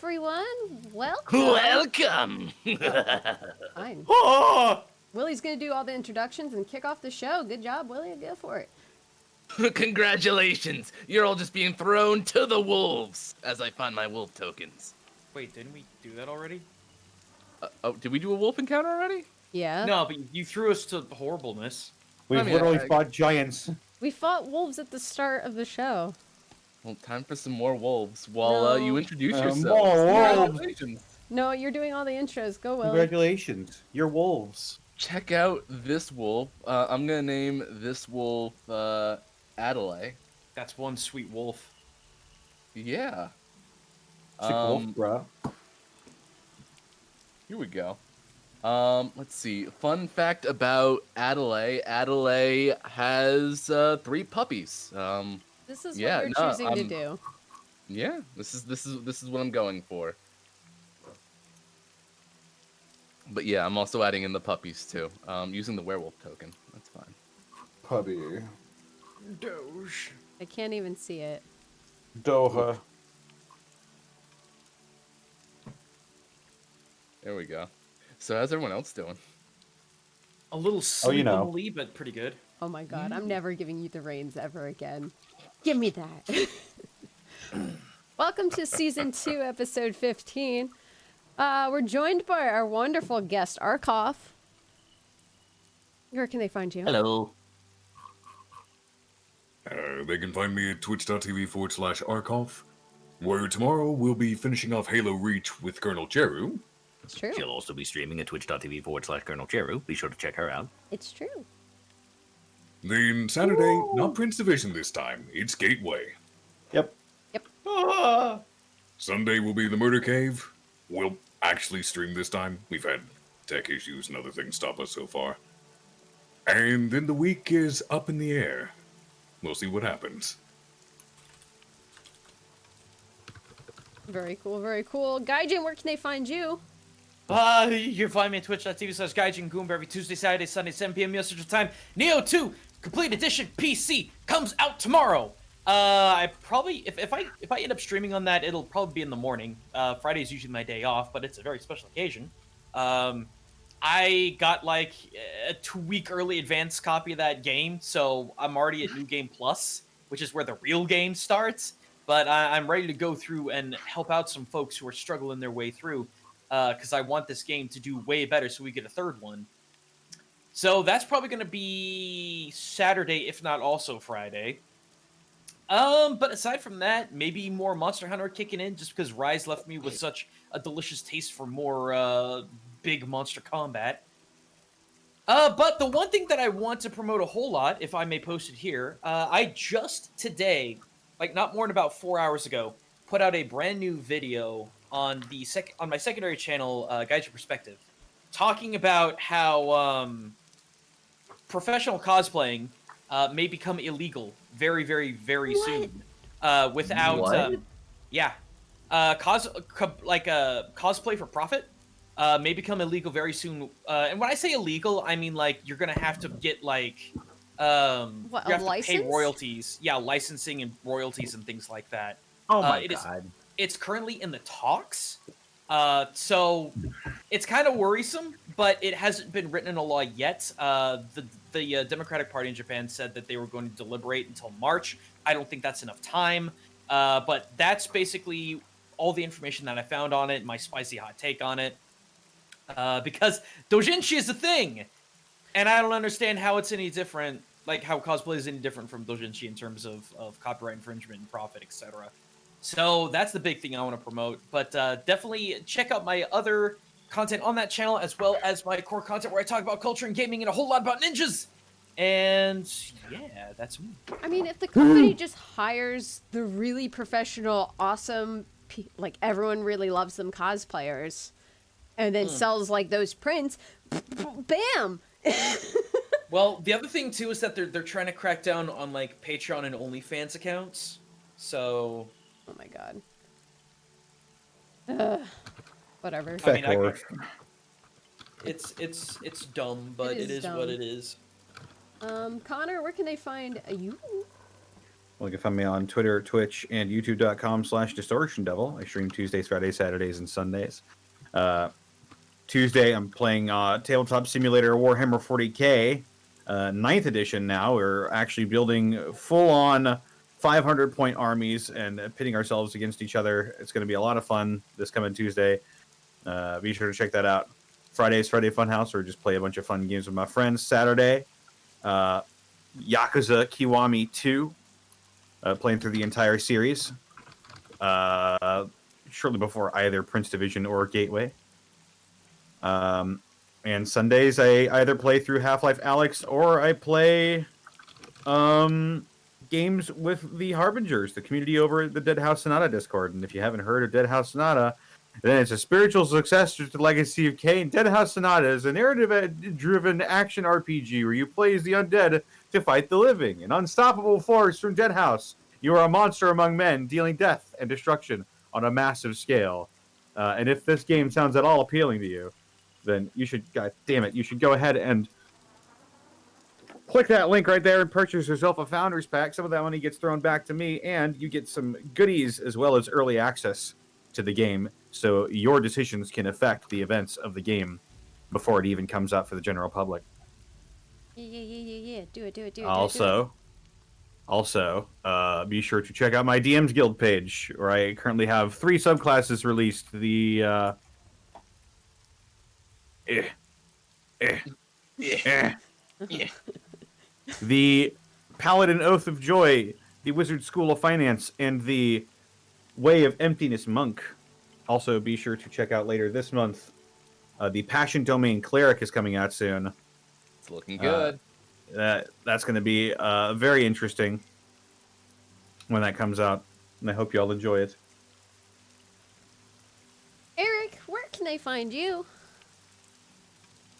everyone. Welcome. Welcome. Fine. Oh! Willie's going to do all the introductions and kick off the show. Good job, Willie. Go for it. Congratulations. You're all just being thrown to the wolves as I find my wolf tokens. Wait, didn't we do that already? Oh, did we do a wolf encounter already? Yeah. No, but you threw us to horribleness. We've literally fought giants. We fought wolves at the start of the show. Well, time for some more wolves while No. you introduce yourselves. More wolves. Congratulations. No, you're doing all the intros. Go, Willie. Congratulations. You're wolves. Check out this wolf. I'm going to name this wolf Adelaide. That's one sweet wolf. Yeah. Sick wolf, bruh. Here we go. Let's see. Fun fact about Adelaide. Adelaide has 3 puppies. This is Yeah, what you're no, choosing to do. Yeah, this is what I'm going for. But yeah, I'm also adding in the puppies too. Using the werewolf token. That's fine. Puppy. Doge. I can't even see it. Doha. There we go. So how's everyone else doing? A little sleepily, but pretty good. Oh my god, I'm never giving you the reins ever again. Give me that. Welcome to Season 2, Episode 15. We're joined by our wonderful guest, Arkoff. Where can they find you? Hello. They can find me at twitch.tv/Arkoff, where tomorrow we'll be finishing off Halo Reach with ColonelCheru. It's true. She'll also be streaming at twitch.tv/ColonelCheru. Be sure to check her out. It's true. Then Saturday, not Prince Division this time, it's Gateway. Yep. Ah! Sunday will be the Murder Cave. We'll actually stream this time. We've had tech issues and other things stop us so far. And then the week is up in the air. We'll see what happens. Very cool, very cool. Gaijin, where can they find you? You can find me at twitch.tv/Gaijin Goomba every Tuesday, Saturday, Sunday, 7 p.m. Central Time. Neo 2 Complete Edition PC comes out tomorrow. I probably, if I end up streaming on that, it'll probably be in the morning. Friday is usually my day off, but it's a very special occasion. I got like a 2-week early advance copy of that game, so I'm already at New Game Plus, which is where the real game starts. But I'm ready to go through and help out some folks who are struggling their way through, because I want this game to do way better so we get a third one. So that's probably going to be Saturday, if not also Friday. But aside from that, maybe more Monster Hunter kicking in, just because Rise left me with such a delicious taste for more big monster combat. But the one thing that I want to promote a whole lot, if I may post it here, I just today, like not more than about 4 hours ago, put out a brand new video on the on my secondary channel, Gaijin Perspective, talking about how professional cosplaying may become illegal very, very, very soon. Without cosplay for profit may become illegal very soon. And when I say illegal, I mean like you're gonna have to get like What, you a have license? to pay royalties, licensing and royalties and things like that. Oh my god. It's currently in the talks. So it's kind of worrisome, but it hasn't been written in a law yet. The Democratic Party in Japan said that they were going to deliberate until March. I don't think that's enough time. But that's basically all the information that I found on it, my spicy hot take on it. Because doujinshi is a thing, and I don't understand how it's any different, like how cosplay is any different from doujinshi in terms of copyright infringement and profit, etc. So that's the big thing I want to promote. But definitely check out my other content on that channel, as well as my core content where I talk about culture and gaming and a whole lot about ninjas. And yeah, that's me. I mean, if the company just hires the really professional, awesome, like everyone really loves them cosplayers, and then sells like those prints, bam! Well, the other thing too is that they're trying to crack down on like Patreon and OnlyFans accounts. So, Oh my god. Whatever. I mean, Feckor. it's dumb, but It is it is dumb. what it is. Connor, where can they find you? Well, you can find me on Twitter, Twitch, and YouTube.com/DistortionDevil. I stream Tuesdays, Fridays, Saturdays, and Sundays. Tuesday, I'm playing Tabletop Simulator Warhammer 40k, 9th edition now. We're actually building full-on 500-point armies and pitting ourselves against each other. It's going to be a lot of fun this coming Tuesday. Be sure to check that out. Friday's Friday Funhouse, or just play a bunch of fun games with my friends. Saturday, Yakuza Kiwami 2, playing through the entire series. Shortly before either Prince Division or Gateway. And Sundays, I either play through Half-Life Alyx or I play games with the Harbingers, the community over the Dead House Sonata Discord. And if you haven't heard of Dead House Sonata, then it's a spiritual successor to Legacy of Kain. Dead House Sonata is a narrative-driven action RPG where you play as the undead to fight the living. An unstoppable force from Dead House. You are a monster among men, dealing death and destruction on a massive scale. And if this game sounds at all appealing to you, then you should, god damn it, you should go ahead and click that link right there and purchase yourself a Founders Pack. Some of that money gets thrown back to me, and you get some goodies as well as early access to the game, so your decisions can affect the events of the game before it even comes out for the general public. Yeah. Do it. Also, be sure to check out my DM's Guild page, where I currently have 3 subclasses released. The the Paladin Oath of Joy, the Wizard School of Finance, and the Way of Emptiness Monk. Also, be sure to check out later this month. The Passion Domain Cleric is coming out soon. It's looking good. That's going to be very interesting when that comes out, and I hope you all enjoy it. Eric, where can I find you?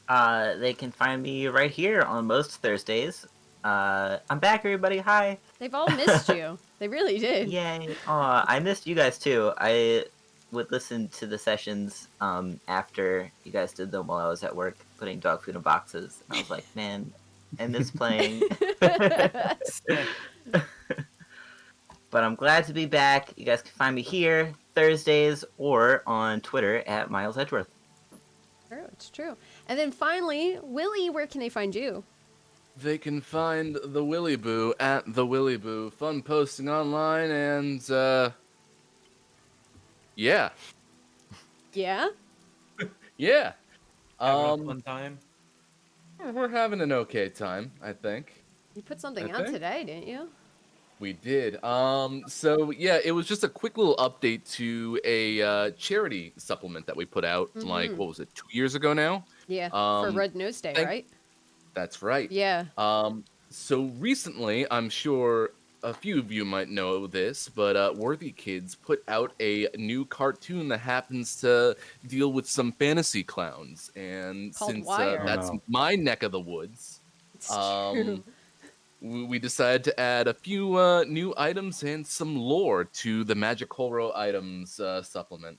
They can find me right here on most Thursdays. I'm back, everybody. Hi. They've all missed you. They really did. Yay. I missed you guys too. I would listen to the sessions after you guys did them while I was at work putting dog food in boxes. And I was like, man, I miss playing. But I'm glad to be back. You guys can find me here Thursdays or on Twitter at Miles Edgeworth. True, it's true. And then finally, Willie, where can they find you? They can find the Willy Boo at the Willy Boo. Fun posting online, and yeah. Yeah? Yeah. Having a fun time. We're having an okay time, I think. You put something out today, didn't you? We did. So yeah, it was just a quick little update to a charity supplement that we put out, like, what was it, 2 years ago now? Yeah, for Red Nose Day, right? That's right. Yeah. So recently, I'm sure a few of you might know this, but Worthy Kids put out a new cartoon that happens to deal with some fantasy clowns, and Called since Wire. that's my neck of the woods, It's true. we decided to add a few new items and some lore to the Magic Horror items supplement.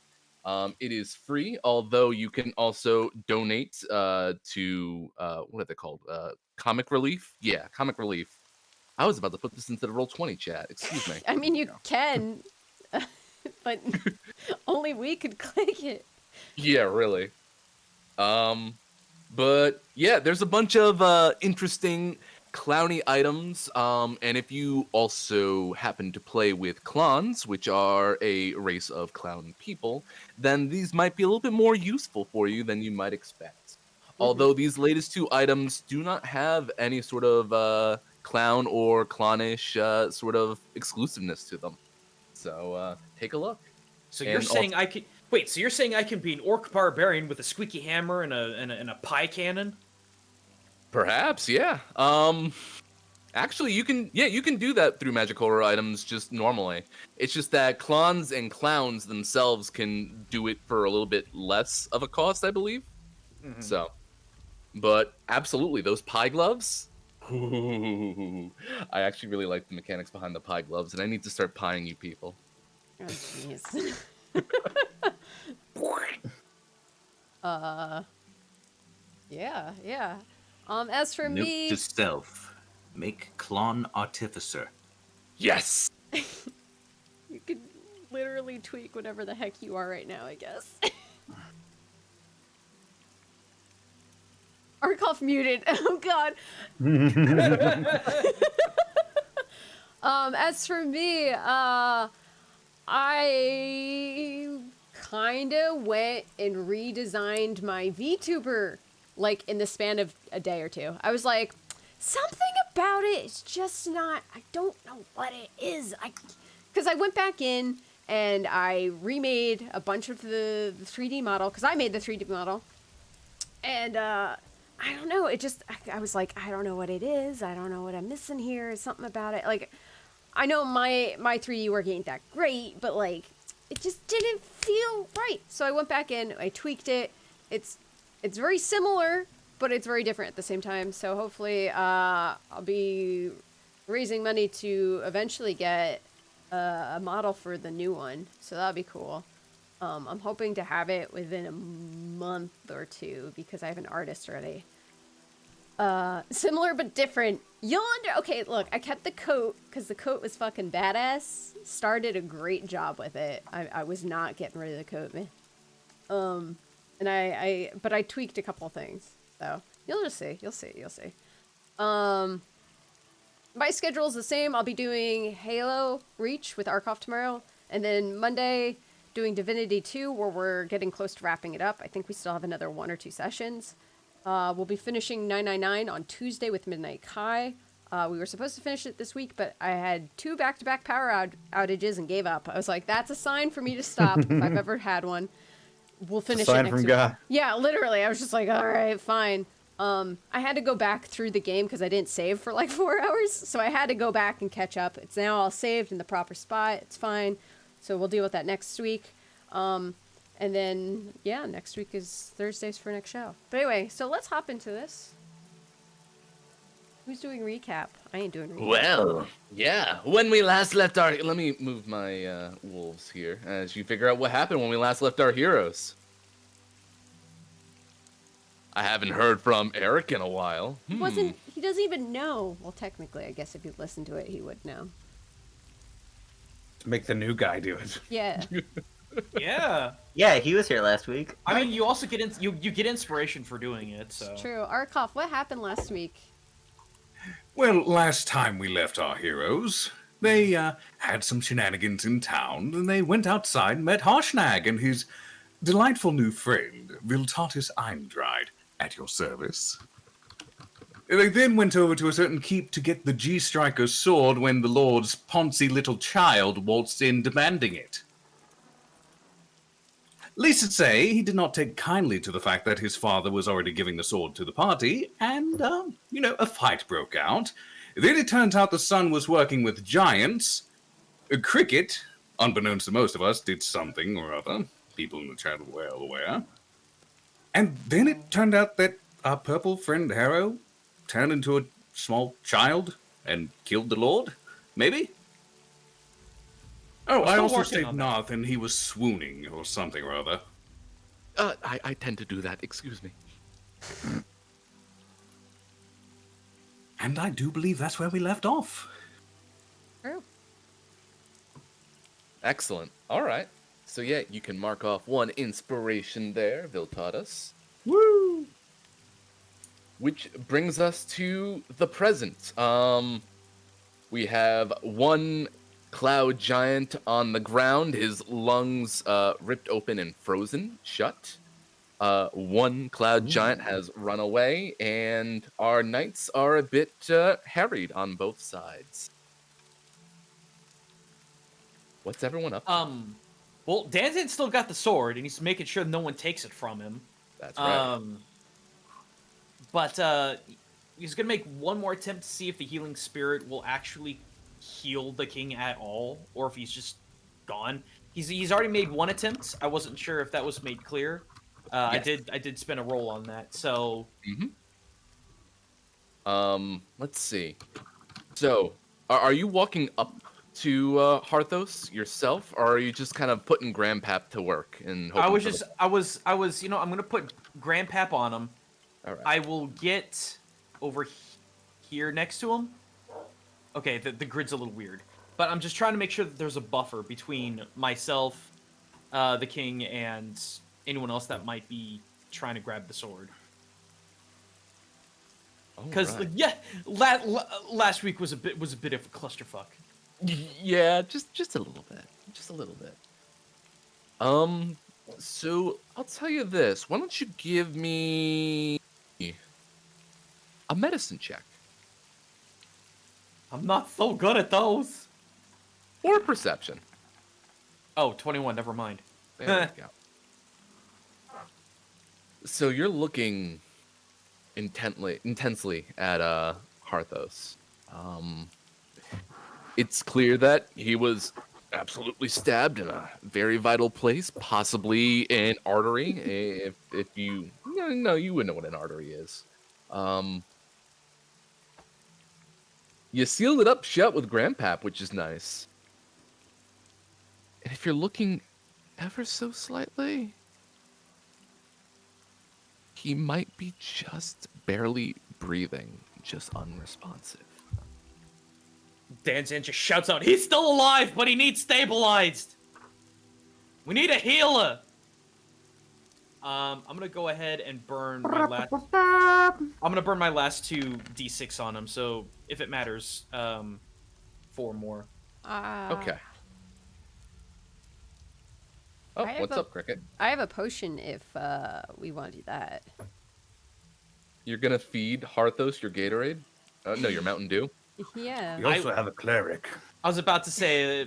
It is free, although you can also donate to what are they called? Comic Relief? Yeah, Comic Relief. I was about to put this into the Roll20 chat. Excuse me. I mean, you can, but only we could click it. Yeah, really. But yeah, there's a bunch of interesting clowny items, and if you also happen to play with clowns, which are a race of clown people, then these might be a little bit more useful for you than you might expect. Although these latest 2 items do not have any sort of clown or clownish sort of exclusiveness to them. So take a look. So you're saying I can wait? So you're saying I can be an orc barbarian with a squeaky hammer and a pie cannon? Perhaps, yeah. Actually, you can do that through Magic Horror items just normally. It's just that clowns and clowns themselves can do it for a little bit less of a cost, I believe. So, but absolutely, those pie gloves. Ooh, I actually really like the mechanics behind the pie gloves, and I need to start pieing you people. Oh, jeez. Yeah. As for Note me, to self: make Clon Artificer. Yes. You could literally tweak whatever the heck you are right now, I guess. Arkoff muted. Oh god. As for me, I kinda went and redesigned my VTuber like in the span of a day or two. I was like, something about it is just not, I don't know what it is. Because I went back in and I remade a bunch of the 3D model, because I made the 3D model. And I don't know, it just, I was like, I don't know what it is. I don't know what I'm missing here. It's something about it. Like, I know my 3D work ain't that great, but like, it just didn't feel right. So I went back in, I tweaked it. It's very similar, but it's very different at the same time. So hopefully, I'll be raising money to eventually get a model for the new one. So that'll be cool. I'm hoping to have it within a month or two because I have an artist ready. Similar but different. You'll okay, look, I kept the coat because the coat was fucking badass. Star did a great job with it. I was not getting rid of the coat, man. And but I tweaked a couple things. So you'll just see. You'll see. My schedule's the same. I'll be doing Halo Reach with Arkoff tomorrow. And then Monday, doing Divinity 2, where we're getting close to wrapping it up. I think we still have another 1 or 2 sessions. We'll be finishing 999 on Tuesday with Midnight Kai. We were supposed to finish it this week, but I had 2 back-to-back power outages and gave up. I was like, that's a sign for me to stop if I've ever had one. We'll finish it next from week. God. Yeah, literally. I was just like, all right, fine. I had to go back through the game because I didn't save for like 4 hours. So I had to go back and catch up. It's now all saved in the proper spot. It's fine. So we'll deal with that next week. And then, yeah, next week is Thursdays for next show. But anyway, so let's hop into this. Who's doing recap? I ain't doing recap. Well, yeah. When we last left our... Let me move my wolves here as you figure out what happened when we last left our heroes. I haven't heard from Eric in a while. He doesn't even know. Well, technically, I guess if you listen to it, he would know. Make the new guy do it. Yeah. Yeah. Yeah, he was here last week. I mean, you also get you get inspiration for doing it. So True. Arkoff, what happened last week? Well, last time we left our heroes, they had some shenanigans in town, and they went outside and met Harshnag and his delightful new friend, Viltatis Eindride, at your service. They then went over to a certain keep to get the G-Striker's sword when the Lord's poncy little child waltzed in demanding it. Least to say, he did not take kindly to the fact that his father was already giving the sword to the party, and, a fight broke out. Then it turns out the son was working with giants. Cricket, unbeknownst to most of us, did something or other. People in the chat are well aware. And then it turned out that our purple friend Harrow turned into a small child and killed the Lord, maybe? Oh, I still also working stayed on that. north and he was swooning or something or other. I tend to do that. Excuse me. And I do believe that's where we left off. True. Excellent. All right. So yeah, you can mark off 1 inspiration there, Viltatis. Woo! Which brings us to the present. We have 1 cloud giant on the ground, his lungs ripped open and frozen shut. 1 cloud giant has run away, and our knights are a bit harried on both sides. What's everyone up to? Well, Danzan's still got the sword, and he's making sure no one takes it from him. That's right. But he's gonna make 1 more attempt to see if the healing spirit will actually heal the king at all, or if he's just gone. He's already made 1 attempt. I wasn't sure if that was made clear. Yes. I did spin a roll on that. So Let's see. So, are you walking up to Harthos yourself, or are you just kind of putting Grandpap to work and hoping I was for just I was I'm gonna put Grandpap on him. All right. I will get over here next to him. Okay, the grid's a little weird. But I'm just trying to make sure that there's a buffer between myself, the king, and anyone else that might be trying to grab the sword. Because Alright. yeah, last week was a bit of a clusterfuck. Yeah, just a little bit. Just a little bit. So I'll tell you this. Why don't you give me a medicine check I'm not so good at those. or perception? Oh, 21, never mind. There we go. So you're looking intensely at Harthos. It's clear that he was absolutely stabbed in a very vital place, possibly an artery. If you no, you wouldn't know what an artery is. You sealed it up shut with Grandpap, which is nice. And if you're looking ever so slightly, he might be just barely breathing, just unresponsive. Danzan just shouts out, "He's still alive, but he needs stabilized. We need a healer." I'm gonna go ahead and burn my last. I'm gonna burn my last 2 d6 on him. So if it matters, 4 more. Okay. Oh, I have what's a- up, Cricket? I have a potion if we want to do that. You're gonna feed Harthos your Gatorade? No, your Mountain Dew. Yeah. We also have a cleric. I was about to say,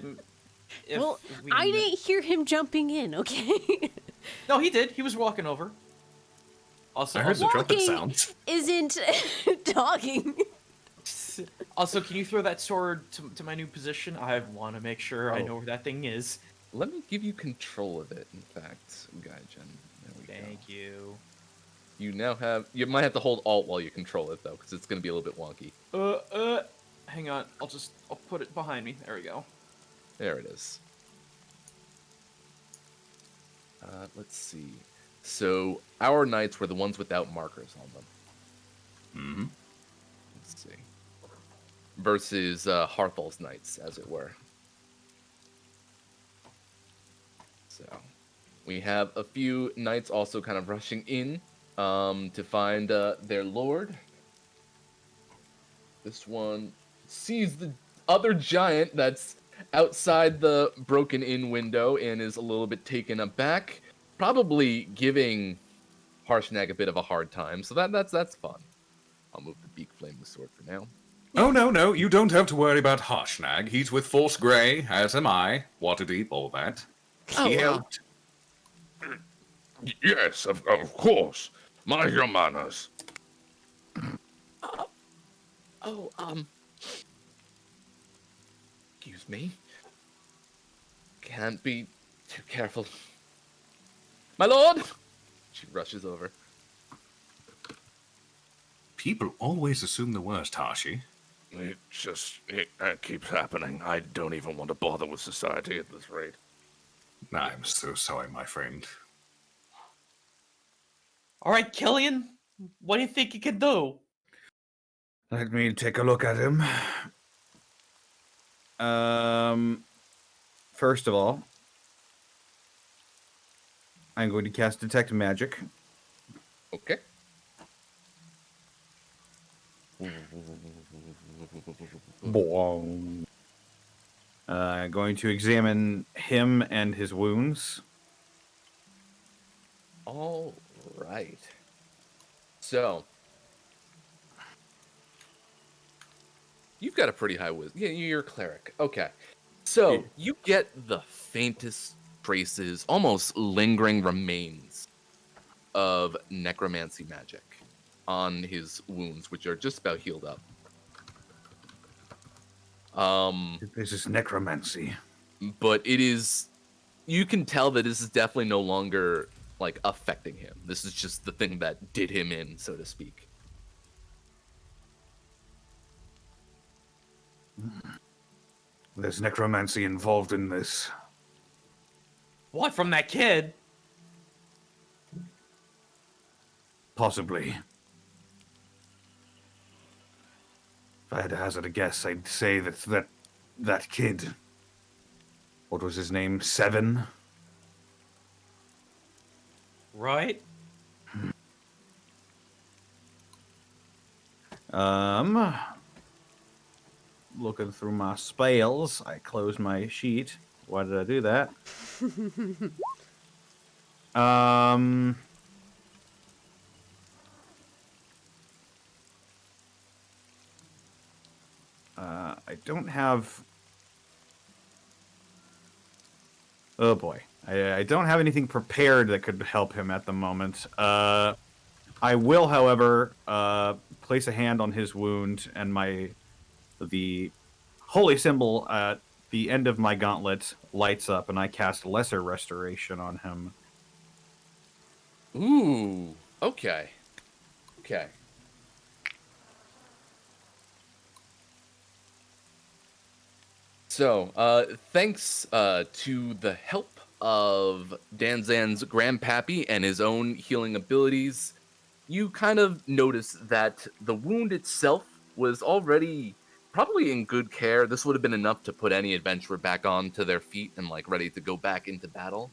if Well, we... I didn't hear him jumping in, okay? No, he did. He was walking over. Also, I heard the trumpet Walking sounds. isn't talking. Also, can you throw that sword to my new position? I want to make sure I Oh. know where that thing is. Let me give you control of it, in fact, Gaijin. There we go. Thank you. You now have... You might have to hold Alt while you control it, though, because it's going to be a little bit wonky. Hang on. I'll put it behind me. There we go. There it is. Let's see. So, our knights were the ones without markers on them. Mm-hmm. Let's see. Versus Harthal's knights, as it were. So, we have a few knights also kind of rushing in to find their lord. This one sees the other giant that's outside the broken-in window and is a little bit taken aback, probably giving Harshnag a bit of a hard time. So that's fun. I'll move the beak flaming sword for now. Oh, no, you don't have to worry about Harshnag. He's with Force Grey, as am I. Waterdeep, all that. Oh, He wow. helped. Yes, of course. Mind your manners. Excuse me. Can't be too careful. My lord! She rushes over. People always assume the worst, Harshi. It keeps happening. I don't even want to bother with society at this rate. I'm so sorry, my friend. All right, Killian. What do you think you can do? Let me take a look at him. First of all, I'm going to cast Detect Magic. Okay. Boom. Going to examine him and his wounds. All right. So, you've got a pretty high wisdom. Yeah, you're a cleric. Okay. So, you get the faintest traces, almost lingering remains of necromancy magic on his wounds, which are just about healed up. This is necromancy. But it is... You can tell that this is definitely no longer, like, affecting him. This is just the thing that did him in, so to speak. There's necromancy involved in this. What, from that kid? Possibly. If I had to hazard a guess, I'd say that that kid. What was his name? Seven? Right? Looking through my spells, I closed my sheet. Why did I do that? Um, I don't have. Oh boy, I don't have anything prepared that could help him at the moment. I will, however, place a hand on his wound, and the holy symbol at the end of my gauntlet lights up, and I cast Lesser Restoration on him. Ooh. Okay. Okay. So, thanks to the help of Danzan's grandpappy and his own healing abilities, you kind of notice that the wound itself was already probably in good care. This would have been enough to put any adventurer back onto their feet and like ready to go back into battle.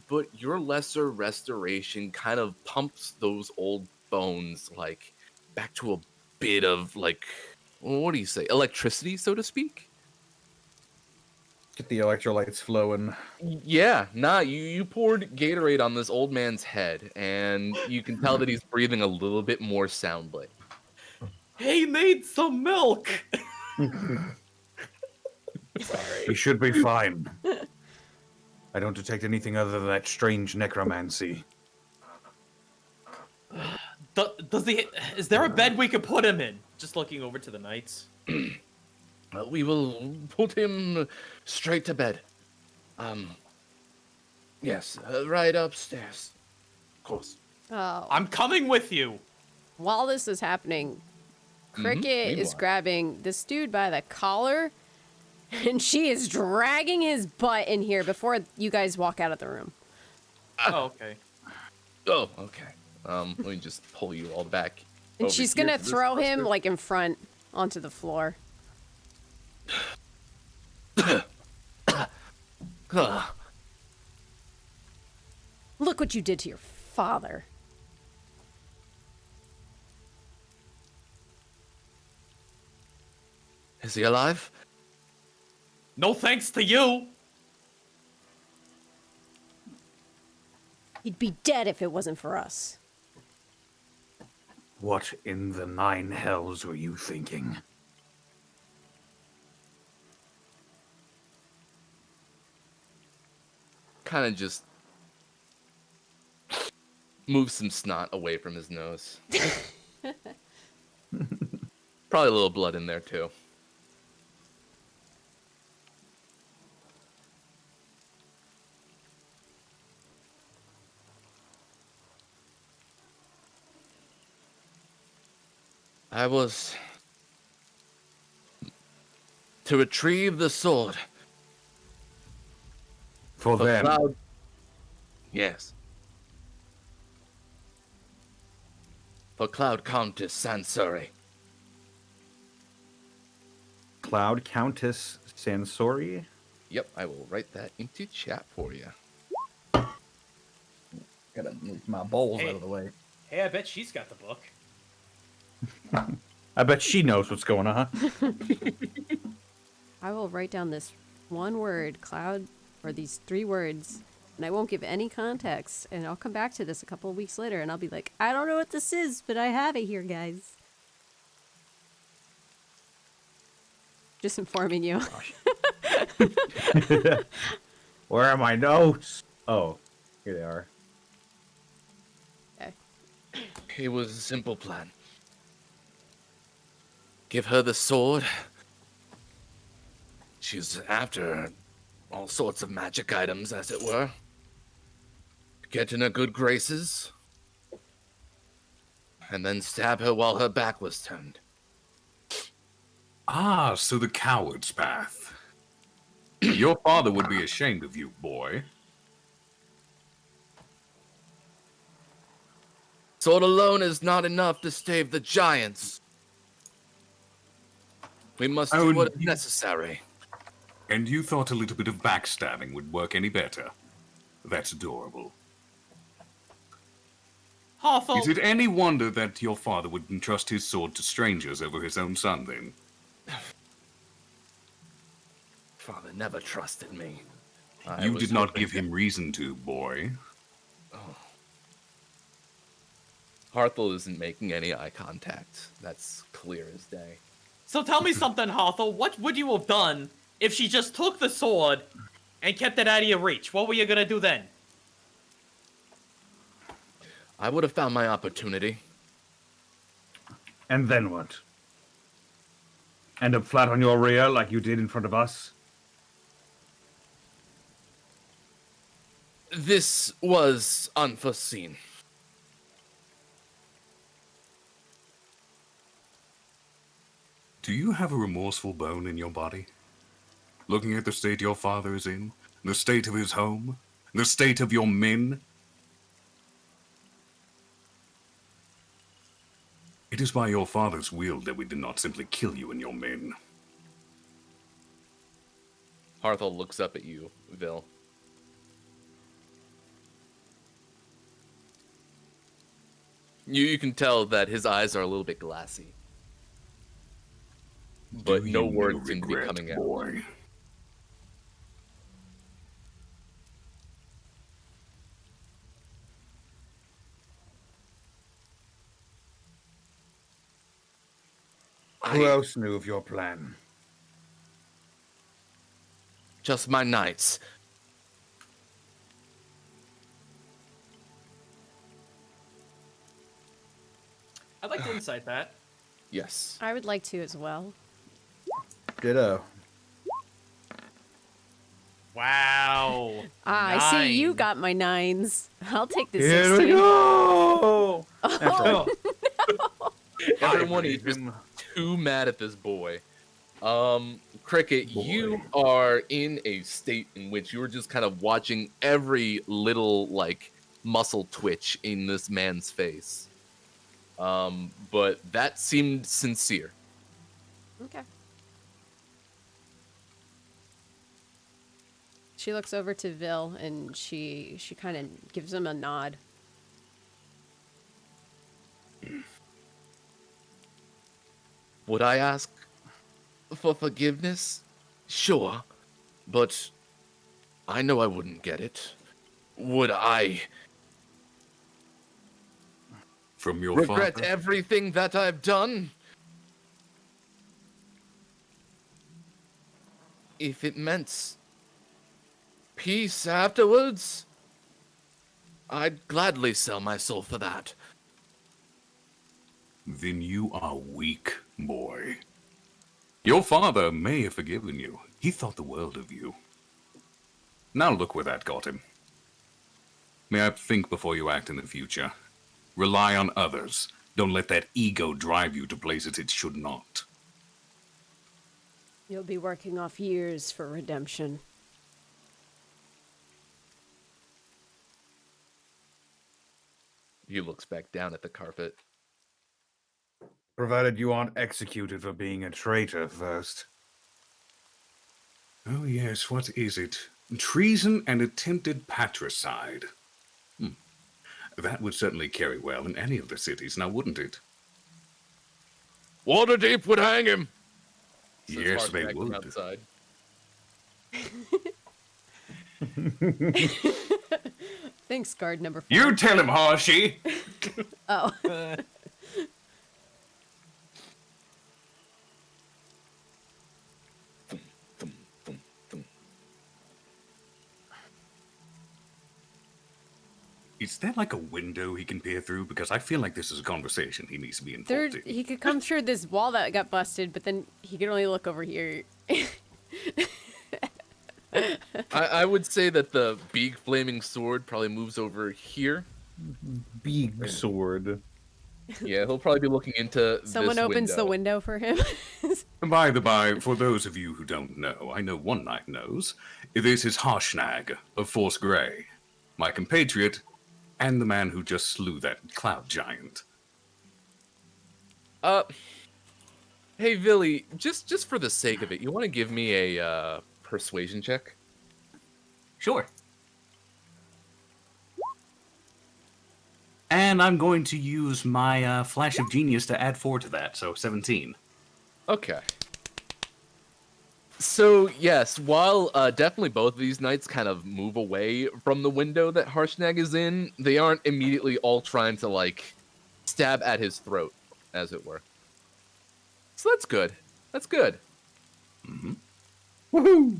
But your lesser restoration kind of pumps those old bones like back to a bit of like what do you say, electricity, so to speak. Get the electrolytes flowing. Yeah, nah, you poured Gatorade on this old man's head, and you can tell that he's breathing a little bit more soundly. He needs some milk. He should be fine. I don't detect anything other than that strange necromancy. Does he? Is there a bed we could put him in? Just looking over to the knights. We will put him straight to bed. Yes, right upstairs. Of course. Oh. I'm coming with you. While this is happening, Cricket is Meanwhile. grabbing this dude by the collar, and she is dragging his butt in here before you guys walk out of the room. Oh, okay. Oh, okay. Let me just pull you all back. And over she's here gonna to this throw him cluster. like in front onto the floor. Ugh. Look what you did to your father. Is he alive? No thanks to you. He'd be dead if it wasn't for us. What in the nine hells were you thinking? Kind of just moves some snot away from his nose. Probably a little blood in there too. I was to retrieve the sword. For For them. Cloud. Yes. For Cloud Countess Sansuri. Cloud Countess Sansori? Yep, I will write that into chat for you. Gotta move my bowls Hey. out of the way. Hey, I bet she's got the book. I bet she knows what's going on. I will write down this one word, cloud, or these 3 words, and I won't give any context. And I'll come back to this a couple of weeks later, and I'll be like, I don't know what this is, but I have it here, guys. Just informing you. Where are my notes? Oh, here they are. Okay. It was a simple plan. Give her the sword. She's after all sorts of magic items, as it were. Get in her good graces. And then stab her while her back was turned. Ah, so the coward's path. Your father would be ashamed of you, boy. Sword alone is not enough to stave the giants. We must Oh, do what is you- necessary. And you thought a little bit of backstabbing would work any better? That's adorable. Hawthorne, Is it any wonder that your father would entrust his sword to strangers over his own son, then? Father never trusted me. I You was did not hoping give him reason to, boy. Harthel isn't making any eye contact. That's clear as day. so tell me something, Hawthorne. What would you have done if she just took the sword and kept it out of your reach? What were you gonna do then? I would have found my opportunity. And then what? End up flat on your rear like you did in front of us? This was unforeseen. Do you have a remorseful bone in your body? Looking at the state your father is in, the state of his home, the state of your men? It is by your father's will that we did not simply kill you and your men. Harthel looks up at you, Vil. You can tell that his eyes are a little bit glassy. But Do no you words know seem to be regret, coming out. boy? Who else knew of your plan? Just my knights. I'd like to insight that. Yes. I would like to as well. Ditto. Wow. I see you 9. got my 9s. I'll take the Here 16. we go! Oh, Everyone is just too mad at this boy. Cricket, you are in a state in which you're just kind of watching every little, like, muscle twitch in this man's face. But that seemed sincere. Okay. She looks over to Vil and she kind of gives him a nod. Would I ask for forgiveness? Sure, but I know I wouldn't get it. Would I From your regret father? everything that I've done? If it meant peace afterwards, I'd gladly sell my soul for that. Then you are weak, boy. Your father may have forgiven you. He thought the world of you. Now look where that got him. May I think before you act in the future? Rely on others. Don't let that ego drive you to places it should not. You'll be working off years for redemption. He looks back down at the carpet. Provided you aren't executed for being a traitor first. Oh yes, what is it? Treason and attempted patricide. That would certainly carry well in any of the cities, now wouldn't it? Waterdeep would hang him. Says Yes, they Harthag from would. outside. Thanks, guard number 4. You tell him, Harshy! Oh. Is there like a window he can peer through? Because I feel like this is a conversation he needs to be involved in. He could come through this wall that got busted, but then he could only look over here. I would say that the big flaming sword probably moves over here. Big sword. Yeah, he'll probably be looking into Someone this opens the window for him. By the by, for those of you who don't know, I know one knight knows. This is Harshnag of Force Grey, my compatriot, and the man who just slew that cloud giant. Hey, Villy, just for the sake of it, you want to give me a persuasion check? Sure. And I'm going to use my Flash of Genius to add 4 to that, so 17. Okay. So, yes, while definitely both of these knights kind of move away from the window that Harshnag is in, they aren't immediately all trying to, like, stab at his throat, as it were. So that's good. That's good. Mm-hmm. Woohoo!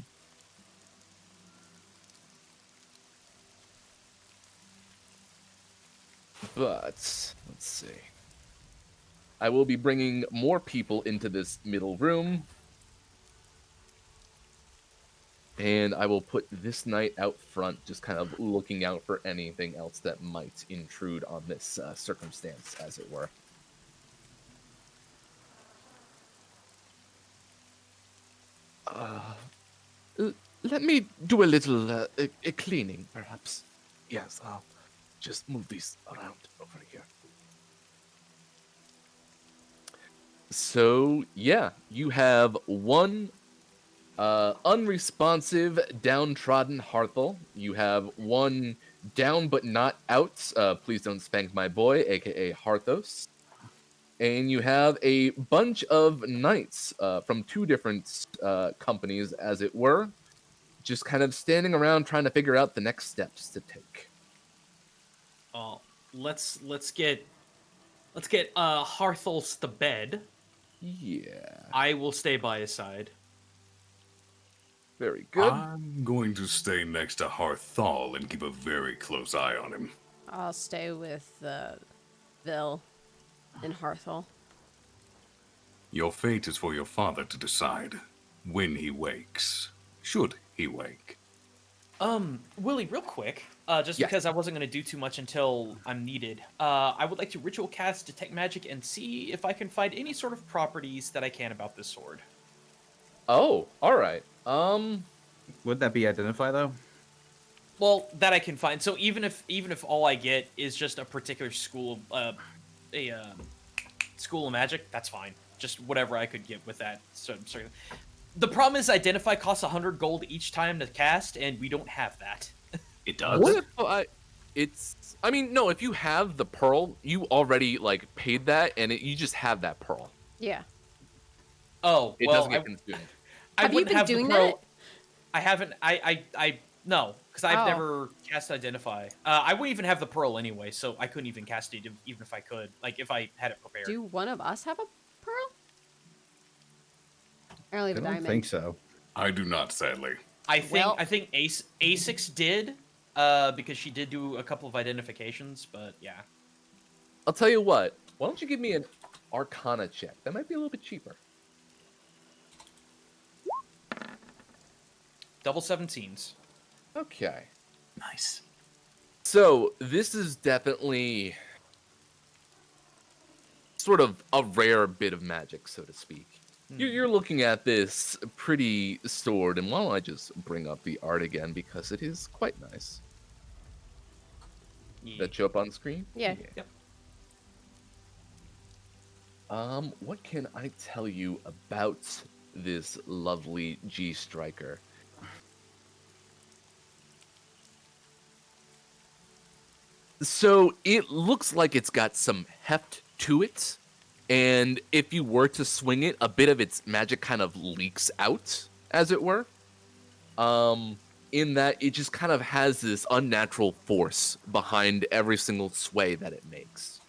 But, let's see. I will be bringing more people into this middle room. And I will put this knight out front, just kind of looking out for anything else that might intrude on this circumstance, as it were. Let me do a little a cleaning, perhaps. Yes, I'll just move these around over here. So, yeah, you have one unresponsive, downtrodden Harthel. You have one down but not out, please don't spank my boy, aka Harthos. And you have a bunch of knights from two different companies, as it were, just kind of standing around trying to figure out the next steps to take. Oh, let's get Harthels to bed. Yeah, I will stay by his side. very good. I'm going to stay next to Harthal and keep a very close eye on him. I'll stay with Vil and Harthel. Your fate is for your father to decide when he wakes. Should he wake? Willie, real quick, just Yes. because I wasn't going to do too much until I'm needed, I would like to ritual cast Detect Magic and see if I can find any sort of properties that I can about this sword. Oh, all right. Wouldn't that be identify though? Well, that I can find. So even if all I get is just a particular school school of magic, that's fine. Just whatever I could get with that. So the problem is identify costs 100 gold each time to cast, and we don't have that. It does. What if I mean, no, if you have the pearl, you already, like, paid that, and you just have that pearl. Yeah. Oh, It well, doesn't get consumed. I Have you wouldn't been have doing the pearl. that? I haven't. I no, because I've Oh. never cast identify. I wouldn't even have the pearl anyway, so I couldn't even cast it even if I could. Like if I had it prepared. Do one of us have a pearl? I only have I a don't diamond. think so. I do not, sadly. I think Well- Asix did, because she did do a couple of identifications, but yeah. I'll tell you what. Why don't you give me an Arcana check? That might be a little bit cheaper. Double 17s. Okay. Nice. So, this is definitely sort of a rare bit of magic, so to speak. You're looking at this pretty sword, and why don't I just bring up the art again, because it is quite nice. Yeah. That show up on screen? Yeah. Yep. What can I tell you about this lovely G-Striker? So it looks like it's got some heft to it, and if you were to swing it, a bit of its magic kind of leaks out, as it were. In that it just kind of has this unnatural force behind every single sway that it makes.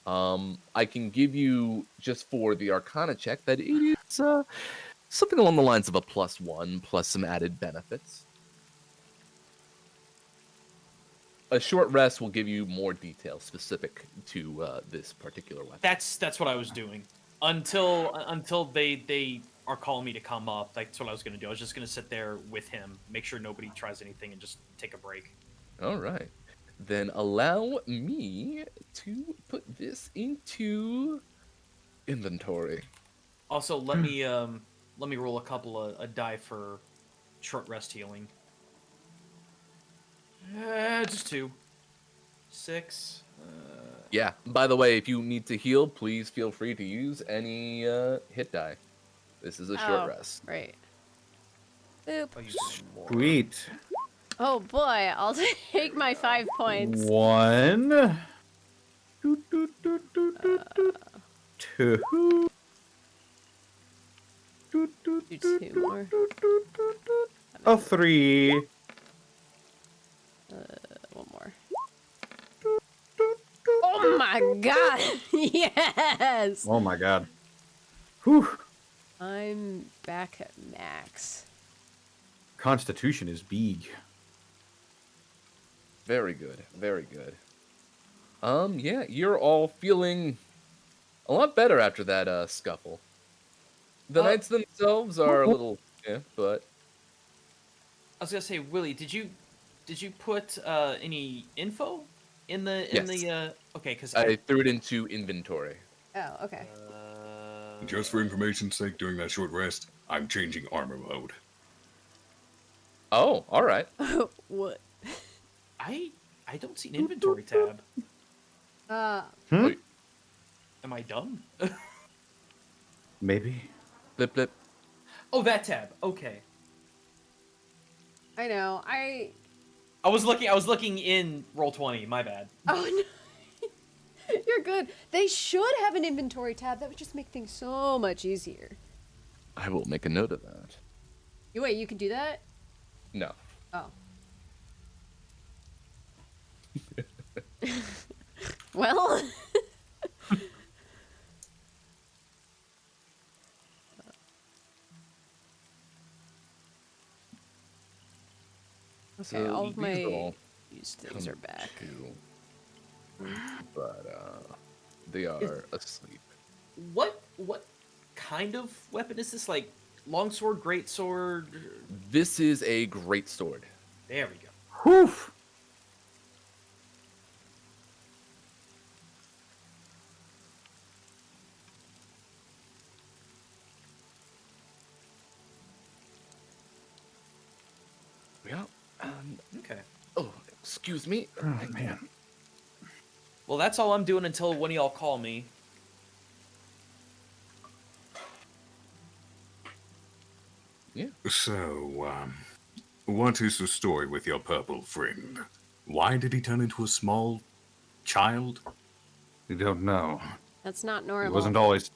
I can give you, just for the Arcana check, that it is something along the lines of a +1 plus some added benefits. A short rest will give you more details specific to this particular weapon. That's what I was doing until they are calling me to come up. That's what I was gonna do. I was just gonna sit there with him, make sure nobody tries anything, and just take a break. All right. Then allow me to put this into inventory. Also, let me roll a couple of a die for short rest healing. Just 2. 6. Yeah. By the way, if you need to heal, please feel free to use any hit die. This is a short rest. Right. Boop. Oh, you doing more. Sweet. Oh boy, I'll take my 5 points. 1. Doot, doot, doot, doot, doot, doot. 2. Doot, doot, Do doot, 2 doot, more. doot, doot, doot, doot. A 3. 1 more. Doot, doot, doot, Oh doot. my god! Yes! Oh my god. Whew. I'm back at max. Constitution is big. Very good. Very good. Yeah, you're all feeling a lot better after that scuffle. The knights themselves are a little but I was gonna say, Willie, did you put any info in the Yes. okay, because I threw it into inventory. Oh, okay. Just for information's sake, during that short rest, I'm changing armor mode. Oh, all right. What? I don't see an inventory tab. Wait, Am I dumb? Maybe. blip blip. Oh, that tab. Okay. I know. I was looking in Roll20. My bad. Oh no. You're good. They should have an inventory tab. That would just make things so much easier. I will make a note of that. Wait, you can do that? No. Oh. Well. Okay, all of these my all used things are back. But they are asleep. What kind of weapon is this? Like longsword, greatsword? This is a great sword. There we go. Whew. Yeah. Okay. Oh, excuse me. Oh, man. Well, that's all I'm doing until one of y'all call me. Yeah. So, what is the story with your purple friend? Why did he turn into a small child? We don't know. That's not It normal. wasn't always.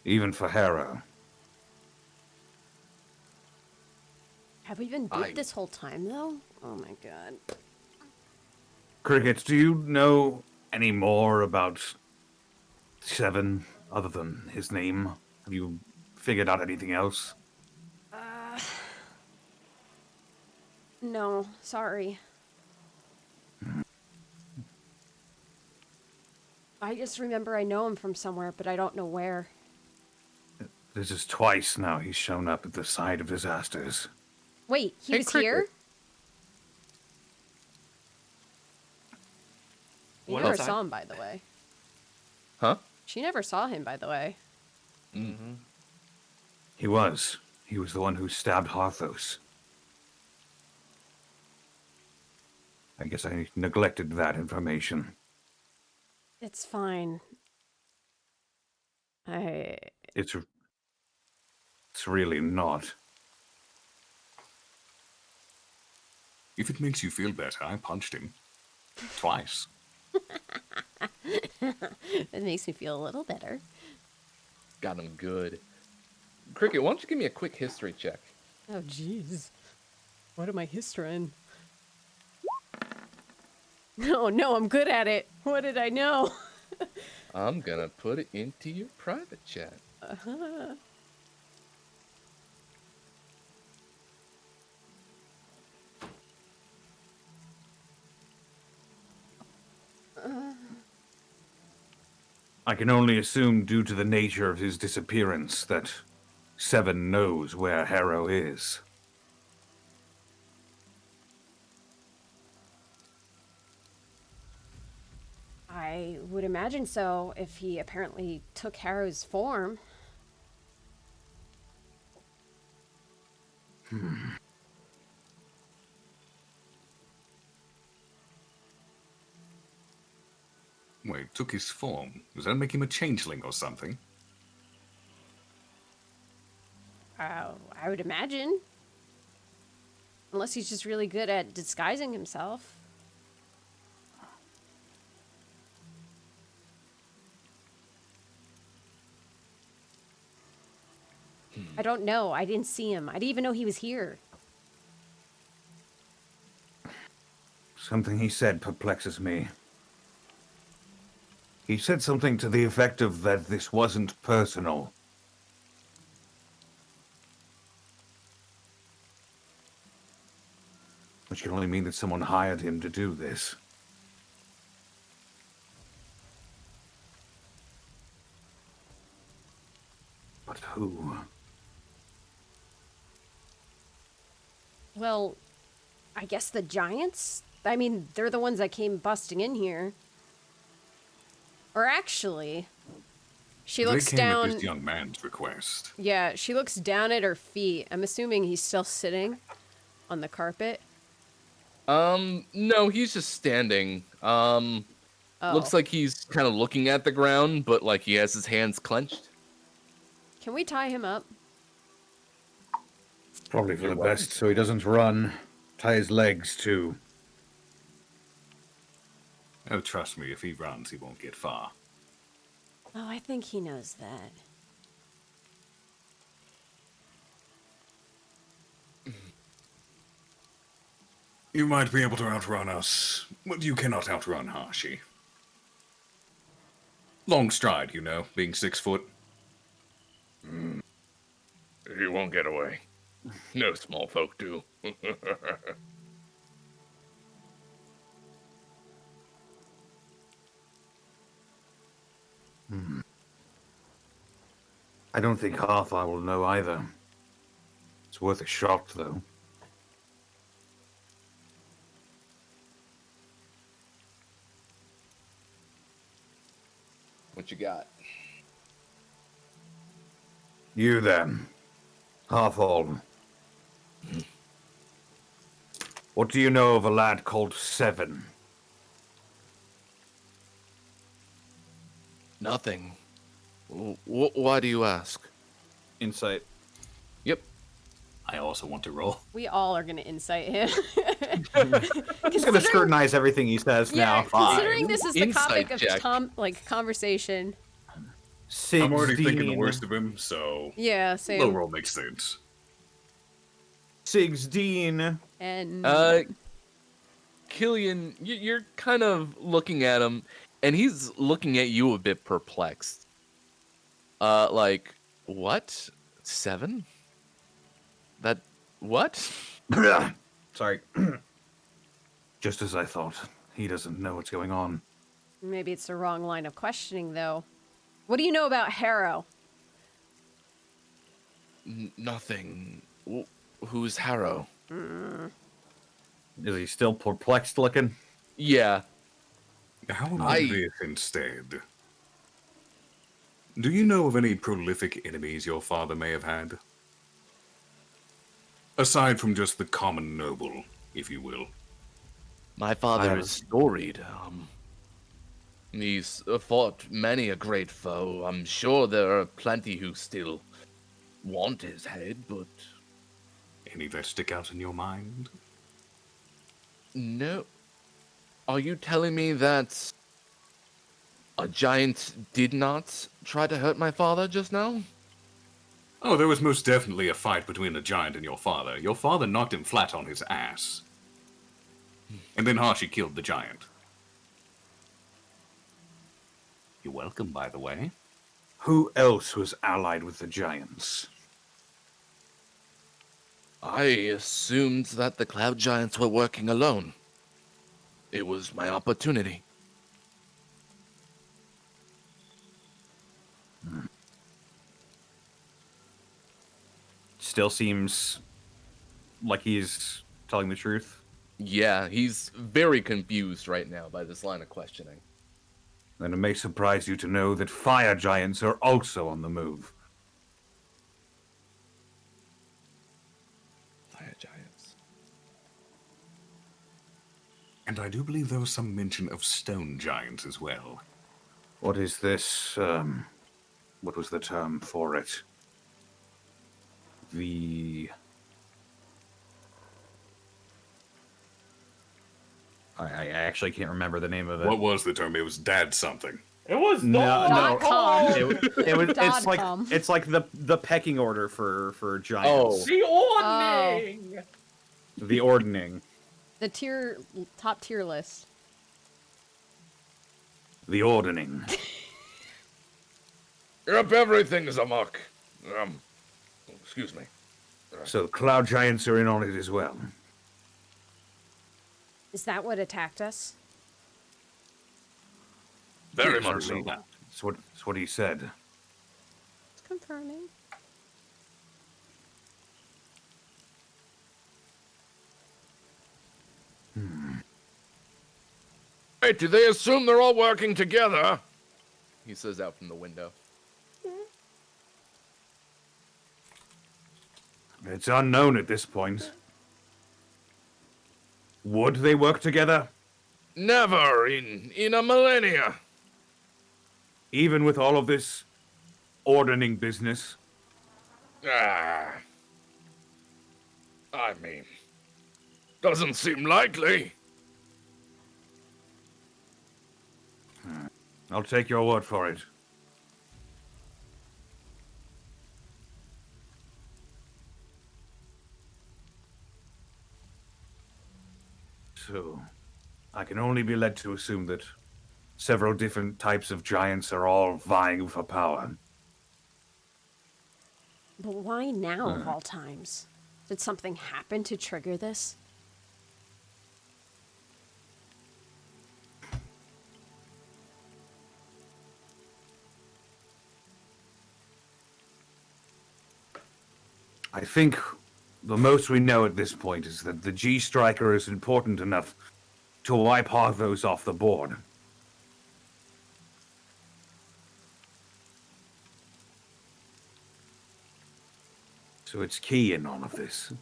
Even for Hera. Have we been I- beat this whole time, though? Oh my god. Crickets, do you know any more about Seven other than his name? Have you figured out anything else? No, sorry. I just remember I know him from somewhere, but I don't know where. This is twice now he's shown up at the site of disasters. Wait, he Hey, was Cricket. here? We What never is that? saw him, by the way. Huh? She never saw him, by the way. He was. He was the one who stabbed Harthos. I guess I neglected that information. It's fine. It's really not. If it makes you feel better, I punched him. Twice. It makes me feel a little better. Got him good. Cricket, why don't you give me a quick history check? Oh, jeez. What am I historying? No, I'm good at it. What did I know? I'm gonna put it into your private chat. I can only assume, due to the nature of his disappearance, that Seven knows where Harrow is. I would imagine so, if he apparently took Harrow's form. Wait, took his form. Does that make him a changeling or something? I would imagine. Unless he's just really good at disguising himself. I don't know. I didn't see him. I didn't even know he was here. Something he said perplexes me. He said something to the effect of that this wasn't personal. Which can only mean that someone hired him to do this. But who? Well, I guess the giants? I mean, they're the ones that came busting in here. Or actually, she looks They came down. at this young man's request. Yeah, she looks down at her feet. I'm assuming he's still sitting on the carpet. No, he's just standing. Oh. Looks like he's kind of looking at the ground, but like he has his hands clenched. Can we tie him up? Probably for the best, so he doesn't run. Tie his legs, too. Oh, trust me, if he runs, he won't get far. Oh, I think he knows that. You might be able to outrun us, but you cannot outrun Hashi. Long stride, you know, being 6 foot. He won't get away. No small folk do. I don't think Harthar will know either. It's worth a shot, though. What you got? You then, Harthal. What do you know of a lad called Seven? Nothing. Why do you ask? Insight. Yep. I also want to roll. We all are going to insight him. I'm just gonna scrutinize everything he says Yeah, now. considering this is the Insight topic of check. conversation. I'm already thinking the 16. worst of him, so Yeah, low same. roll makes sense. 16. And Killian, you're kind of looking at him, and he's looking at you a bit perplexed. Like, what? 7? That, what? Sorry. Just as I thought. He doesn't know what's going on. maybe it's the wrong line of questioning, though. What do you know about Harrow? Nothing. Who's Harrow? Is he still perplexed looking? Yeah. How about this instead? Do you know of any prolific enemies your father may have had? Aside from just the common noble, if you will. My father have- is storied. He's fought many a great foe. I'm sure there are plenty who still want his head, but Any that stick out in your mind? no. Are you telling me that a giant did not try to hurt my father just now? Oh, there was most definitely a fight between a giant and your father. Your father knocked him flat on his ass. And then Hashi killed the giant. You're welcome, by the way. Who else was allied with the giants? I assumed that the cloud giants were working alone. It was my opportunity. Still seems like he's telling the truth. Yeah, he's very confused right now by this line of questioning. Then it may surprise you to know that fire giants are also on the move. Fire giants. And I do believe there was some mention of stone giants as well. What is this? What was the term for it? I actually can't remember the name of it. What was the term? It was dad something. It was Dot com. It was. Dot-com. It's like the pecking order for giants. the ordning. The ordning. The top tier list. The ordning. Yep, everything is amok. Excuse me. So the cloud giants are in on it as well. Is that what attacked us? Very much so. That's what he said. It's confirming. Wait, do they assume they're all working together? He says out from the window. It's unknown at this point. Would they work together? Never in a millennia. Even with all of this ordering business? I mean, doesn't seem likely. I'll take your word for it. So, I can only be led to assume that several different types of giants are all vying for power. But why now of all times? Did something happen to trigger this? I think the most we know at this point is that the G-Striker is important enough to wipe Arthos off the board. So it's key in all of this.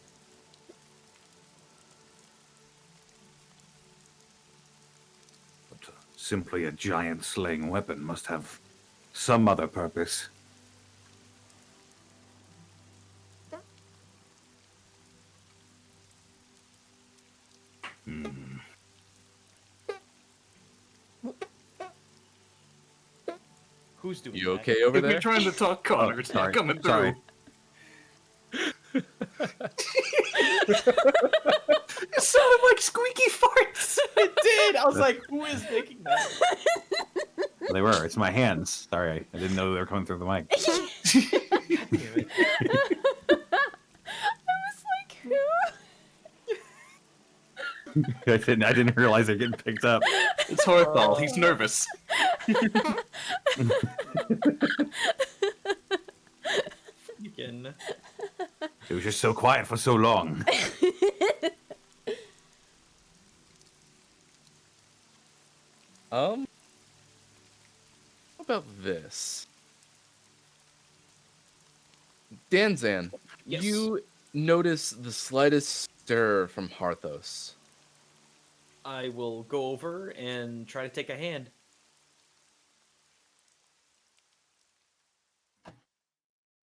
But simply a giant slaying weapon must have some other purpose. Who's doing You that? okay over We're there? trying to talk Connor. It's not coming through. Sorry. It sounded like squeaky farts. It did. I was like, who is making that? They were. It's my hands. Sorry, I didn't know they were coming through the mic. I didn't realize they're getting picked up. It's Horthal. He's nervous. Again. It was just so quiet for so long. How about this? Danzan, Yes. you notice the slightest stir from Harthos. I will go over and try to take a hand.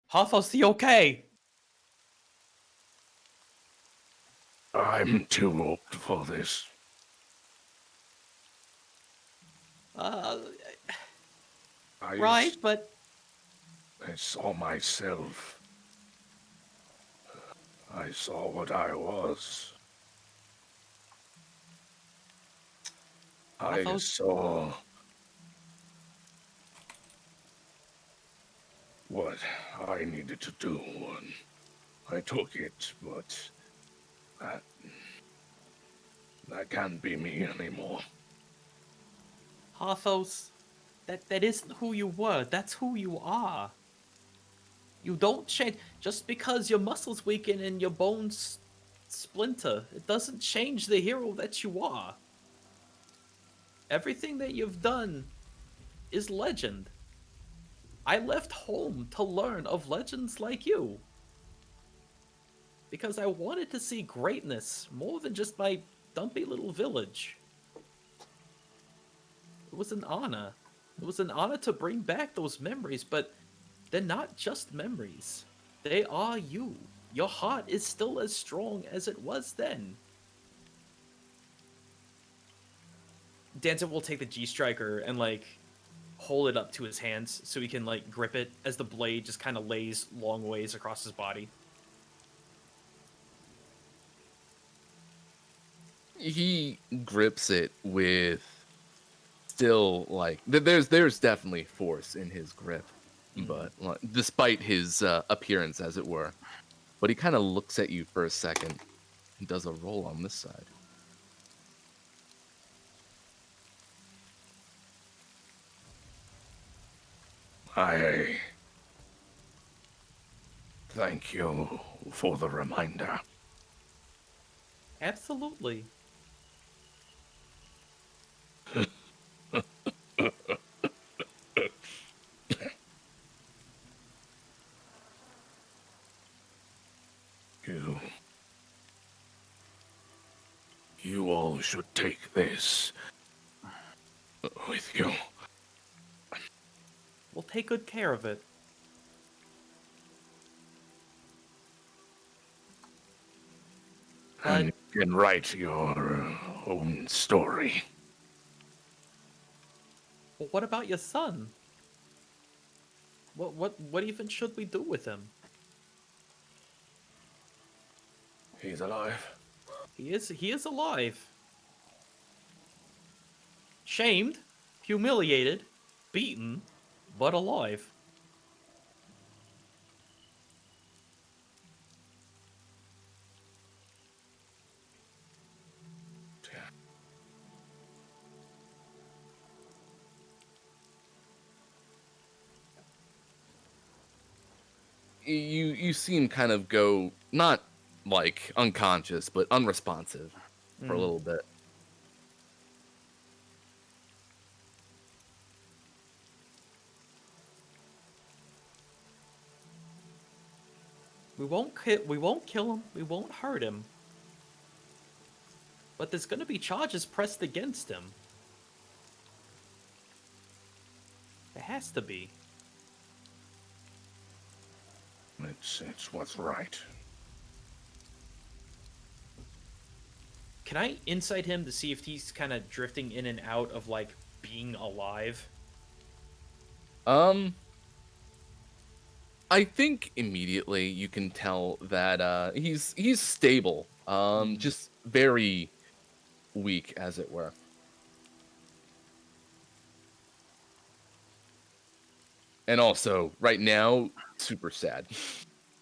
Hathos, the okay? I'm too old for this. Uh, I right, but I saw myself. I saw what I was. I thought- saw what I needed to do, and I took it, but that can't be me anymore. Hathos, that isn't who you were. That's who you are. You don't change just because your muscles weaken and your bones splinter. It doesn't change the hero that you are. Everything that you've done is legend. I left home to learn of legends like you. Because I wanted to see greatness more than just my dumpy little village. It was an honor. It was an honor to bring back those memories, but they're not just memories. They are you. Your heart is still as strong as it was then. Danton will take the G-Striker and, like, hold it up to his hands so he can, like, grip it as the blade just kind of lays long ways across his body. He grips it with still like there's definitely force in his grip, but like, despite his appearance, as it were. But he kind of looks at you for a second and does a roll on this side. I thank you for the reminder. Absolutely. You all should take this with you. We'll take good care of it. And you can write your own story. But what about your son? What even should we do with him? He's alive. He is alive. Shamed, humiliated, beaten, but alive. You see him kind of go not like unconscious, but unresponsive for a little bit. We won't kill him. We won't hurt him. But there's gonna be charges pressed against him. There has to be. It's what's right. Can I insight him to see if he's kind of drifting in and out of, like, being alive? I think immediately you can tell that he's stable. Just very weak, as it were. And also, right now, super sad.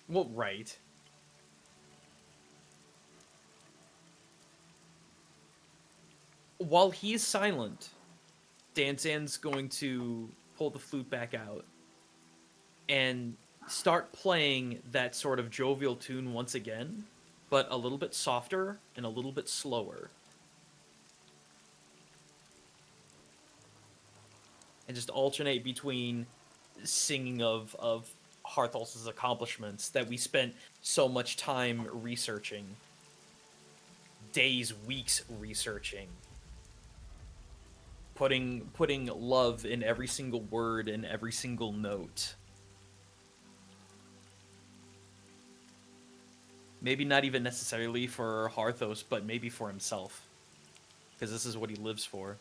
Well, right. While he's silent, Danzan's going to pull the flute back out and start playing that sort of jovial tune once again, but a little bit softer and a little bit slower. And just alternate between singing of Harthal's accomplishments that we spent so much time researching. Days, weeks researching. Putting love in every single word and every single note. Maybe not even necessarily for Harthos, but maybe for himself. Because this is what he lives for.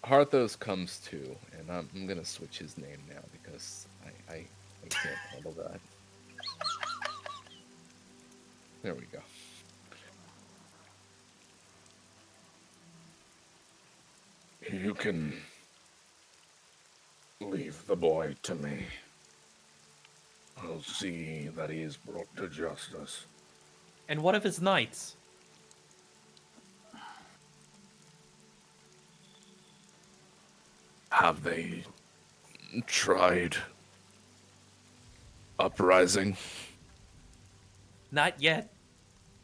Harthos comes to, and I'm gonna switch his name now because I can't handle that. There we go. You can leave the boy to me. I'll see that he is brought to justice. And what of his knights? Have they tried uprising? Not yet.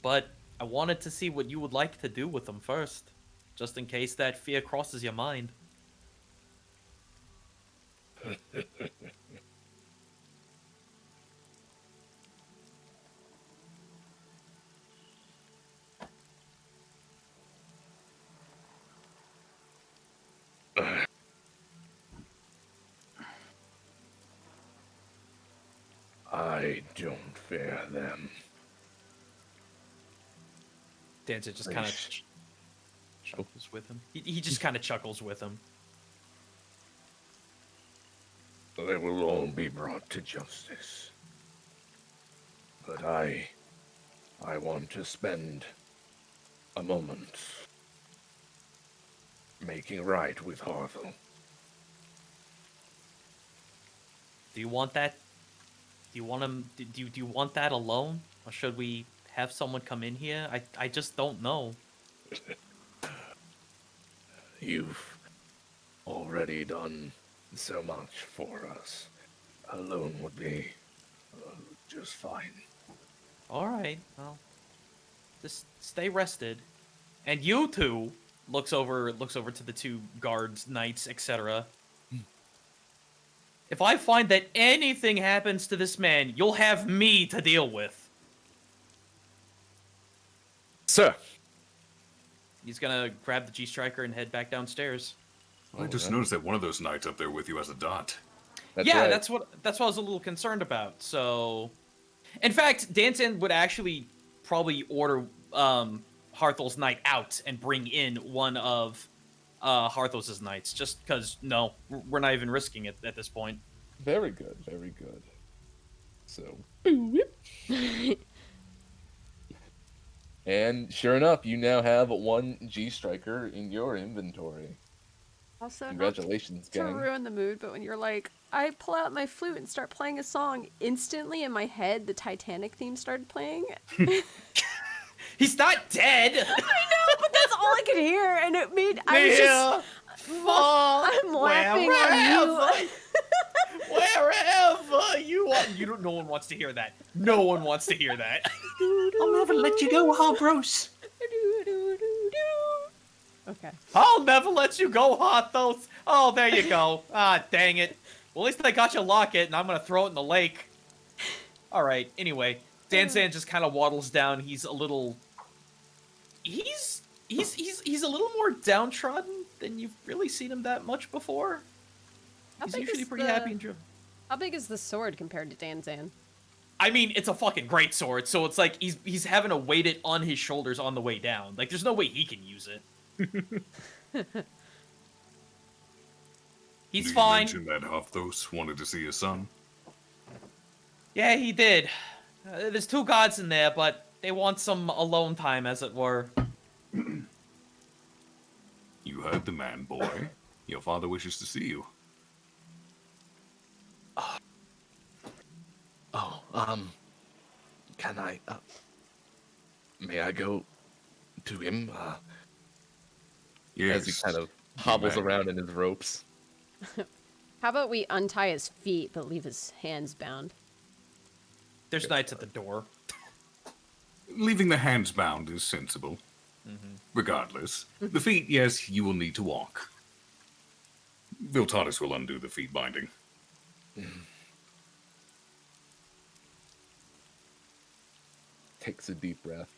But I wanted to see what you would like to do with them first. Just in case that fear crosses your mind. I don't fear them. Danzig just They kind of sh- chuckles with him. He just kind of chuckles with him. They will all be brought to justice. But I want to spend a moment making right with Harthel. Do you want that? Do you want him? Do you want that alone, or should we have someone come in here? I just don't know. You've already done so much for us. Alone would be just fine. All right, well, just stay rested. And you two looks over to the two guards, knights, etc. If I find that anything happens to this man, you'll have me to deal with. Sir. He's gonna grab the G-Striker and head back downstairs. I just noticed that one of those knights up there with you has a dot. That's Yeah, right. that's what I was a little concerned about. So, in fact, Danton would actually probably order Harthel's knight out and bring in one of Harthos' knights, just because no, we're not even risking it at this point. Very good, very good. So, and sure enough, you now have one G-Striker in your inventory. Also, Congratulations, not to gang. ruin the mood, but when you're like, I pull out my flute and start playing a song, instantly in my head, the Titanic theme started playing. He's not dead. I know, but that's all I could hear, and it made I was just I'm laughing at you. Wherever you are, you don't. No one wants to hear that. No one wants to hear that. I'll never let you go, Harbros. Okay. I'll never let you go, Harthos. Oh, there you go. Ah, dang it. Well, at least I got your locket, and I'm gonna throw it in the lake. All right. Anyway, Danzan just kind of waddles down. He's a little. He's a little more downtrodden than you've really seen him that much before. He's usually pretty happy and driven. How big is the sword compared to Danzan? I mean, it's a fucking great sword, so it's like he's having to weight it on his shoulders on the way down. Like, there's no way he can use it. He's You fine. mentioned that Hafthos wanted to see his son. Yeah, he did. There's two gods in there, but they want some alone time, as it were. You heard the man, boy. Your father wishes to see you. Oh, can I, may I go to him? Yes. As he kind of hobbles may. around in his ropes. How about we untie his feet but leave his hands bound? There's knights at the door. Leaving the hands bound is sensible. Regardless. The feet, yes, you will need to walk. Viltatis will undo the feet binding. Takes a deep breath.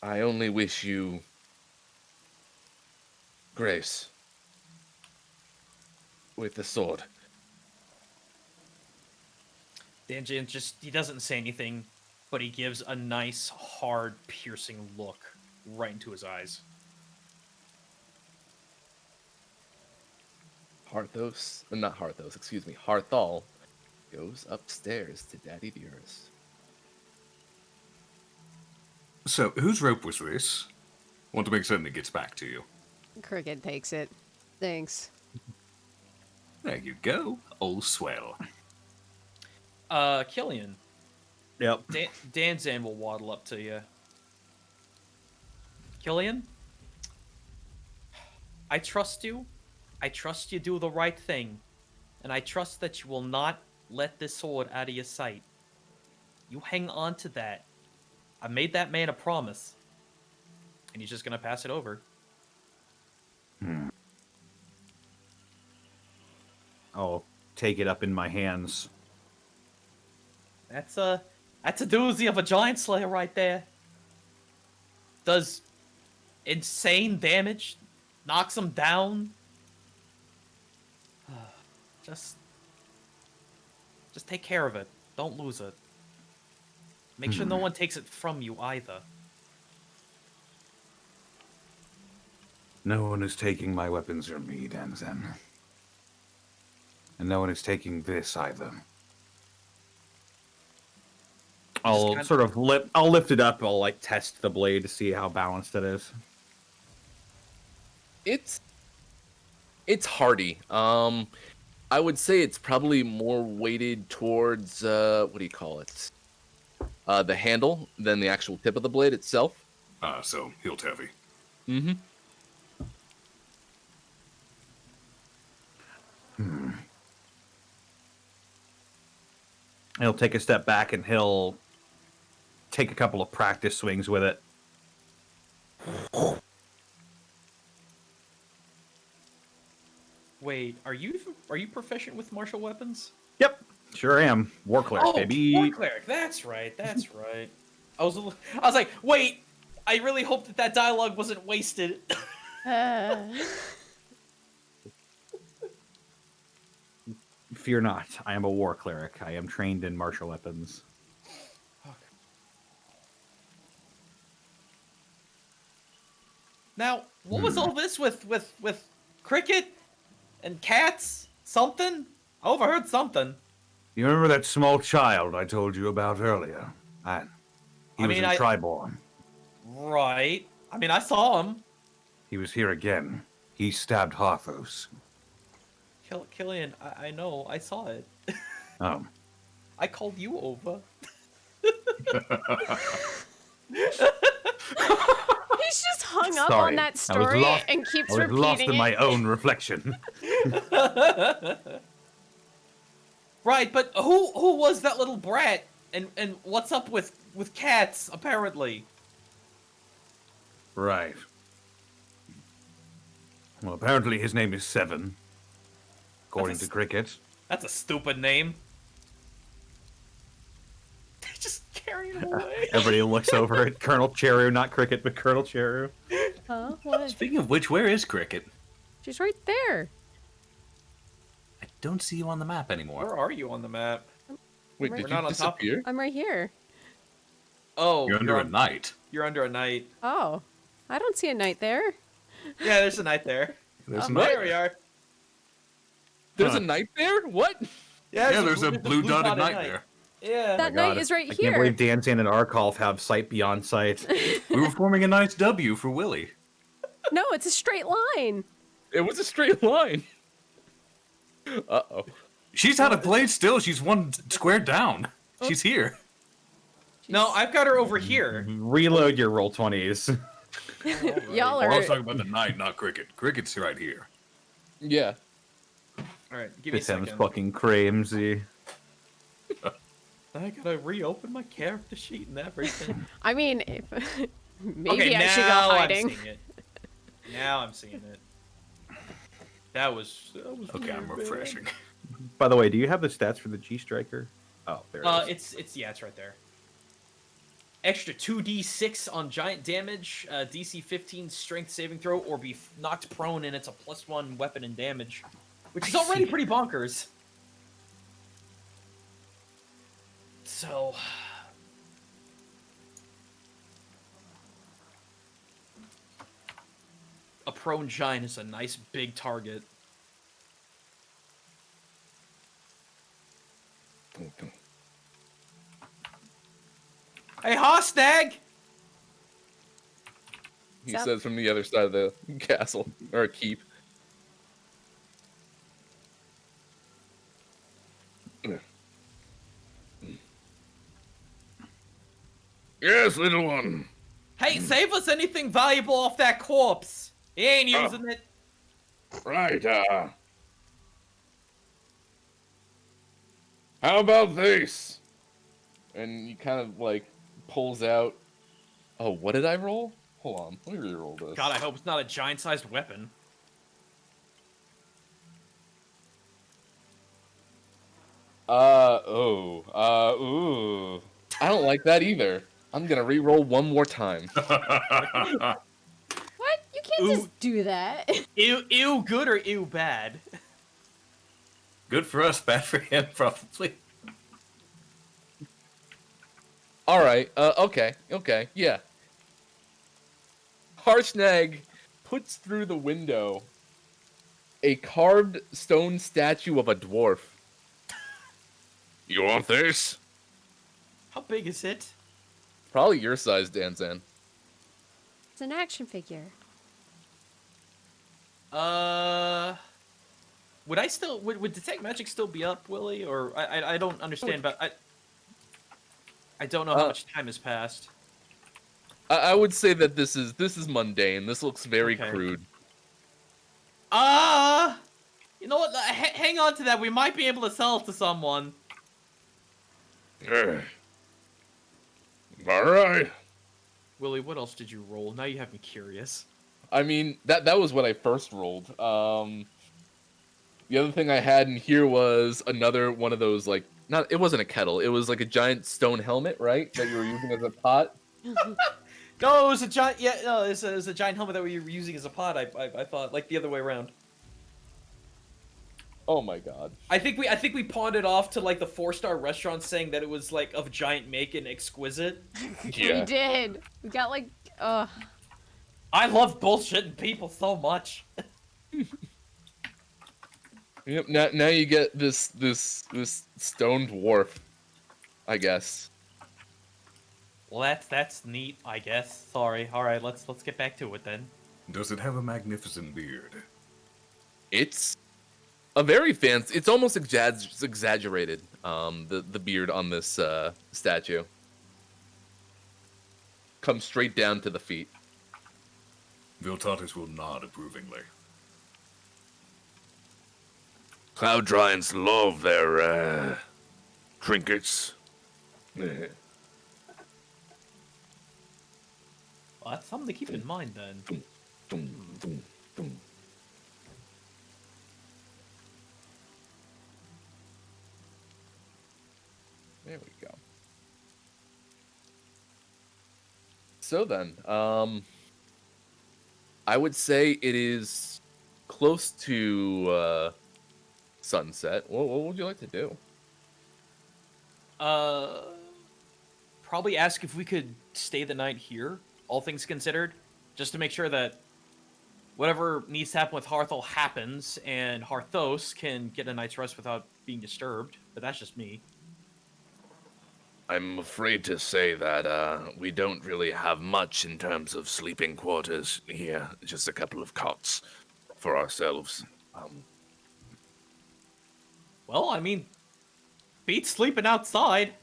I only wish you grace with the sword. Danjin he doesn't say anything, but he gives a nice, hard, piercing look right into his eyes. Not Harthos, excuse me, Harthal goes upstairs to Daddy Dearest. So, whose rope was this? Want to make certain it gets back to you. Cricket takes it. Thanks. There you go. Oh, swell. Killian, Yep. Danzan will waddle up to you. Killian, I trust you. I trust you do the right thing. And I trust that you will not let this sword out of your sight. You hang on to that. I made that man a promise. And he's just gonna pass it over. I'll take it up in my hands. That's a doozy of a giant slayer right there. Does insane damage, knocks him down. Just take care of it. Don't lose it. Make sure no one takes it from you either. No one is taking my weapons from me, Danzan. And no one is taking this either. I'll sort of I'll lift it up. I'll like test the blade to see how balanced it is. It's hardy. I would say it's probably more weighted towards what do you call it? The handle than the actual tip of the blade itself. So hilt heavy. Mm-hmm. He'll take a step back and he'll take a couple of practice swings with it. Wait, are you proficient with martial weapons? Yep, sure am. War cleric, baby. War cleric. That's right. That's right. I was like, wait. I really hope that dialogue wasn't wasted. Fear not, I am a war cleric. I am trained in martial weapons. Now, what was all this with cricket and cats? Something? I overheard something. You remember that small child I told you about earlier? He was in Triborn. Right. I mean, I saw him. He was here again. He stabbed Harthos. Killian, I know. I saw it. Oh. I called you over. He's just hung up on that story and keeps I was repeating lost in it. my own reflection. Right, but who was that little brat? And what's up with cats, apparently? Right. Well, apparently his name is Seven, according to Cricket. That's a stupid name. They just carry him away. Everybody looks over at ColonelCheru, not Cricket, but ColonelCheru. Huh? What? Speaking of which, where is Cricket? She's right there. I don't see you on the map anymore. Where are you on the map? Wait, We're did not you on top. disappear? I'm right here. Oh, You're under a knight. You're under a knight. Oh, I don't see a knight there. Yeah, there's a knight there. There's a There knight. we are. There's a knight there? What? Yeah, There's a blue dotted knight there. Yeah. That knight is right I here. can't believe Danzan and Arkolf have sight beyond sight. We were forming a knight's W for Willie. No, it's a straight line. It was a straight line. Uh-oh. She's out of blade still. She's one square down. She's here. No, I've got her over here. Reload your roll 20s. Y'all Well, I was are. talking about the knight, not Cricket. Cricket's right here. Yeah. All right, give me a This sounds second. fucking crazy. I gotta reopen my character sheet and everything. I mean, if, maybe Okay, I should go now hiding. I'm seeing it. Now I'm seeing it. That was Okay, I'm weird, man. refreshing. By the way, do you have the stats for the G-Striker? Oh, there it is. It's right there. Extra 2d6 on giant damage, DC 15 strength saving throw, or be knocked prone, and it's a +1 weapon and damage, which is already pretty bonkers. So, a prone giant is a nice big target. Hey, Hostag! He Sup? says from the other side of the castle, or keep. Yes, little one. Hey, save us anything valuable off that corpse. He ain't using it. Right, how about this? And he kind of, like, pulls out... Oh, what did I roll? Hold on, let me re-roll this. God, I hope it's not a giant-sized weapon. Ooh. I don't like that either. I'm gonna re-roll one more time. What? You can't Ooh. just do that. Ew good or ew bad? Good for us, bad for him, probably. All right. Okay. Yeah. Harshnag puts through the window a carved stone statue of a dwarf. You want this? How big is it? Probably your size, Danzan. It's an action figure. Would I still would detect magic still be up, Willie? Or I don't understand, but I don't know how much time has passed. I would say that this is mundane. This looks very Okay. crude. You know what? Hang on to that. We might be able to sell it to someone. All right. Willie, what else did you roll? Now you have me curious. I mean, that was what I first rolled. The other thing I had in here was another one of those, like, not, it wasn't a kettle. It was like a giant stone helmet, right? That you were using as a pot. No, it was a giant. Yeah, no, it was a giant helmet that we were using as a pot. I thought, like, the other way around. Oh my god. I think we pawned it off to like the 4-star restaurant, saying that it was like of giant make and exquisite. Yeah. We did. We got like, I love bullshitting people so much. Yep. Now you get this stone dwarf, I guess. Well, that's neat, I guess. Sorry. All right, let's get back to it then. Does it have a magnificent beard? It's a very fancy. It's almost exaggerated. The beard on this statue comes straight down to the feet. Viltatis will nod approvingly. Cloud Giants love their trinkets. Well, that's something to keep in mind then. There we go. So then, I would say it is close to sunset. What would you like to do? Probably ask if we could stay the night here, all things considered, just to make sure that whatever needs to happen with Harthel happens, and Harthos can get a night's rest without being disturbed. But that's just me. I'm afraid to say that we don't really have much in terms of sleeping quarters here. Just a couple of cots for ourselves. Well, I mean, beats sleeping outside.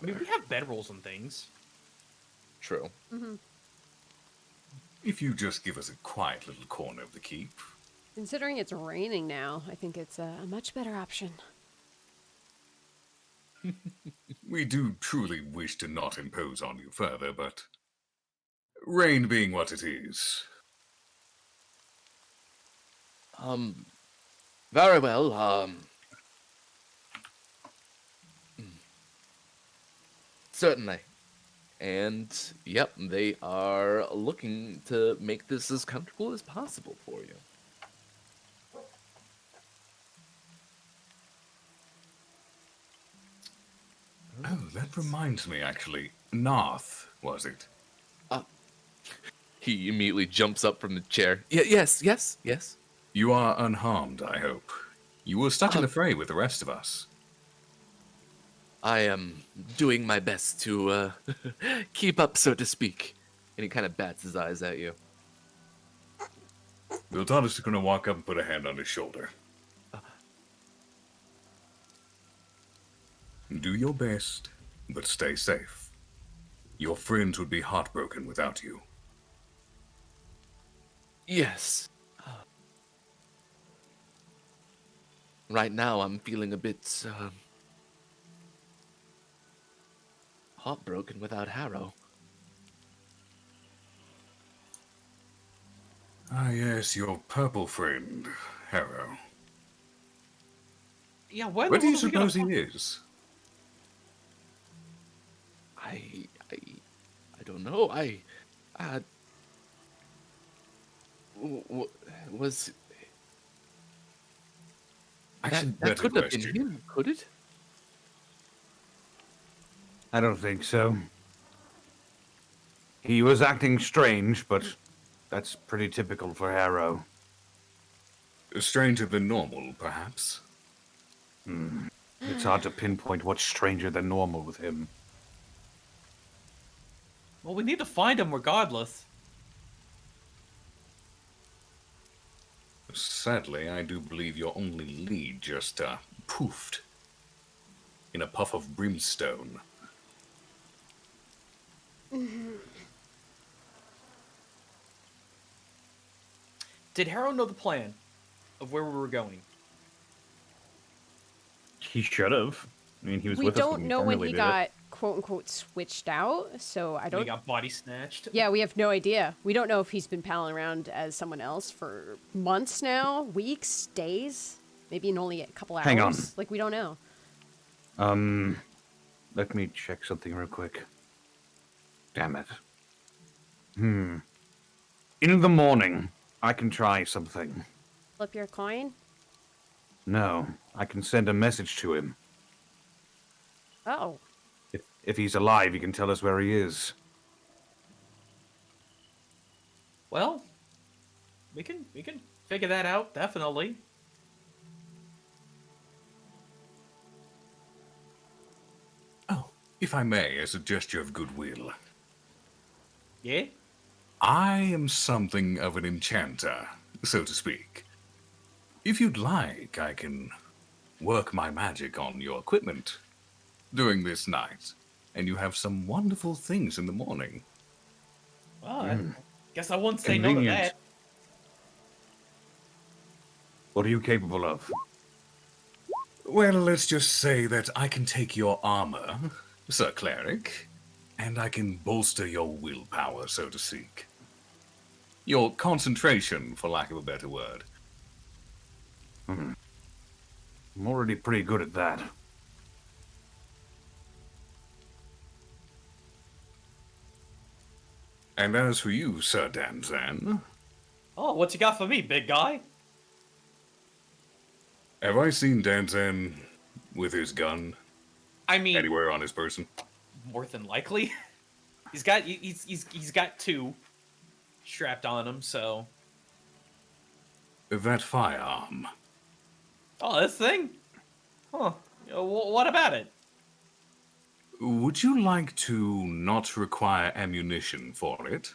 I mean, we have bedrolls and things. True. If you just give us a quiet little corner of the keep. considering it's raining now, I think it's a much better option. We do truly wish to not impose on you further, but rain being what it is. Very well. Certainly. And, yep, they are looking to make this as comfortable as possible for you. Oh, that reminds me, actually. Narth, was it? He immediately jumps up from the chair. Yes. You are unharmed, I hope. You were stuck in the fray with the rest of us. I am doing my best to keep up, so to speak. And he kind of bats his eyes at you. Viltatis is going to walk up and put a hand on his shoulder. Do your best, but stay safe. Your friends would be heartbroken without you. Yes. Right now, I'm feeling a bit heartbroken without Harrow. Ah, yes, your purple friend, Harrow. Yeah, where Where the do you world are we gonna suppose he find? is? I I I don't know. Uh was I that should that better couldn't have been question. him, could it? I don't think so. He was acting strange, but that's pretty typical for Harrow. Stranger than normal, perhaps. It's hard to pinpoint what's stranger than normal with him. Well, we need to find him regardless. Sadly, I do believe your only lead just, poofed. In a puff of brimstone. Did Harrow know the plan of where we were going? He should have. I mean, he was We with us when don't we know when he formulated it. got quote unquote switched out, so I We don't. got body snatched. Yeah, we have no idea. We don't know if he's been palling around as someone else for months now, weeks, days, maybe in only a couple hours. Hang on. Like, we don't know. Let me check something real quick. Damn it. In the morning, I can try something. Flip your coin. No, I can send a message to him. Oh, If he's alive, he can tell us where he is. Well, we can figure that out, definitely. Oh, if I may, as a gesture of goodwill, Yeah? I am something of an enchanter, so to speak. If you'd like, I can work my magic on your equipment during this night, and you have some wonderful things in the morning. Well, I guess I wouldn't say no to Convenient. that. What are you capable of? Well, let's just say that I can take your armor, Sir Cleric, and I can bolster your willpower, so to speak. Your concentration, for lack of a better word. I'm already pretty good at that. And as for you, Sir Danzan, Oh, what you got for me, big guy? have I seen Danzan with his gun I mean, anywhere on his person? more than likely. he's got two strapped on him, so. That firearm. Oh, this thing? Huh. What about it? Would you like to not require ammunition for it?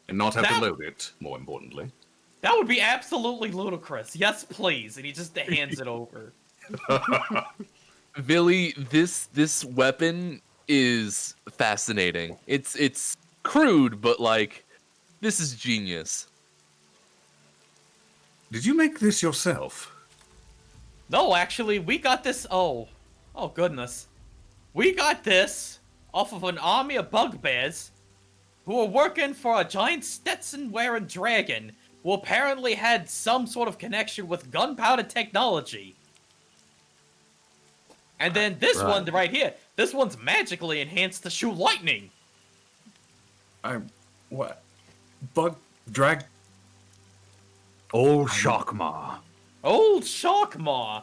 And not have That- to load it, more importantly? That would be absolutely ludicrous. Yes, please. And he just hands it over. Billy, this weapon is fascinating. It's crude, but like this is genius. Did you make this yourself? No, actually, we got this. Oh goodness. We got this off of an army of bugbears who were working for a giant Stetson-wearing dragon who apparently had some sort of connection with gunpowder technology. And then this one right here, this one's magically enhanced to shoot lightning. What? Bug... Drag... Old Shockmaw. Old Shockmaw.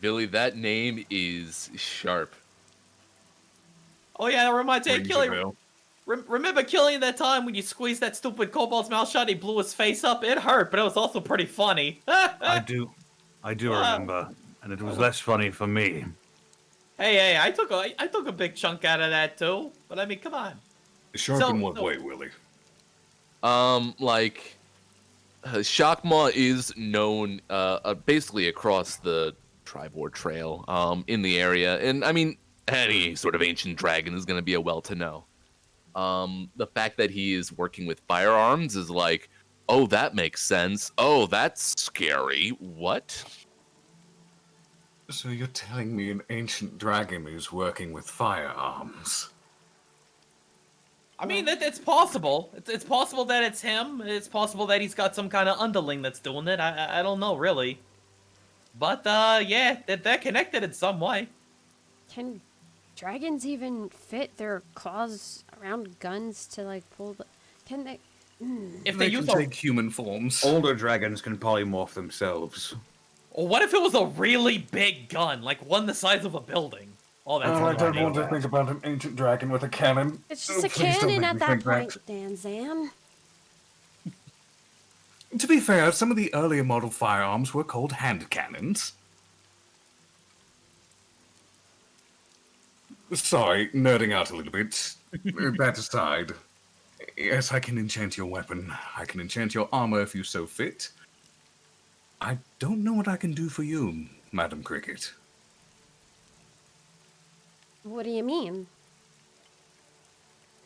Billy, that name is sharp. Oh yeah, that reminds me of Rings a Killian. bell. Remember Killian that time when you squeezed that stupid kobold's mouth shut, he blew his face up? It hurt, but it was also pretty funny. I do Wow. remember, and it was less funny for me. Hey, I took a big chunk out of that too. But I mean, come on. Sharp So- in what so- way, Willie? Shockmaw is known basically across the Tribord Trail in the area, and I mean any sort of ancient dragon is going to be a well to know. The fact that he is working with firearms is like, oh, that makes sense. Oh, that's scary. What? So you're telling me an ancient dragon is working with firearms? I mean, it's possible. It's possible that it's him. It's possible that he's got some kind of underling that's doing it. I don't know, really. But, yeah, they're connected in some way. Can dragons even fit their claws around guns to, like, pull the... Can they... If They they can use a... take human forms. Older dragons can polymorph themselves. Or what if it was a really big gun? Like, one the size of a building? Oh, that's I don't funny. want to think about an ancient dragon with a cannon. It's just a Please don't cannon make at me that think point, Danzan. To be fair, some of the earlier model firearms were called hand cannons. Sorry, nerding out a little bit. That aside, yes, I can enchant your weapon. I can enchant your armor if you so fit. I don't know what I can do for you, Madam Cricket. What do you mean?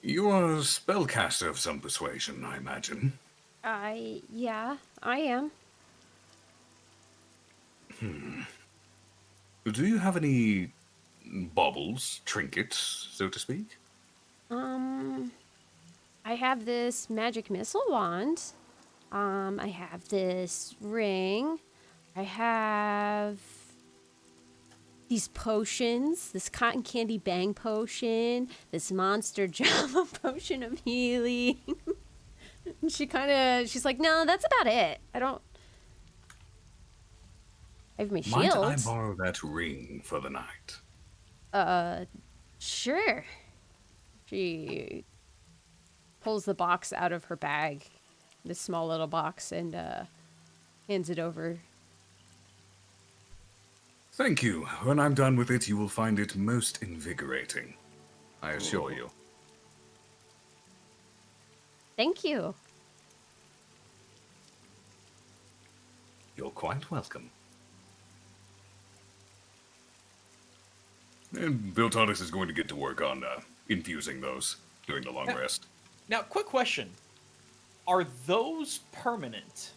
You are a spellcaster of some persuasion, I imagine. Yeah, I am. Do you have any baubles, trinkets, so to speak? I have this magic missile wand. I have this ring. I have these potions, this cotton candy bang potion, this monster Java potion of healing. And she's like, no, that's about it. I have my Might I shield. borrow that ring for the night? Sure. She pulls the box out of her bag, this small little box, and hands it over. Thank you. When I'm done with it, you will find it most invigorating. I assure you. Thank you. You're quite welcome. And Viltanis is going to get to work on infusing those during the long rest. Now, quick question. Are those permanent?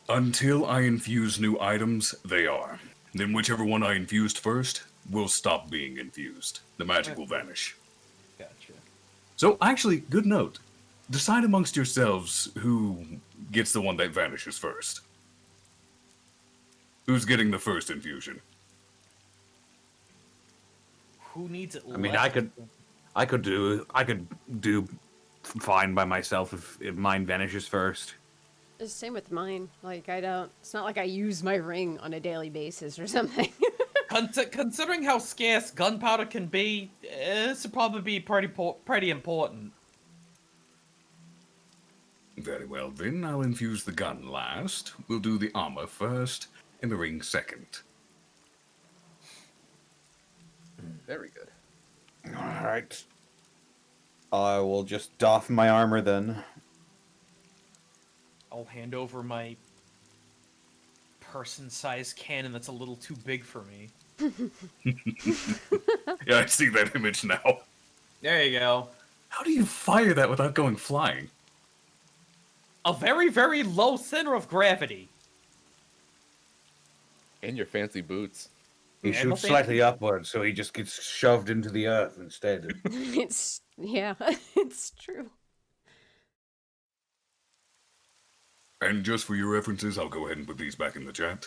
Until I infuse new items, they are. Then whichever one I infused first will stop being infused. The magic will vanish. Gotcha. So, actually, good note. Decide amongst yourselves who gets the one that vanishes first. Who's getting the first infusion? Who needs it I mean, left? I could do fine by myself if mine vanishes first. It's the same with mine. Like, it's not like I use my ring on a daily basis or something. Considering how scarce gunpowder can be, this would probably be pretty important. Very well, then I'll infuse the gun last. We'll do the armor first, and the ring second. Very good. All right. I will just doff my armor then. I'll hand over my person-sized cannon that's a little too big for me. Yeah, I see that image now. There you go. How do you fire that without going flying? A very, very low center of gravity. And your fancy boots. He Yeah, shoots nothing- slightly upward, so he just gets shoved into the earth instead. Yeah, it's true. And just for your references, I'll go ahead and put these back in the chat.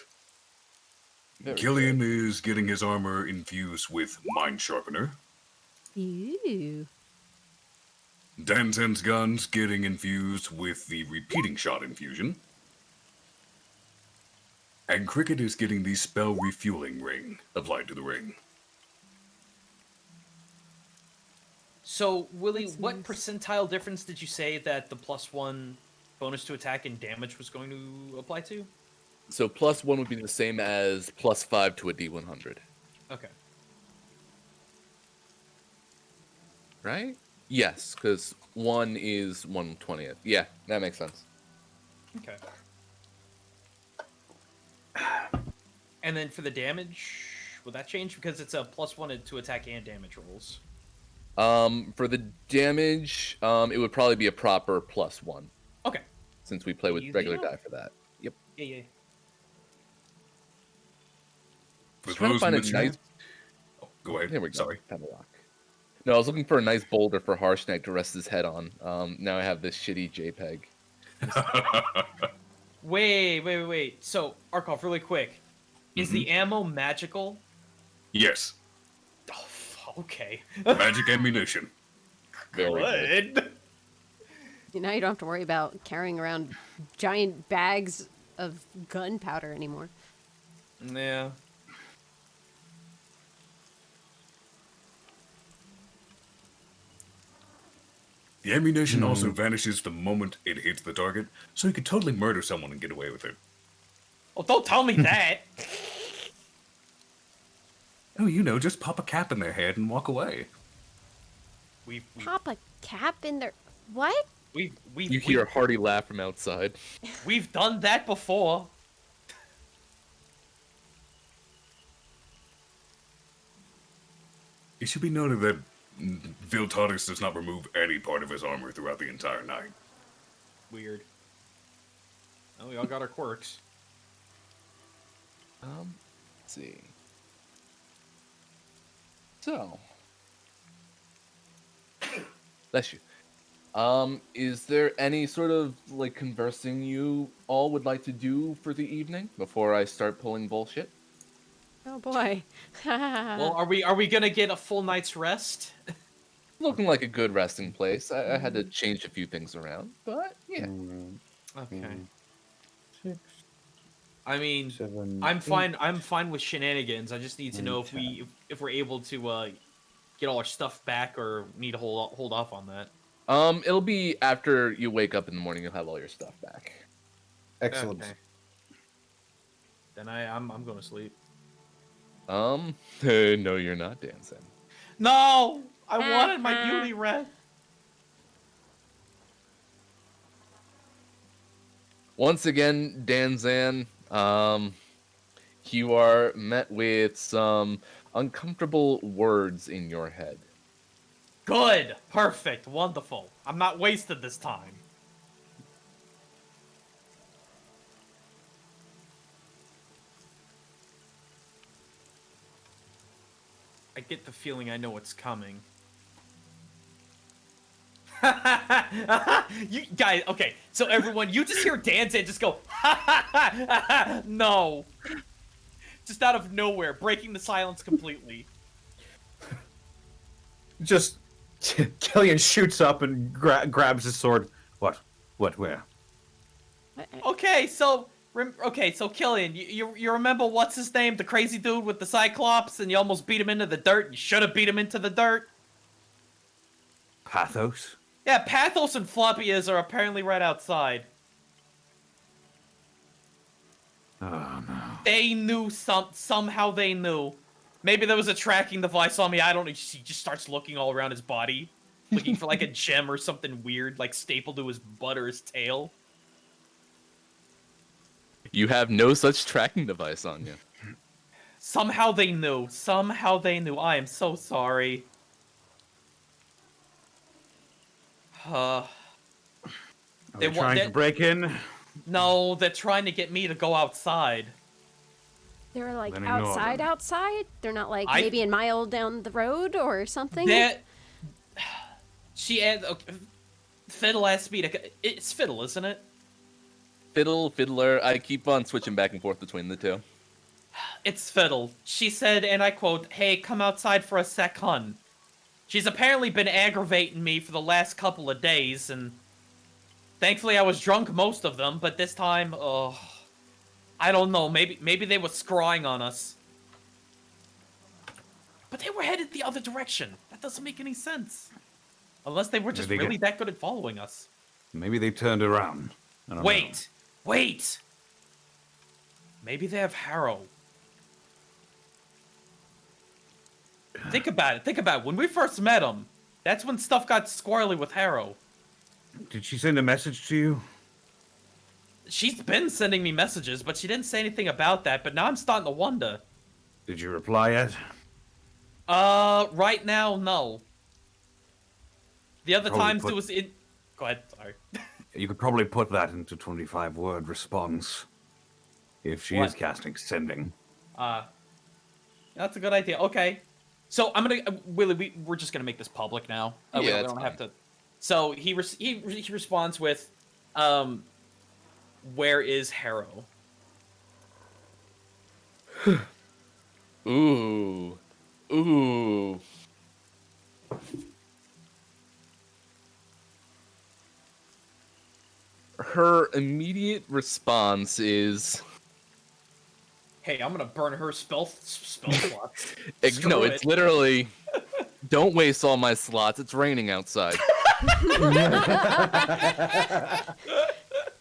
Very Killian is getting his armor infused with Mind Sharpener. Ooh. Danzen's gun's getting infused with the Repeating Shot infusion. And Cricket is getting the Spell Refueling Ring applied to the ring. So, Willie, That's what nice. percentile difference did you say that the +1 bonus to attack and damage was going to apply to? So +1 would be the same as +5 to a D100, Okay. right? Yes, because 1 is 1/20th. Yeah, that makes sense. Okay. And then for the damage, will that change? Because it's a +1 to attack and damage rolls. For the damage, it would probably be a proper +1, Okay. since we play with Easy regular enough. die for that. Yep. Yeah. For Just trying to those find in a the nice. chat- Oh, go ahead. There we go. Sorry. Found a rock. No, I was looking for a nice boulder for Harshnag to rest his head on. Now I have this shitty JPEG. Wait. So, Arkoff, really quick. Is the ammo magical? Yes, Oh, okay. magic ammunition. Very good. Good. Now you don't have to worry about carrying around giant bags of gunpowder anymore. Yeah. The ammunition also vanishes the moment it hits the target, so you could totally murder someone and get away with it. Oh, don't tell me that. Oh, you know, just pop a cap in their head and walk away. We've Pop a cap in their... What? You hear a hearty laugh from outside. we've done that before. It should be noted that Viltaris does not remove any part of his armor throughout the entire night. Weird. Oh, we all got our quirks. Let's see. So, bless you. Is there any sort of like conversing you all would like to do for the evening before I start pulling bullshit? Oh boy. Well, are we gonna get a full night's rest? Looking like a good resting place. I had to change a few things around, but yeah. Okay. 6, I mean, 7, I'm 8. fine. I'm fine with shenanigans. I just need to know if we're able to get all our stuff back or need to hold off on that. It'll be after you wake up in the morning. You'll have all your stuff back. Excellent. Okay. Then I'm going to sleep. No, you're not dancing. No, I wanted my beauty rest. Once again, Danzan, you are met with some uncomfortable words in your head. Good, perfect, wonderful. I'm not wasted this time. I get the feeling I know what's coming. You guys, okay, so everyone, you just hear dance and just go, no. Just out of nowhere, breaking the silence completely. Just Killian shoots up and grabs his sword. What? Where? Okay, so Killian, you remember what's his name, the crazy dude with the Cyclops, and you almost beat him into the dirt. You should have beat him into the dirt. Pathos? Yeah, Pathos and Floppy Ears are apparently right outside. Oh no. They knew somehow they knew. Maybe there was a tracking device on me. I don't know. He just starts looking all around his body, looking for like a gem or something weird, like stapled to his butt or his tail. You have no such tracking device on you. Somehow they knew. Somehow they knew. I am so sorry. Are they trying to break in? No, they're trying to get me to go outside. They're like Let me know outside, then. outside? They're not like maybe a mile down the road or something? Fiddle asked me to... It's Fiddle, isn't it? Fiddler, I keep on switching back and forth between the two. It's Fiddle. She said, and I quote, "Hey, come outside for a sec, hun." She's apparently been aggravating me for the last couple of days, and thankfully I was drunk most of them, but this time, I don't know, maybe they were scrawling on us. But they were headed the other direction. That doesn't make any sense. Unless they were just really that good at following us. Maybe they turned around. I don't know. Wait! Maybe they have Harrow. Think about it. When we first met him, that's when stuff got squirrely with Harrow. Did she send a message to you? She's been sending me messages, but she didn't say anything about that, but now I'm starting to wonder. Did you reply yet? Right now, no. The other Probably times it was in... Go ahead, sorry. You could probably put that into 25-word response. If she is casting sending. That's a good idea. Okay. So I'm gonna Willie. We're just gonna make this public now. Yeah, we that's don't have fine. to. So he responds with, "Where is Harrow?" Ooh. Ooh. Her immediate response is Hey, I'm gonna burn her spell slots. no, Screw it's it. literally don't waste all my slots. It's raining outside.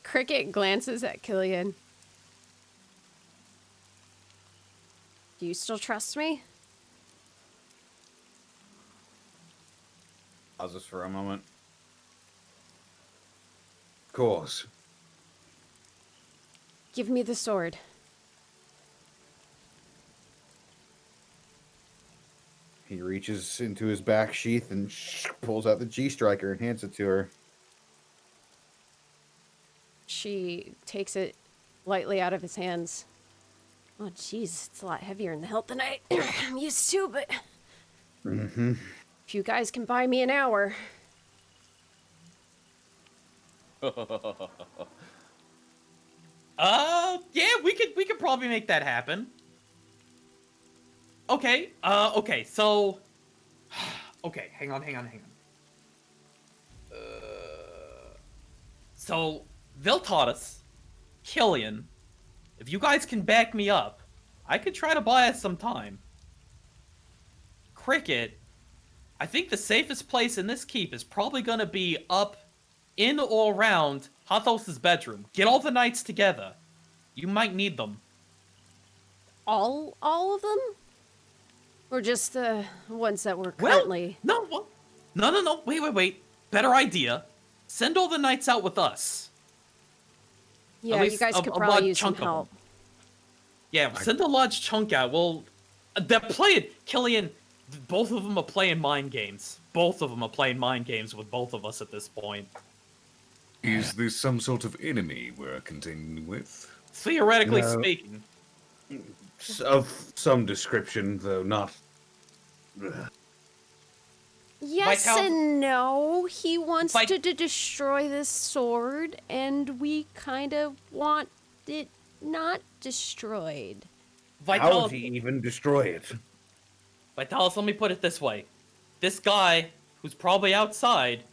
Cricket glances at Killian. Do you still trust me? Pauses for a moment. Of course. Give me the sword. He reaches into his back sheath and pulls out the G-Striker and hands it to her. She takes it lightly out of his hands. Oh, jeez, it's a lot heavier in the hilt than I'm used to, but... Mm-hmm. If you guys can buy me an hour... Yeah, we could probably make that happen. Okay, okay, so... Okay, hang on. So, Viltatus, Killian, if you guys can back me up, I could try to buy us some time. Cricket, I think the safest place in this keep is probably gonna be up in or around Hathos's bedroom. Get all the knights together. You might need them. All of them? Or just the ones that were Well, currently... no, wait. Better idea. Send all the knights out with us. Yeah, you least guys a could large probably use some chunk of them. help. Yeah, send a large chunk out. Well, they're playing, Killian, both of them are playing mind games. Both of them are playing mind games with both of us at this point. Is this some sort of enemy we're contending with? Theoretically No. speaking. Of some description, though not... Yes Vital- and no. He wants Vit- to destroy this sword, and we kind of want it not destroyed. How would he Vitalis, even destroy it? Vitalis, let me put it this way. This guy, who's probably outside,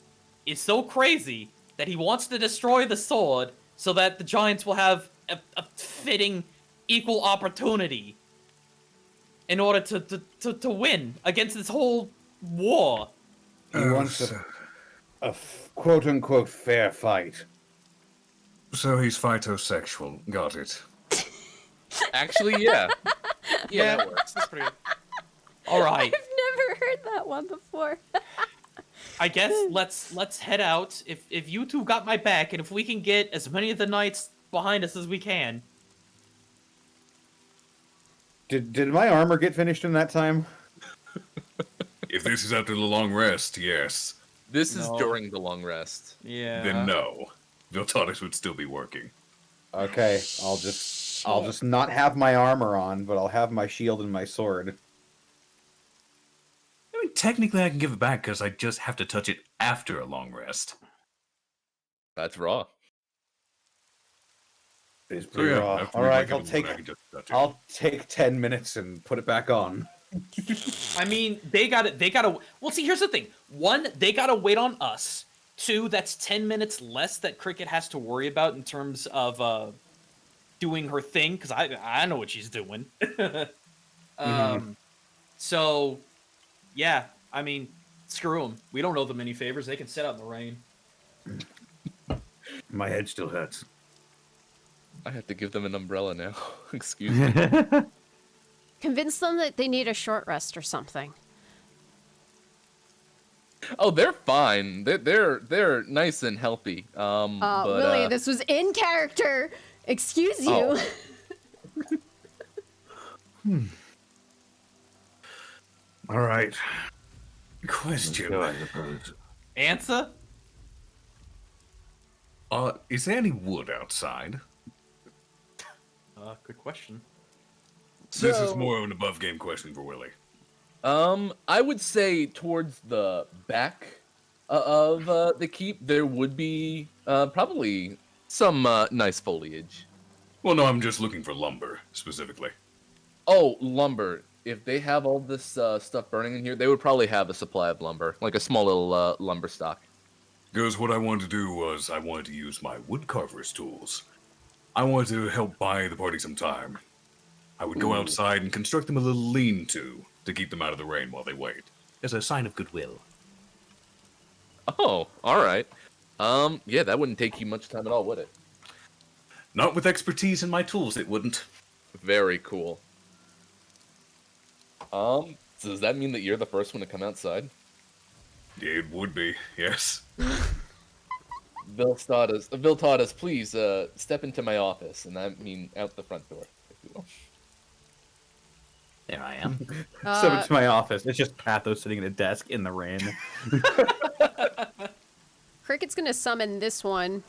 is so crazy that he wants to destroy the sword so that the giants will have a fitting equal opportunity in order to win against this whole war. He wants a quote-unquote fair fight. So he's phytosexual. Got it. Actually, yeah. Yeah, that works. That's pretty good. All right. I've never heard that one before. I guess let's head out. If you two got my back, and if we can get as many of the knights behind us as we can. Did my armor get finished in that time? If this is after the long rest, yes. This is No. during the long rest. Yeah. Then no. Viltatus would still be working. Okay, I'll just not have my armor on, but I'll have my shield and my sword. I mean, technically I can give it back because I just have to touch it after a long rest. That's raw. It's So pretty yeah, raw. after All we right, break it, I can just touch it. I'll take 10 minutes and put it back on. I mean, they gotta. Well, see, here's the thing. One, they gotta wait on us. Two, that's 10 minutes less that Cricket has to worry about in terms of doing her thing, because I know what she's doing. So, yeah, I mean, screw them. We don't owe them any favors. They can sit out in the rain. My head still hurts. I have to give them an umbrella now. Excuse me. Convince them that they need a short rest or something. Oh, they're fine. They're nice and healthy. But, Willie, this was in character. Excuse you. Oh. All right. Question. I suppose. Answer? Is there any wood outside? Good question. This is more of an above game question for Willie. I would say towards the back of the keep, there would be probably some nice foliage. Well, no, I'm just looking for lumber, specifically. Oh, lumber. If they have all this stuff burning in here, they would probably have a supply of lumber, like a small little lumber stock. Because what I wanted to do was I wanted to use my woodcarver's tools. I wanted to help buy the party some time. I would go Ooh. outside and construct them a little lean-to keep them out of the rain while they wait, as a sign of goodwill. Oh, all right. Yeah, that wouldn't take you much time at all, would it? Not with expertise in my tools, it wouldn't. Very cool. So does that mean that you're the first one to come outside? It would be, yes. Viltatus, please step into my office, and I mean out the front door, if you will. There I am. So it's my office. It's just Pathos sitting at a desk in the rain. Cricket's gonna summon this one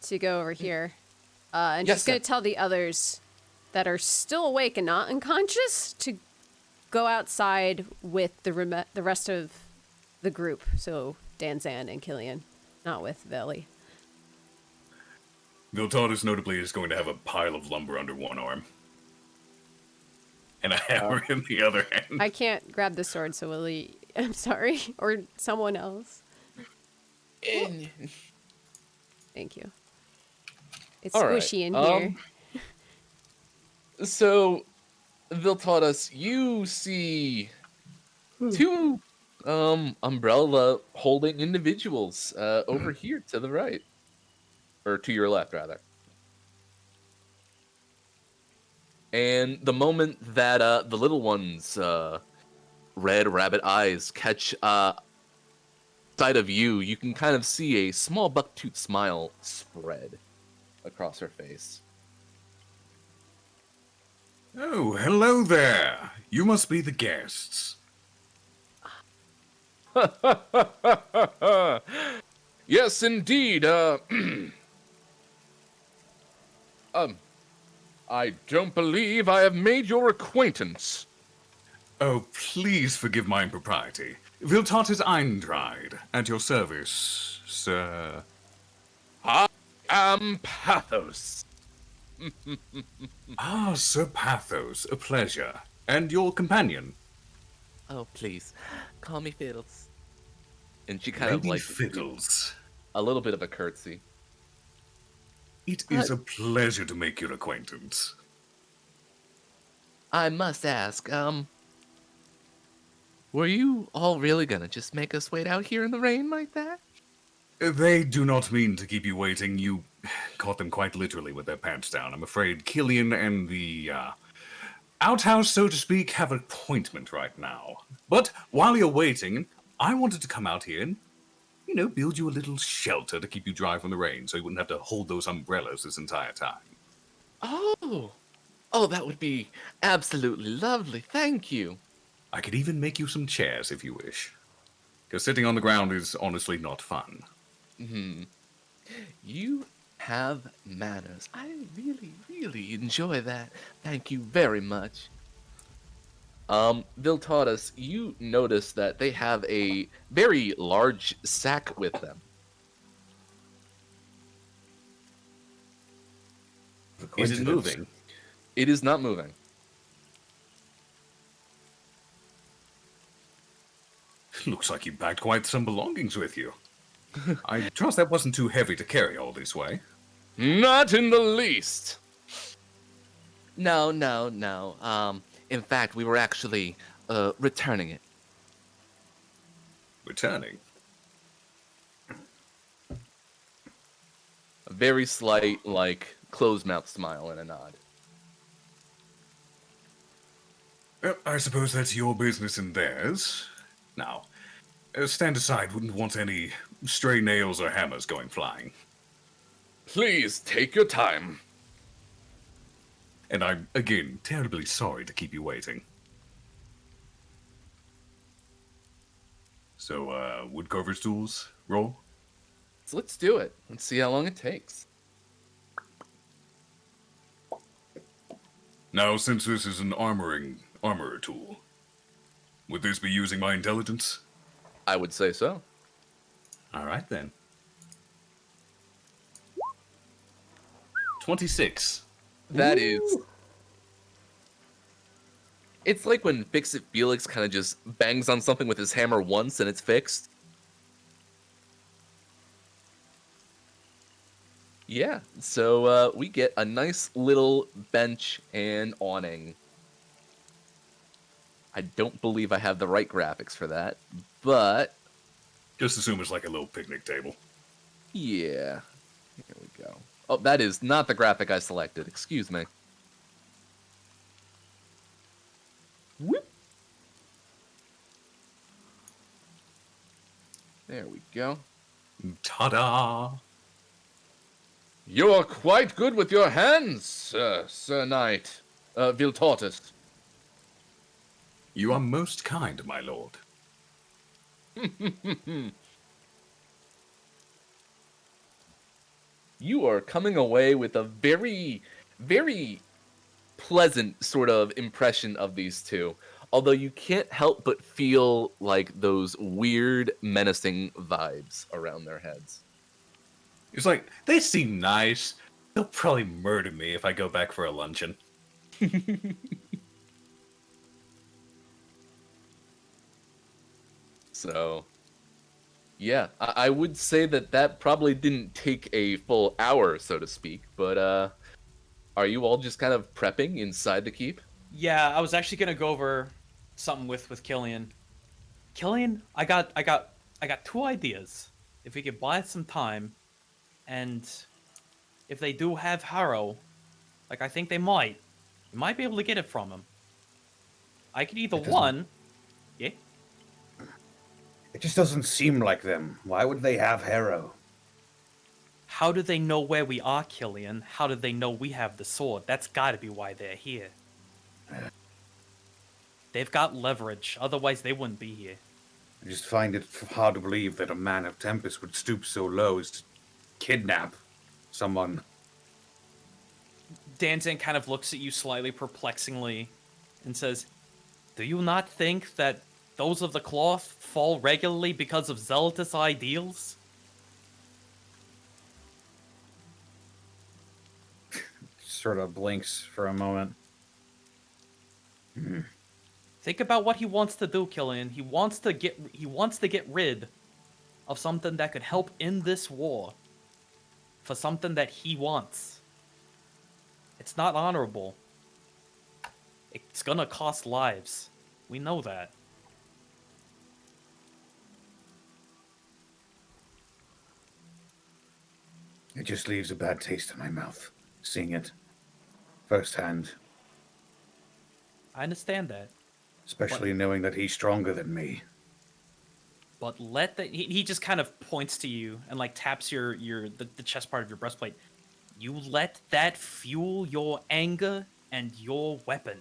to go over here. And Yes, she's gonna sir. tell the others that are still awake and not unconscious to go outside with the rest of the group. So Danzan and Killian, not with Veli. Viltatus notably is going to have a pile of lumber under one arm. And a hammer in the other hand. I can't grab the sword, so Willie, I'm sorry, or someone else. Thank you. It's All right, squishy in here. So, Viltatus, you see two umbrella holding individuals over here to the right. Or to your left, rather. And the moment that the little one's red rabbit eyes catch sight of you, you can kind of see a small bucktooth smile spread across her face. Oh, hello there. You must be the guests. Yes, indeed. I don't believe I have made your acquaintance. Oh, please forgive my impropriety. Viltatus Eindride, at your service, sir. I am Pathos. Ah, Sir Pathos, a pleasure. And your companion? Oh, please, call me Fiddles. And she kind of Lady like Fiddles. a little bit of a curtsy. It is a pleasure to make your acquaintance. I must ask, were you all really gonna just make us wait out here in the rain like that? They do not mean to keep you waiting. You caught them quite literally with their pants down. I'm afraid Killian and the outhouse, so to speak, have an appointment right now. But while you're waiting, I wanted to come out here and, build you a little shelter to keep you dry from the rain so you wouldn't have to hold those umbrellas this entire time. Oh, that would be absolutely lovely. Thank you. I could even make you some chairs if you wish. Because sitting on the ground is honestly not fun. You have manners. I really, really enjoy that. Thank you very much. Viltatus, you notice that they have a very large sack with them. Is it moving? It is not moving. Looks like you bagged quite some belongings with you. I trust that wasn't too heavy to carry all this way. Not in the least. No. In fact, we were actually returning it. Returning. A very slight, closed mouth smile and a nod. Well, I suppose that's your business and theirs. Now, stand aside. Wouldn't want any stray nails or hammers going flying. Please take your time. And I'm, again, terribly sorry to keep you waiting. So, woodcarver's tools, roll? So let's do it. Let's see how long it takes. Now, since this is an armorer tool, Would this be using my intelligence? I would say so. All right, then. 26. That is. It's like when Fix It Felix kind of just bangs on something with his hammer once and it's fixed. Yeah, so we get a nice little bench and awning. I don't believe I have the right graphics for that, but Just assume it's like a little picnic table. yeah. Here we go. Oh, that is not the graphic I selected. Excuse me. Whoop. There we go. Ta-da! You are quite good with your hands, Sir Knight. Viltortus. You are most kind, my lord. You are coming away with a very, very pleasant sort of impression of these two. Although you can't help but feel like those weird, menacing vibes around their heads. It's like, they seem nice. They'll probably murder me if I go back for a luncheon. So, yeah, I would say that probably didn't take a full hour, so to speak. But are you all just kind of prepping inside the keep? Yeah, I was actually gonna go over something with Killian. Killian, I got two ideas. If we could buy some time, and if they do have Harrow, like I think they might, we might be able to get it from him. I could either one, yeah. It just doesn't seem like them. Why would they have Harrow? How do they know where we are, Killian? How do they know we have the sword? That's gotta be why they're here. They've got leverage, otherwise they wouldn't be here. I just find it hard to believe that a man of Tempest would stoop so low as to kidnap someone. Danzan kind of looks at you slightly perplexingly and says, "Do you not think that those of the cloth fall regularly because of zealotous ideals?" Sort of blinks for a moment. Think about what he wants to do, Killian. He wants to get rid of something that could help in this war for something that he wants. It's not honorable. It's gonna cost lives. We know that. It just leaves a bad taste in my mouth, seeing it firsthand. I understand that. Especially knowing that he's stronger than me. But he just kind of points to you and like taps the chest part of your breastplate. You let that fuel your anger and your weapon.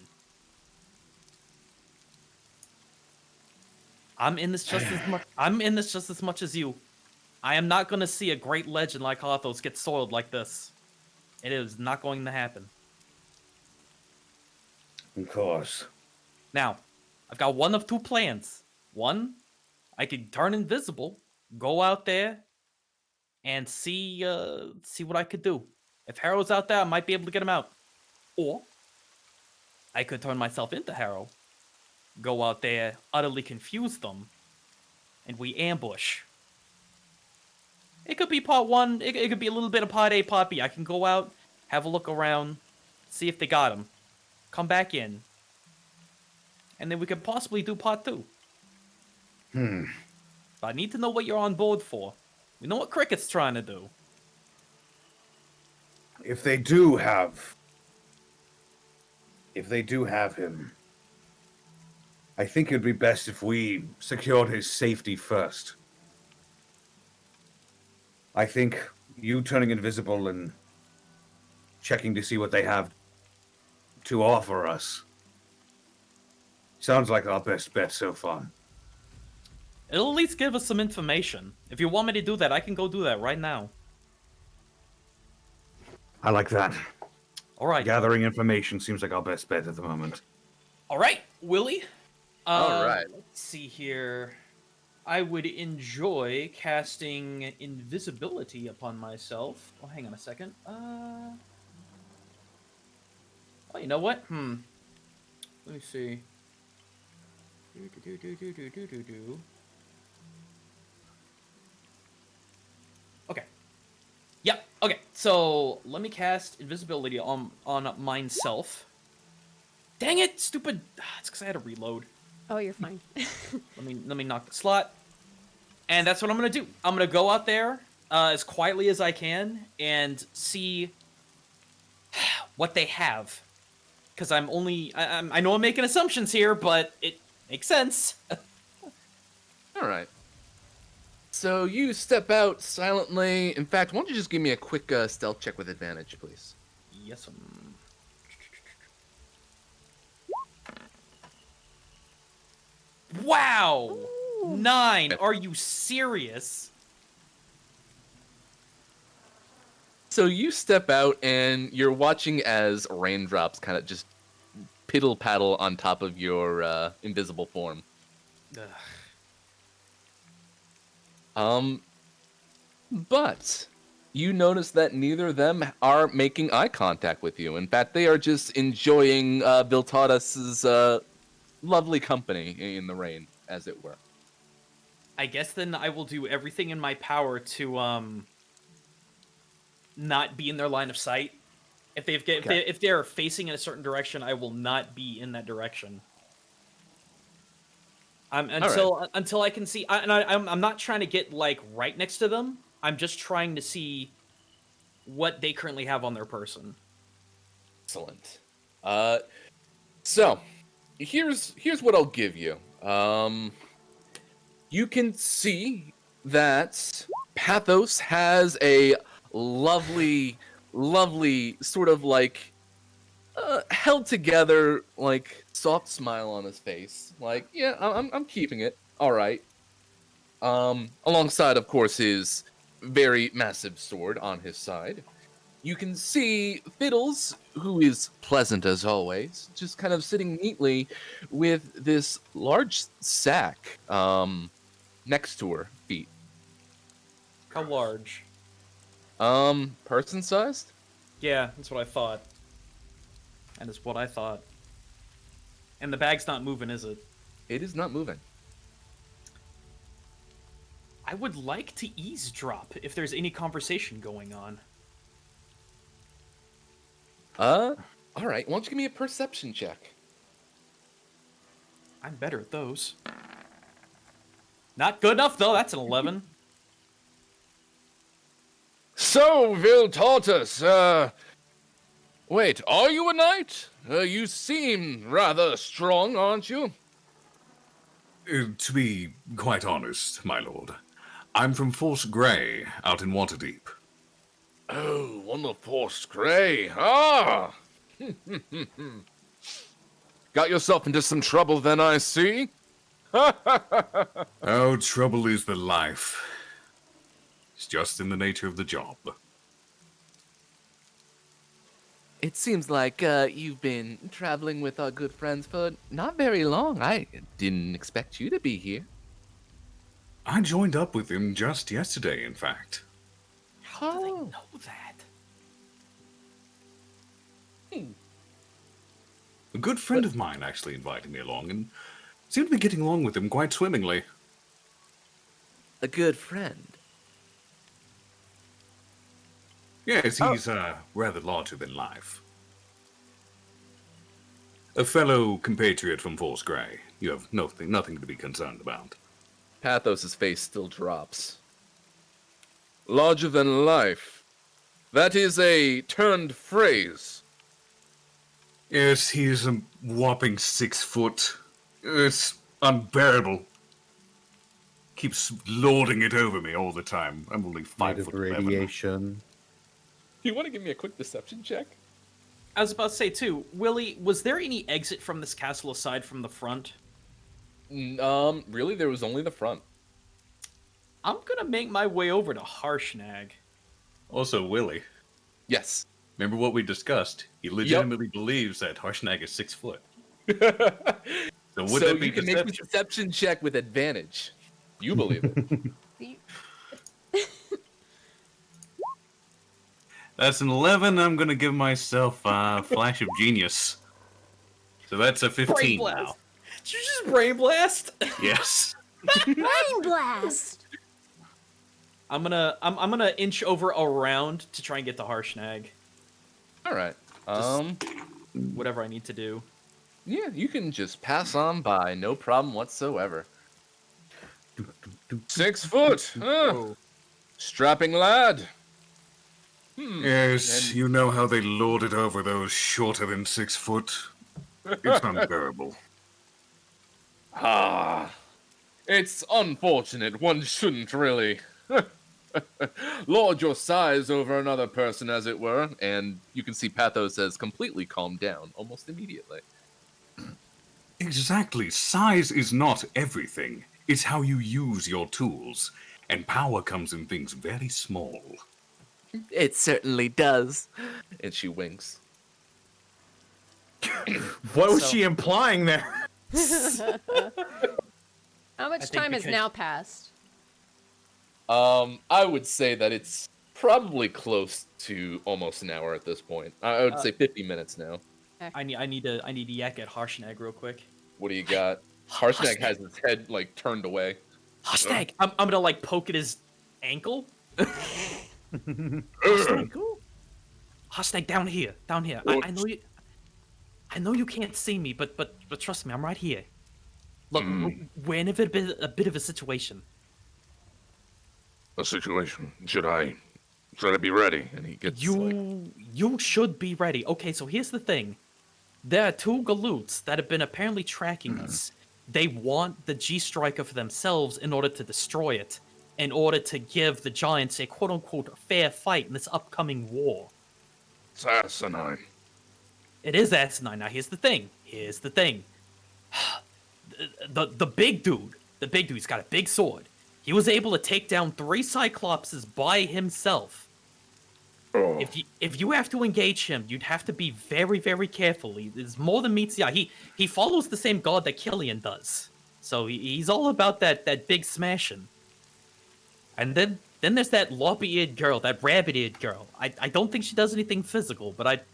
I'm in this just as much as you. I am not going to see a great legend like Arthos get soiled like this. It is not going to happen. Of course. Now, I've got one of two plans. One, I could turn invisible, go out there, and see what I could do. If Harrow's out there, I might be able to get him out. Or I could turn myself into Harrow, go out there, utterly confuse them, and we ambush. It could be part one. It could be a little bit of part A, part B. I can go out, have a look around, see if they got him, come back in, and then we could possibly do part two. But I need to know what you're on board for. We know what Cricket's trying to do. If they do have him, I think it'd be best if we secured his safety first. I think you turning invisible and checking to see what they have to offer us sounds like our best bet so far. It'll at least give us some information. If you want me to do that, I can go do that right now. I like that. All right. Gathering information seems like our best bet at the moment. All right, Willie. All right. see here. I would enjoy casting invisibility upon myself. Oh, hang on a second. Oh, you know what? Let me see. Okay. Yep. Okay. So let me cast invisibility on myself. Dang it! Stupid. It's because I had to reload. Oh, you're fine. Let me knock the slot. And that's what I'm gonna do. I'm gonna go out there as quietly as I can and see what they have. Because I know I'm making assumptions here, but it makes sense. All right. So you step out silently. In fact, why don't you just give me a quick stealth check with advantage, please? Yes. Wow! Ooh. 9. Are you serious? So you step out and you're watching as raindrops kind of just piddle paddle on top of your invisible form. Ugh. But you notice that neither of them are making eye contact with you. In fact, they are just enjoying Viltadas's lovely company in the rain, as it were. I guess then I will do everything in my power to not be in their line of sight. If they're facing in a certain direction, I will not be in that direction. Until I can see, I'm not trying to get like right next to them. I'm just trying to see what they currently have on their person. Excellent. So here's what I'll give you. You can see that Pathos has a lovely sort of like held together, like soft smile on his face. Like, yeah, I'm keeping it. All right. Alongside, of course, his very massive sword on his side. You can see Fiddles, who is pleasant as always, just kind of sitting neatly with this large sack next to her feet. How large? Person sized? Yeah, that's what I thought. That is what I thought. And the bag's not moving, is it? It is not moving. I would like to eavesdrop if there's any conversation going on. All right. Why don't you give me a perception check? I'm better at those. Not good enough, though. That's an 11. So, Viltortus, wait, are you a knight? You seem rather strong, aren't you? To be quite honest, my lord, I'm from Force Grey, out in Waterdeep. Oh, on the Force Grey. Ah! Got yourself into some trouble then, I see. Oh, trouble is the life. It's just in the nature of the job. It seems like you've been traveling with our good friends for not very long. I didn't expect you to be here. I joined up with him just yesterday, in fact. How do they know that? A good friend of mine actually invited me along and seemed to be getting along with him quite swimmingly. A good friend? Yes, he's rather larger than life. A fellow compatriot from Force Grey. You have nothing to be concerned about. Pathos' face still drops. Larger than life. That is a turned phrase. Yes, he's a whopping 6 foot. It's unbearable. Keeps lording it over me all the time. I'm only 5 foot 11. Radiation. You want to give me a quick deception check? I was about to say, too, Willie, was there any exit from this castle aside from the front? Really, there was only the front. I'm gonna make my way over to Harshnag. Also, Willie, Yes. remember what we discussed? He legitimately believes that Harshnag is 6 foot. So would So that be you can make the deception? deception check with advantage. You believe it. You- That's an 11. I'm gonna give myself flash of genius. So that's a Brain 15 blast. now. Did you just brain blast? Yes. Brain blast. I'm gonna inch over around to try and get to Harshnag. All right. Whatever I need to do. Yeah, you can just pass on by, no problem whatsoever. 6 foot. Oh. Strapping lad. Yes, And- you know how they lord it over those shorter than 6 foot. It's unbearable. Ah, it's unfortunate. One shouldn't really lord your size over another person, as it were. And you can see Pathos has completely calmed down almost immediately. Exactly. Size is not everything. It's how you use your tools. And power comes in things very small. It certainly does. And she winks. What was So- she implying there? How much think time has because- now passed? I would say that it's probably close to almost an hour at this point. I would say 50 minutes now. I need to yak at Harshnag real quick. What do you got? Harshnag has his head like turned away. Harshnag! I'm gonna like poke at his ankle. Harshnag, down here. I know you can't see me, but trust me, I'm right here. Look, we're in a bit of a situation. A situation. Should I be ready? And he gets like, You should be ready. Okay, so here's the thing. There are two galoots that have been apparently tracking us. They want the G-Striker for themselves in order to destroy it, in order to give the Giants a quote-unquote fair fight in this upcoming war. it's asinine. It is asinine. Now, here's the thing. The big dude's got a big sword. He was able to take down 3 Cyclopses by himself. Oh, If you have to engage him, you'd have to be very, very careful. There's more than meets the eye. He follows the same god that Killian does. So he's all about that big smashing. And then there's that loppy-eared girl, that rabbit-eared girl. I don't think she does anything physical, but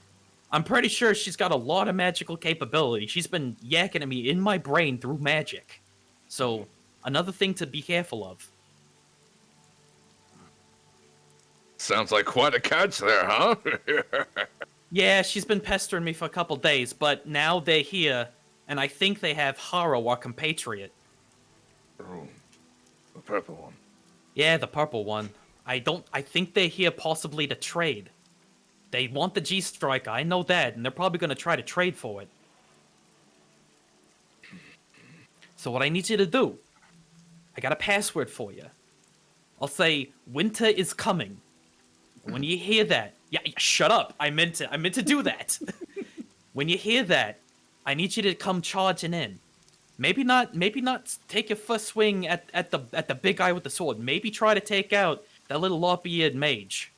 I'm pretty sure she's got a lot of magical capability. She's been yakking at me in my brain through magic. So, another thing to be careful of. sounds like quite a catch there, huh? Yeah, she's been pestering me for a couple days, but now they're here, and I think they have Haro, our compatriot. Oh, the purple one. Yeah, the purple one. I think they're here possibly to trade. They want the G-Striker, I know that, and they're probably going to try to trade for it. So what I need you to do, I got a password for you. I'll say, winter is coming. When you hear that, yeah, shut up. I meant to do that. When you hear that, I need you to come charging in. Maybe not take your first swing at the big guy with the sword. Maybe try to take out that little lop-eared mage.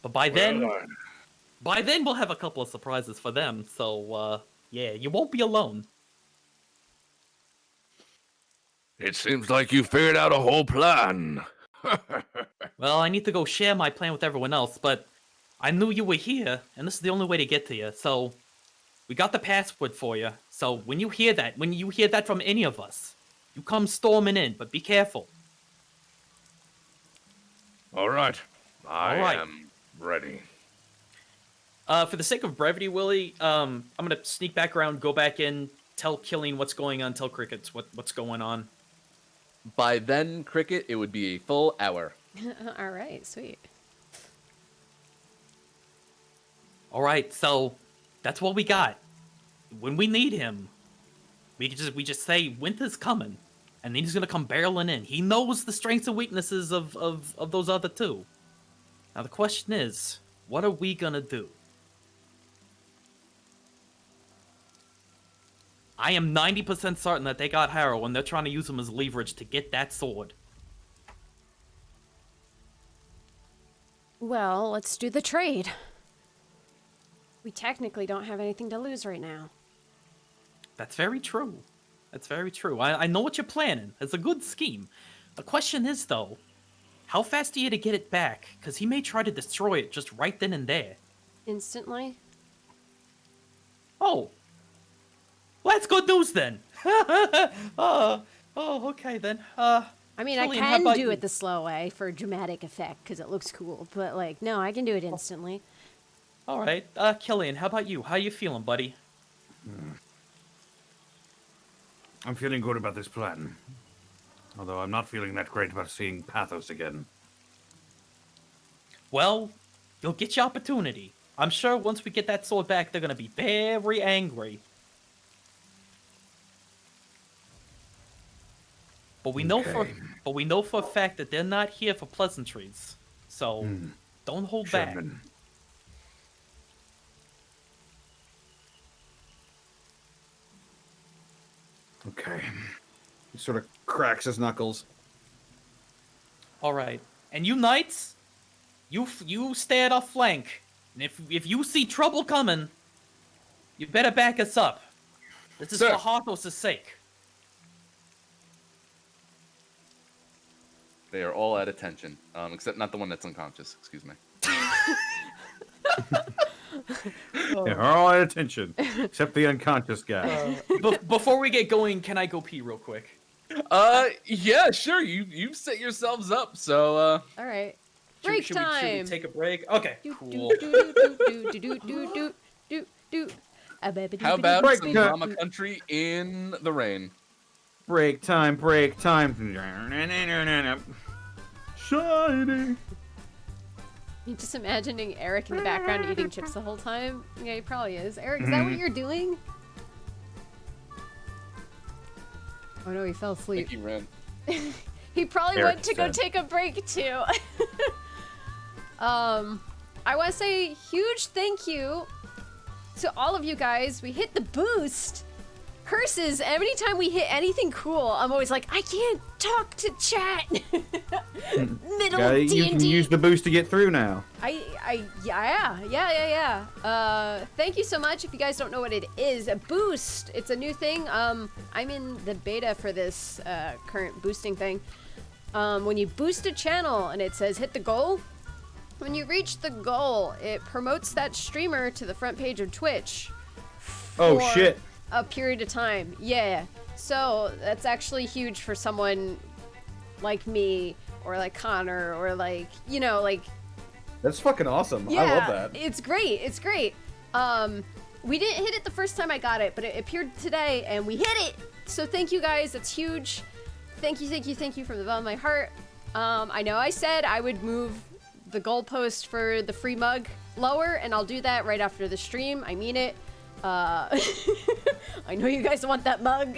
But by then we'll have a couple of surprises for them. So yeah, you won't be alone. It seems like you figured out a whole plan. Well, I need to go share my plan with everyone else, but I knew you were here, and this is the only way to get to you. So we got the password for you. So when you hear that from any of us, you come storming in, but be careful. All right. I All right. am ready. For the sake of brevity, Willie, I'm gonna sneak back around, go back in, tell Killian what's going on, tell Crickets what's going on. By then, Cricket, it would be a full hour. All right, sweet. All right, so that's what we got. When we need him, we just say winter's coming, and then he's gonna come barreling in. He knows the strengths and weaknesses of those other two. Now the question is, what are we gonna do? I am 90% certain that they got Harrow, and they're trying to use him as leverage to get that sword. Well, let's do the trade. We technically don't have anything to lose right now. That's very true. That's very true. I know what you're planning. It's a good scheme. The question is, though, how fast are you to get it back? Because he may try to destroy it just right then and there. Instantly? Oh. Well, that's good news then. Okay then. I mean, Killian, how I can about do you? it the slow way for dramatic effect because it looks cool. But, like, no, I can do it instantly. All right. Killian, how about you? How you feeling, buddy? I'm feeling good about this plan. Although I'm not feeling that great about seeing Pathos again. Well, you'll get your opportunity. I'm sure once we get that sword back, they're gonna be very angry. But we know Okay. for a fact that they're not here for pleasantries. So don't hold back. Sherman. Okay. He sort of cracks his knuckles. All right. And you knights, you stay at our flank. And if you see trouble coming, you better back us up. This is Sir. for Harthos' sake. They are all at attention, except not the one that's unconscious. Excuse me. They're all at attention, except the unconscious guy. Before we get going, can I go pee real quick? Yeah, sure. You've set yourselves up, so All right. Break should time. we take a break? Okay, Do, cool. do, do, do, do, do, do, do, do, do. how about Break some time. drama country in the rain? Break time, break time. Shiny. You just imagining Eric in the background eating chips the whole time? Yeah, he probably is. Eric, is that what you're doing? Oh no, he fell I asleep. think he ran. He probably Eric went to go said. take a break too. I want to say huge thank you to all of you guys. We hit the boost. Curses, every time we hit anything cool, I'm always like, I can't talk to chat. Middle Yeah, you can D&D. use the boost to get through now. Yeah. Thank you so much. If you guys don't know what it is, a boost. It's a new thing. I'm in the beta for this current boosting thing. When you boost a channel and it says hit the goal, when you reach the goal, it promotes that streamer to the front page of Twitch. Oh for shit. a period of time. Yeah. So that's actually huge for someone like me or like Connor or like, you know, like That's fucking awesome. yeah, I love that. It's great. It's great. We didn't hit it the first time I got it, but it appeared today and we hit it. So thank you guys. It's huge. Thank you from the bottom of my heart. I know I said I would move the goalpost for the free mug lower, and I'll do that right after the stream. I mean it. I know you guys want that mug.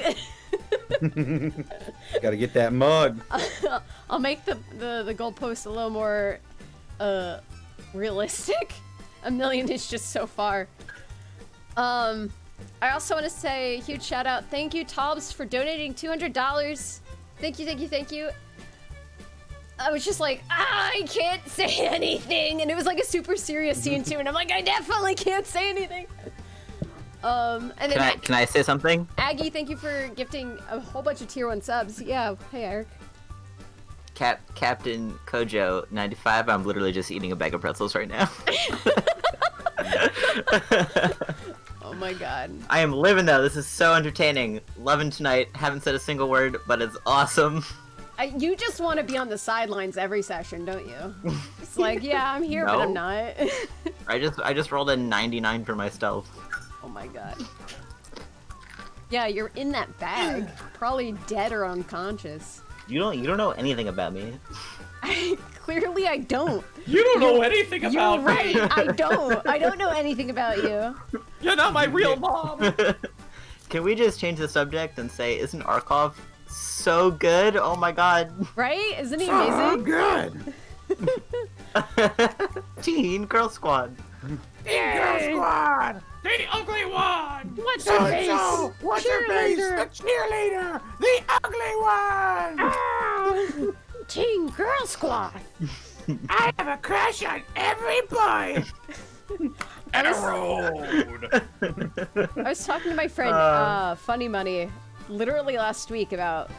Gotta get that mug. I'll make the goalpost a little more realistic. $1 million is just so far. I also want to say a huge shout out. Thank you, Tobbs, for donating $200. Thank you. I was just like, I can't say anything, and it was like a super serious scene too, and I'm like, I definitely can't say anything. And then Can I say something? Aggie, thank you for gifting a whole bunch of tier 1 subs. Yeah, hey Eric. Captain Kojo 95. I'm literally just eating a bag of pretzels right now. Oh my god. I am living though. This is so entertaining. Loving tonight. Haven't said a single word, but it's awesome. You just want to be on the sidelines every session, don't you? It's like, yeah, I'm here, but I'm No. not. I just rolled a 99 for my stealth. Oh my god. Yeah, you're in that bag. Probably dead or unconscious. You don't know anything about me. Clearly I don't. You don't know anything You're about right, me. I don't know anything about you. You're not my real mom. Can we just change the subject and say, isn't Arkhov so good? Oh my god. Right? Isn't he amazing? good. Teen Girl Squad. The ugly one. What's her face? What's her face? The cheerleader! The ugly one! Teen Girl Squad. I have a crush on every boy! road. I was talking to my friend, Funny Money, literally last week about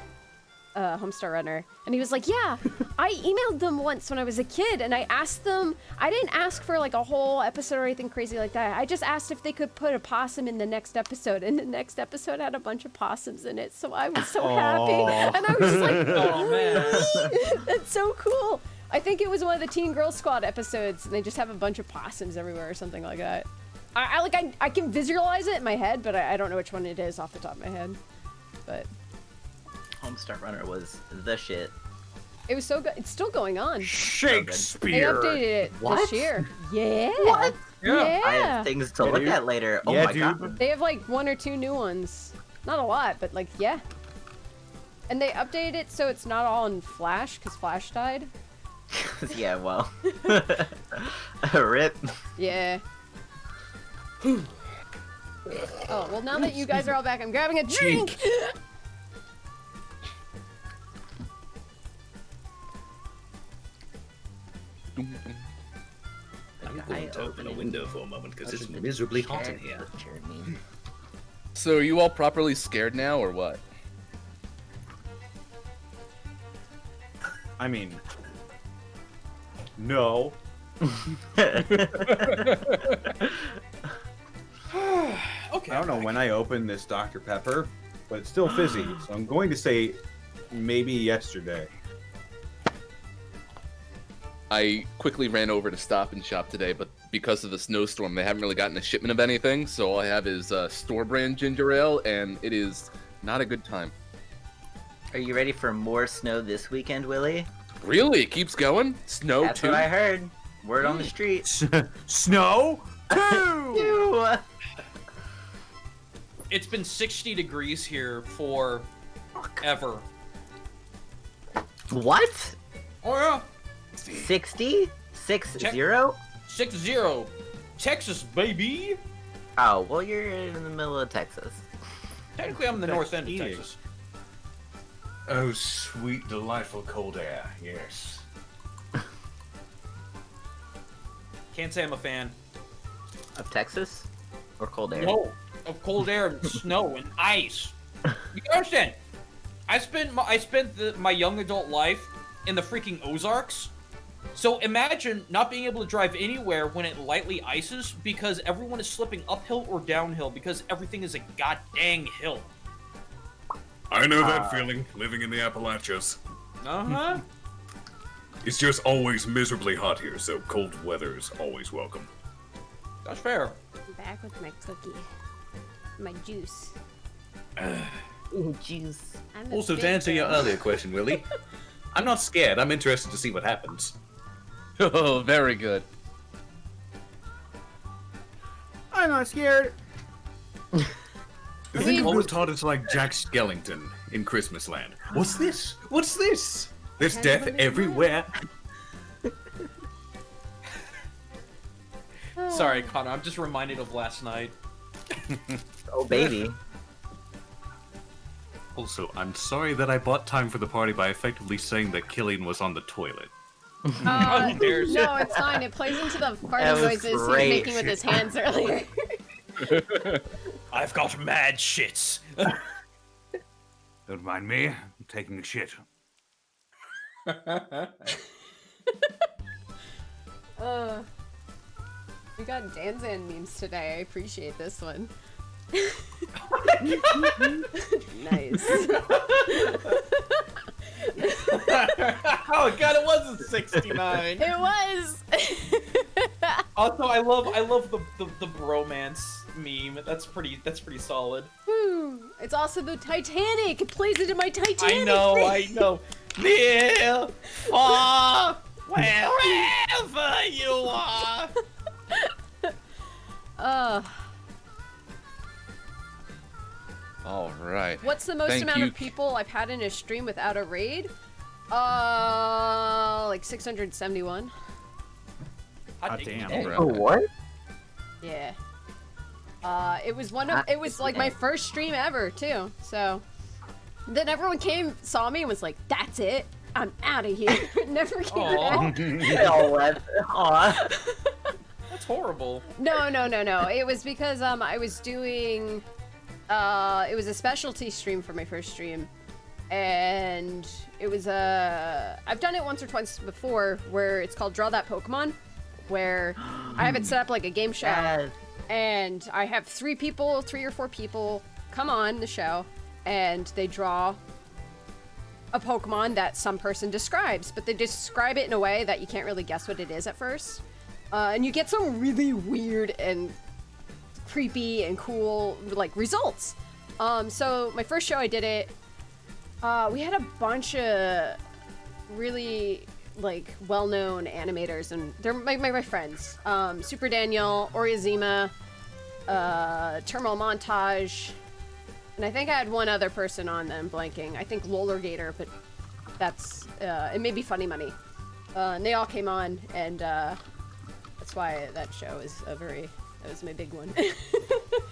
Homestar Runner, and he was like, yeah, I emailed them once when I was a kid, and I asked them, I didn't ask for like a whole episode or anything crazy like that. I just asked if they could put a possum in the next episode, and the next episode had a bunch of possums in it, so I was so happy, and I was just like, Oh man. that's so cool. I think it was one of the Teen Girl Squad episodes, and they just have a bunch of possums everywhere or something like that. I can visualize it in my head, but I don't know which one it is off the top of my head. But Homestar Runner was the shit. it was so good. It's still going on. They Shakespeare. updated it What? this year. Yeah. What? Yeah. I have things to Yeah, look dude. at later. Oh Yeah, my dude. god. They have like 1 or 2 new ones. Not a lot, but like, yeah. And they updated it so it's not all in Flash, because Flash died. Yeah, well. Rip. Yeah. Oh, well, now that you guys are all back, I'm grabbing a drink! I'm going to open a window for a moment because it's miserably hot in here. So are you all properly scared now, or what? I mean, no. Okay. I don't know when I opened this Dr. Pepper, but it's still fizzy, so I'm going to say maybe yesterday. I quickly ran over to Stop and Shop today, but because of the snowstorm, they haven't really gotten a shipment of anything, so all I have is store brand ginger ale, and it is not a good time. Are you ready for more snow this weekend, Willie? Really? It keeps going? Snow That's too? what I heard. Word on the street. Snow? Two! Ew. It's been 60 degrees here for ever. What? Oh yeah. 60? 6-0? 6-0. Texas, baby. Oh, well, you're in the middle of Texas. Technically, I'm in the north end of skiing. Texas. Oh, sweet, delightful cold air. Yes. Can't say I'm a fan. Of Texas? Or cold air? No, of cold air and snow and ice. You understand? I spent my young adult life in the freaking Ozarks. So imagine not being able to drive anywhere when it lightly ices because everyone is slipping uphill or downhill because everything is a goddamn hill. I know that feeling, living in the Appalachians. Uh-huh. It's just always miserably hot here, so cold weather is always welcome. That's fair. I'm back with my cookie. My juice. Juice. I'm a Also, to big answer your girl. earlier question, Willie, I'm not scared. I'm interested to see what happens. Oh, very good. I'm not scared. I think of Old Todd is like Jack Skellington in Christmas Land. What's this? What's this? There's death everywhere. Sorry, Connor. I'm just reminded of last night. Oh, baby. Also, I'm sorry that I bought time for the party by effectively saying that Killian was on the toilet. No, it's fine. It plays into the That farting was noises he was great. making with his hands earlier. I've got mad shits. Don't mind me. I'm taking a shit. We got Danzan memes today. I appreciate this one. Nice. Oh god, it wasn't 69. It was. Also, I love the bromance meme. That's pretty solid. Whew. It's also the Titanic. It plays into my Titanic. I know. Near, far, wherever you are. All right. What's the most Thank amount you. of people I've had in a stream without a raid? Like 671. Hot damn. diggity. Right. Oh, what? Yeah. It was it was like my first stream ever too. So then everyone saw me and was like, "That's it. I'm out of here." Never came Aw. back. They all left. Aw. That's horrible. No. It was because I was doing it was a specialty stream for my first stream, and it was I've done it once or twice before where it's called Draw That Pokemon, where I have it set up like a game show, Yes. and I have 3 or 4 people come on the show, and they draw a Pokemon that some person describes, but they describe it in a way that you can't really guess what it is at first. And you get some really weird and creepy and cool, like, results. So my first show I did it, we had a bunch of really, like, well-known animators, and they're my friends. Super Daniel, Oriazima, Terminal Montage, and I think I had one other person on them blanking. I think Loller Gator, but that's, it may be Funny Money. And they all came on, and that's why that show is that was my big one.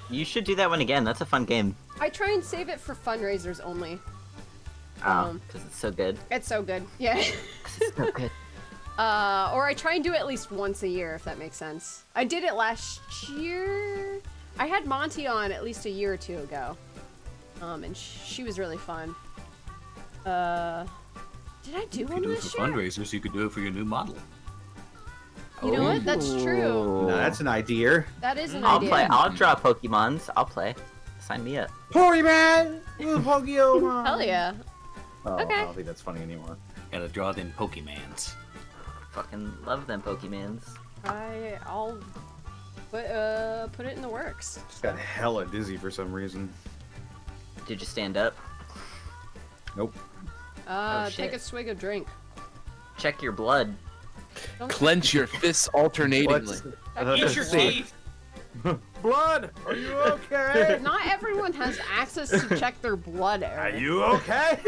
You should do that one again. That's a fun game. I try and save it for fundraisers only. Because it's so good. It's so good, yeah. It's so good. Or I try and do it at least once a year, if that makes sense. I did it last year. I had Monty on at least a year or 2 ago. And she was really fun. Did I do one this year? Fundraisers, you could do it for your new model. You know what? That's true. No, that's an idea. That is an I'll idea. play. I'll draw Pokemons. I'll play. Sign me up. Pokemon! Pokemon! Hell yeah. Oh, Okay. I don't think that's funny anymore. Gotta draw them Pokemans. Fucking love them Pokemans. I'll put it in the works. Just got hella dizzy for some reason. Did you stand up? Nope. shit. Take a swig of drink. Check your blood. Don't Clench your fists alternatingly. Eat your teeth. Blood! Are you okay? Not everyone has access to check their blood, Eric. Are you okay?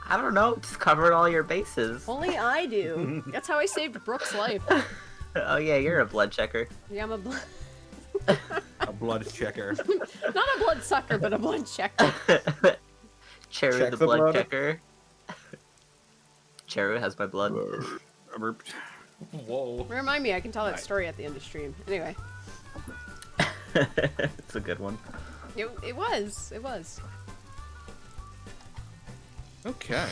I don't know. Just covered all your bases. Only I do. That's how I saved Brooke's life. Oh yeah, you're a blood checker. Yeah, I'm a blood... A blood checker. Not a blood sucker, but a blood checker. Cheru Check the the blood blood. checker. Cheru has my blood. Whoa. Remind me, I can tell that story at the end of stream. Anyway, It's a good one. it was. Okay.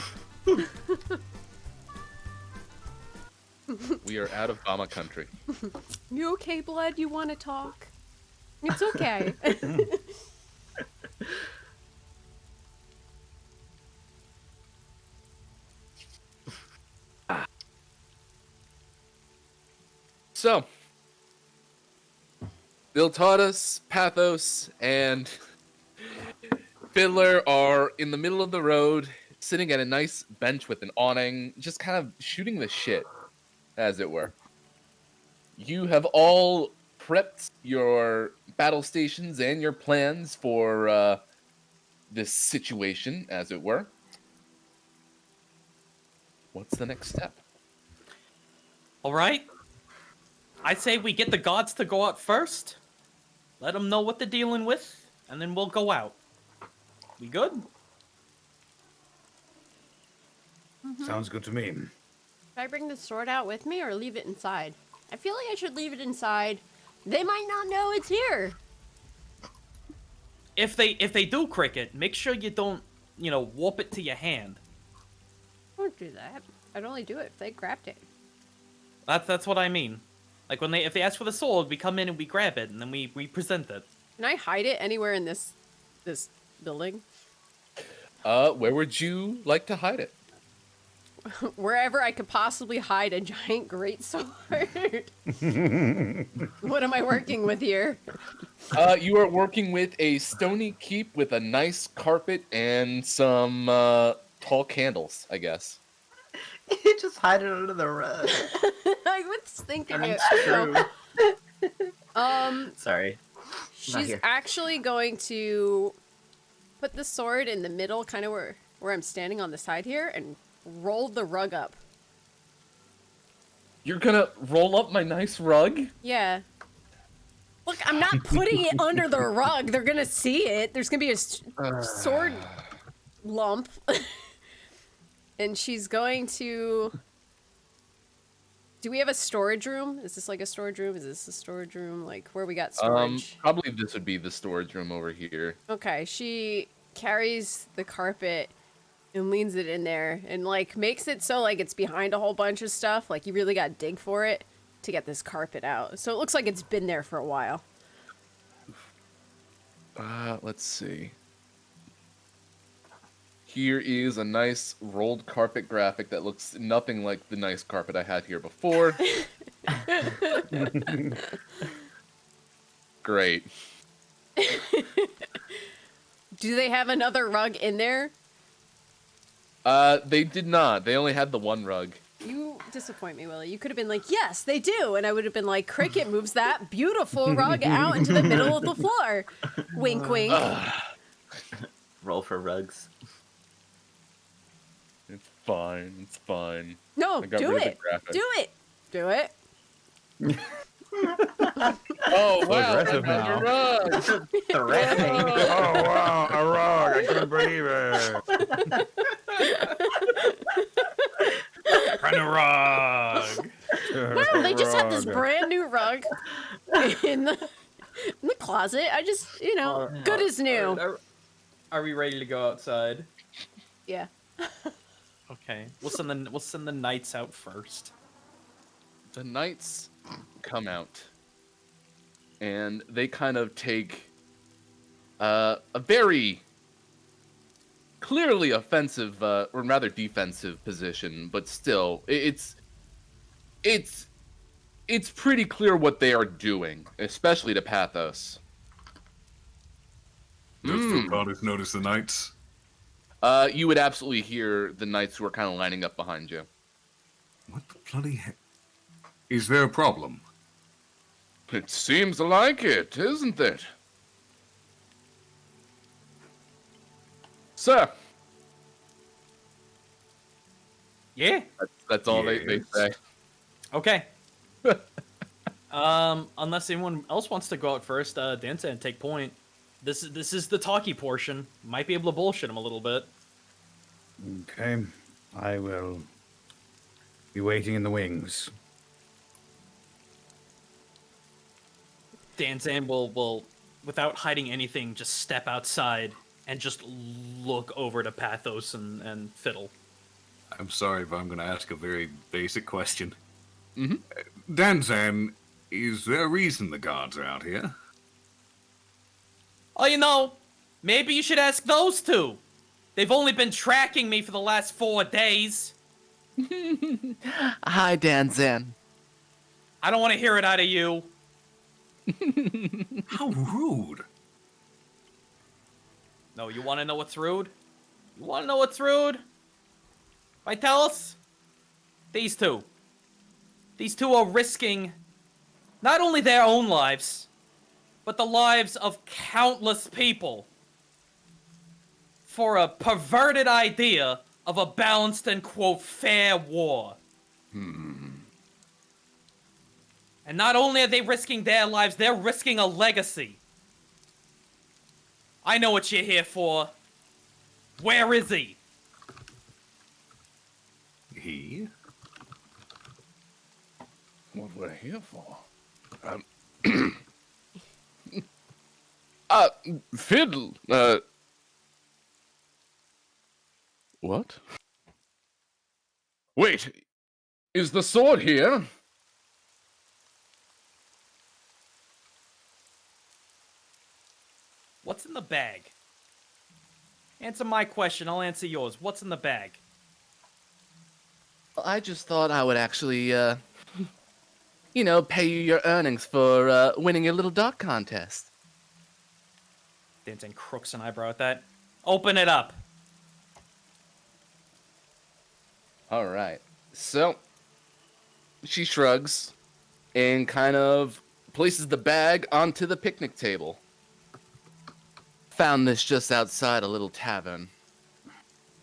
We are out of Bama country. You okay, blood? You want to talk? It's okay. So, Viltatus, Pathos, and Fiddler are in the middle of the road, sitting at a nice bench with an awning, just kind of shooting the shit, as it were. You have all prepped your battle stations and your plans for this situation, as it were. What's the next step? All right. I'd say we get the gods to go out first. Let them know what they're dealing with, and then we'll go out. We good? Sounds good to me. Should I bring the sword out with me or leave it inside? I feel like I should leave it inside. They might not know it's here. If they do cricket, make sure you don't, warp it to your hand. Don't do that. I'd only do it if they grabbed it. That's what I mean. Like if they ask for the sword, we come in and we grab it, and then we present it. Can I hide it anywhere in this building? Where would you like to hide it? Wherever I could possibly hide a giant greatsword. What am I working with here? You are working with a stony keep with a nice carpet and some tall candles, I guess. Just hide it under the rug. I was thinking it. True. Sorry. She's here. actually going to put the sword in the middle, kind of where I'm standing on the side here, and roll the rug up. You're gonna roll up my nice rug? Yeah. Look, I'm not putting it under the rug. They're gonna see it. There's gonna be a sword lump. And she's going to Do we have a storage room? Is this like a storage room? Is this a storage room? Like where we got storage? Probably this would be the storage room over here. Okay, she carries the carpet and leans it in there and like makes it so like it's behind a whole bunch of stuff. Like you really got to dig for it to get this carpet out. So it looks like it's been there for a while. Let's see. Here is a nice rolled carpet graphic that looks nothing like the nice carpet I had here before. Great. Do they have another rug in there? They did not. They only had the one rug. You disappoint me, Willie. You could have been like, yes, they do. And I would have been like, Cricket moves that beautiful rug out into the middle of the floor. Wink, wink. Roll for rugs. It's fine. It's fine. No, I got do rid of the it. graphic. Do it. Do it. Oh, So wow. aggressive now. Another rug. Threatening. Oh wow, a rug! I couldn't believe it. Run a rug. No, they just have this Rug. brand new rug in the closet. I just, good as new. Are we ready to go outside? Yeah. Okay. We'll send the knights out first. The knights come out, and they kind of take a very clearly offensive, or rather defensive position, but still, it's pretty clear what they are doing, especially to Pathos. Does Philgoddess notice the knights? You would absolutely hear the knights who are kind of lining up behind you. What the bloody heck? Is there a problem? It seems like it, isn't it? Sir, Yeah. that's all they Yes. say. Okay. Unless anyone else wants to go out first, Dance and take point. This is the talky portion. Might be able to bullshit him a little bit. Okay, I will be waiting in the wings. Danzan will, without hiding anything, just step outside and just look over to Pathos and Fiddle. I'm sorry, but I'm going to ask a very basic question. Mhm. Danzan, is there a reason the guards are out here? Oh, maybe you should ask those two. They've only been tracking me for the last 4 days. Hi, Danzan. I don't want to hear it out of you. How rude. No, you want to know what's rude? You want to know what's rude? Vitalis? These two. These two are risking not only their own lives, but the lives of countless people for a perverted idea of a balanced and, quote, fair war. And not only are they risking their lives, they're risking a legacy. I know what you're here for. Where is he? He? What we're here for? Fiddle, what? Wait, is the sword here? What's in the bag? Answer my question, I'll answer yours. What's in the bag? I just thought I would actually, pay you your earnings for winning your little dog contest. Danton crooks an eyebrow at that. Open it up. All right. So, she shrugs and kind of places the bag onto the picnic table. Found this just outside a little tavern.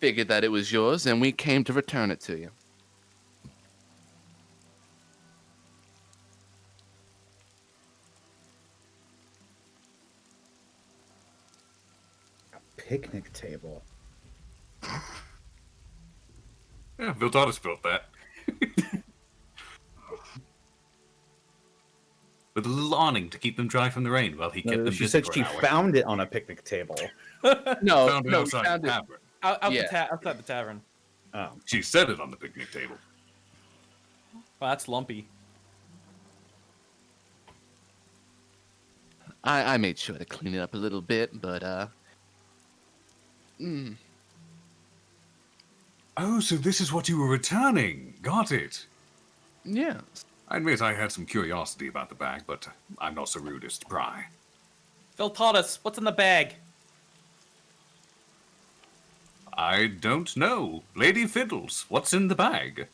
Figured that it was yours, and we came to return it to you. Picnic table. Yeah, Vildatus built that. with a little awning to keep them dry from the rain while he kept them She busy said for she an hour. found it on a picnic table. No, Found it no, we outside found the it. tavern. Outside the tavern. Oh. She set it on the picnic table. Well, that's lumpy. I made sure to clean it up a little bit, but Oh, so this is what you were returning. Got it. yes. I admit I had some curiosity about the bag, but I'm not so rude as to pry. Phil taught us. What's in the bag? I don't know. Lady Fiddles, what's in the bag?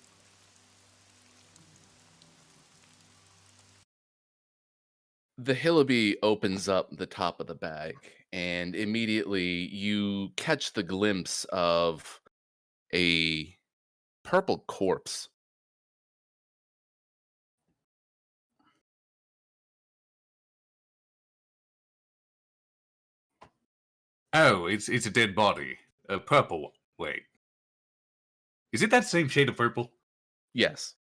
The Hillaby opens up the top of the bag, and immediately you catch the glimpse of a purple corpse. Oh, it's a dead body. A purple one. Wait. Is it that same shade of purple? Yes.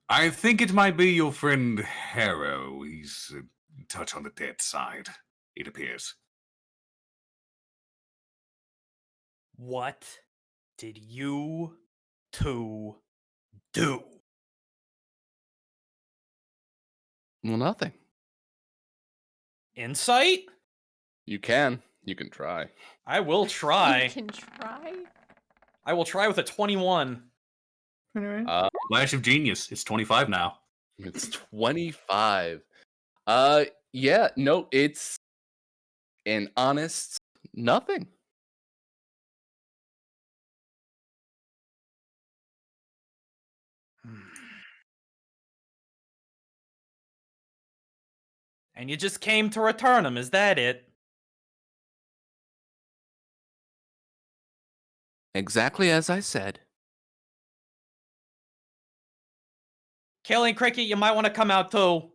I think it might be your friend Harrow. He's a touch on the dead side, it appears. What did you two do? Well, nothing. Insight? You can. You can try. I will You try. can try. I will try with a 21. Flash of genius. It's 25 now. It's 25. Yeah, no, it's an honest nothing. And you just came to return him, is that it? Exactly as I said. Kelly and Cricket, you might want to come out too.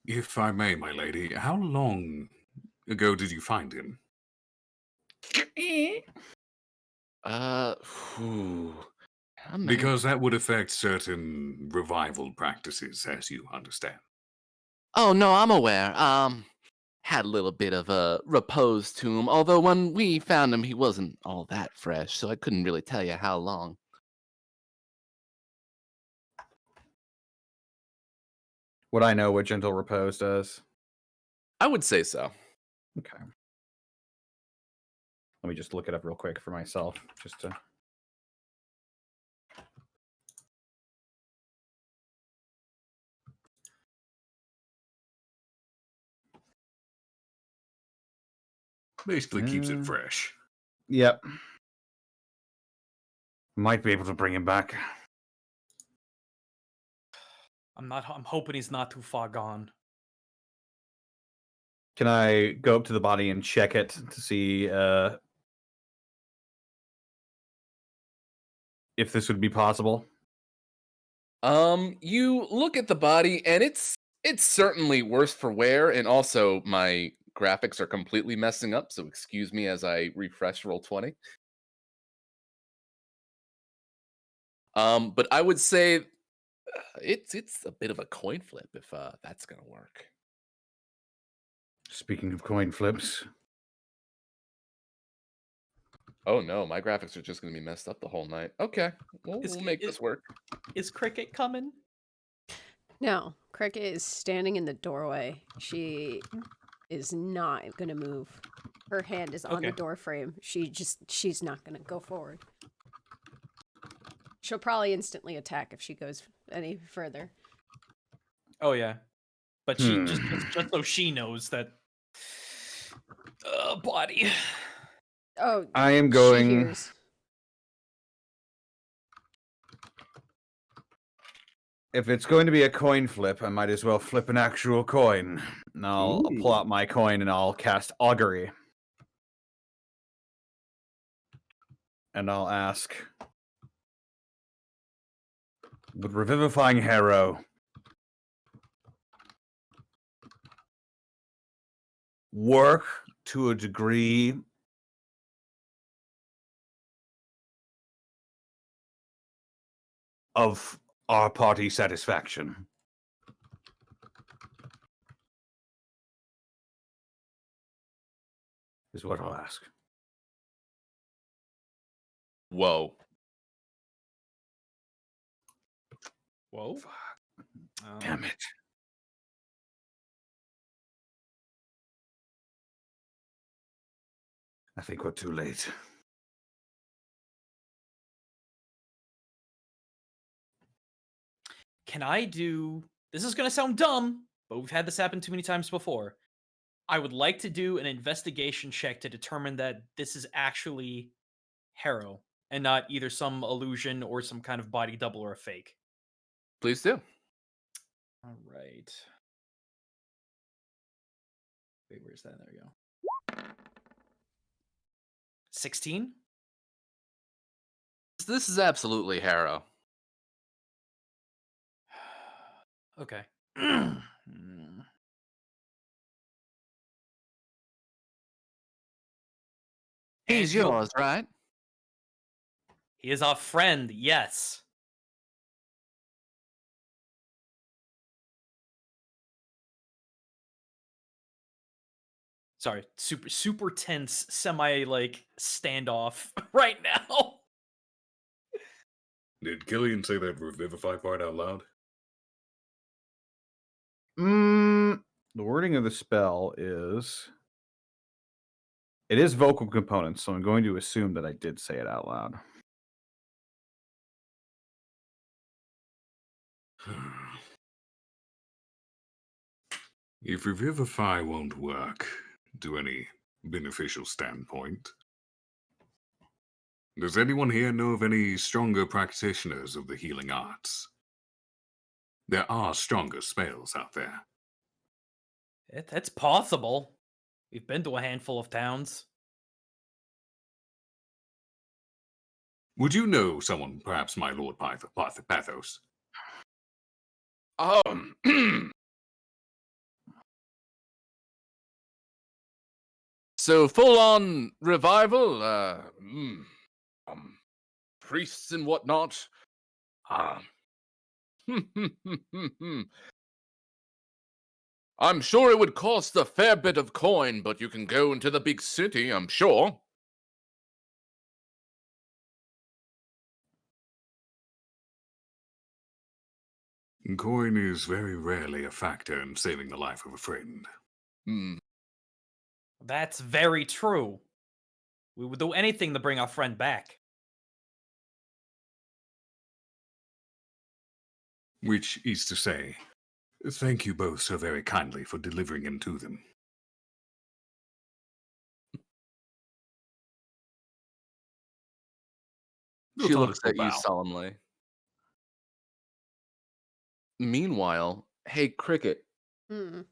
If I may, my lady, how long ago did you find him? Whew. How many- Because that would affect certain revival practices, as you understand. Oh, no, I'm aware. Had a little bit of a repose to him, although when we found him, he wasn't all that fresh, so I couldn't really tell you how long. Would I know what gentle repose does? I would say so. Okay. Let me just look it up real quick for myself, just to. Basically keeps it fresh. Yep. Might be able to bring him back. I'm hoping he's not too far gone. Can I go up to the body and check it to see if this would be possible? You look at the body, and it's certainly worse for wear, and also my graphics are completely messing up, so excuse me as I refresh Roll20. But I would say it's a bit of a coin flip if that's gonna work. Speaking of coin flips. Oh no, my graphics are just gonna be messed up the whole night. Okay, we'll make this work. Is Cricket coming? No, Cricket is standing in the doorway. She is not gonna move. Her hand is on the Okay. door frame. She's not gonna go forward. She'll probably instantly attack if she goes any further. Oh yeah, but she just so she knows that. Body. Oh, I am she going. hears. If it's going to be a coin flip, I might as well flip an actual coin. And I'll pull out my coin and I'll cast Augury. And I'll ask, would Revivifying Harrow work to a degree of our party satisfaction. Is what I'll ask. Whoa. Whoa. Damn it. I think we're too late. Can I do... This is going to sound dumb, but we've had this happen too many times before. I would like to do an investigation check to determine that this is actually Harrow and not either some illusion or some kind of body double or a fake. Please do. All right. Wait, where's that? There we go. 16? This is absolutely Harrow. Okay. He's And yours, right? He is our friend, yes. Sorry, super tense, semi like standoff right now. Did Killian say that revivify part out loud? The wording of the spell is... It is vocal components, so I'm going to assume that I did say it out loud. If revivify won't work to any beneficial standpoint, does anyone here know of any stronger practitioners of the healing arts? There are stronger spells out there. That's possible. We've been to a handful of towns. Would you know someone, perhaps my Lord Pathos? So full-on revival, priests and whatnot. I'm sure it would cost a fair bit of coin, but you can go into the big city, I'm sure. Coin is very rarely a factor in saving the life of a friend. That's very true. We would do anything to bring our friend back. Which is to say, thank you both so very kindly for delivering him to them. She looks at you solemnly. Meanwhile, hey, Cricket, Hmm.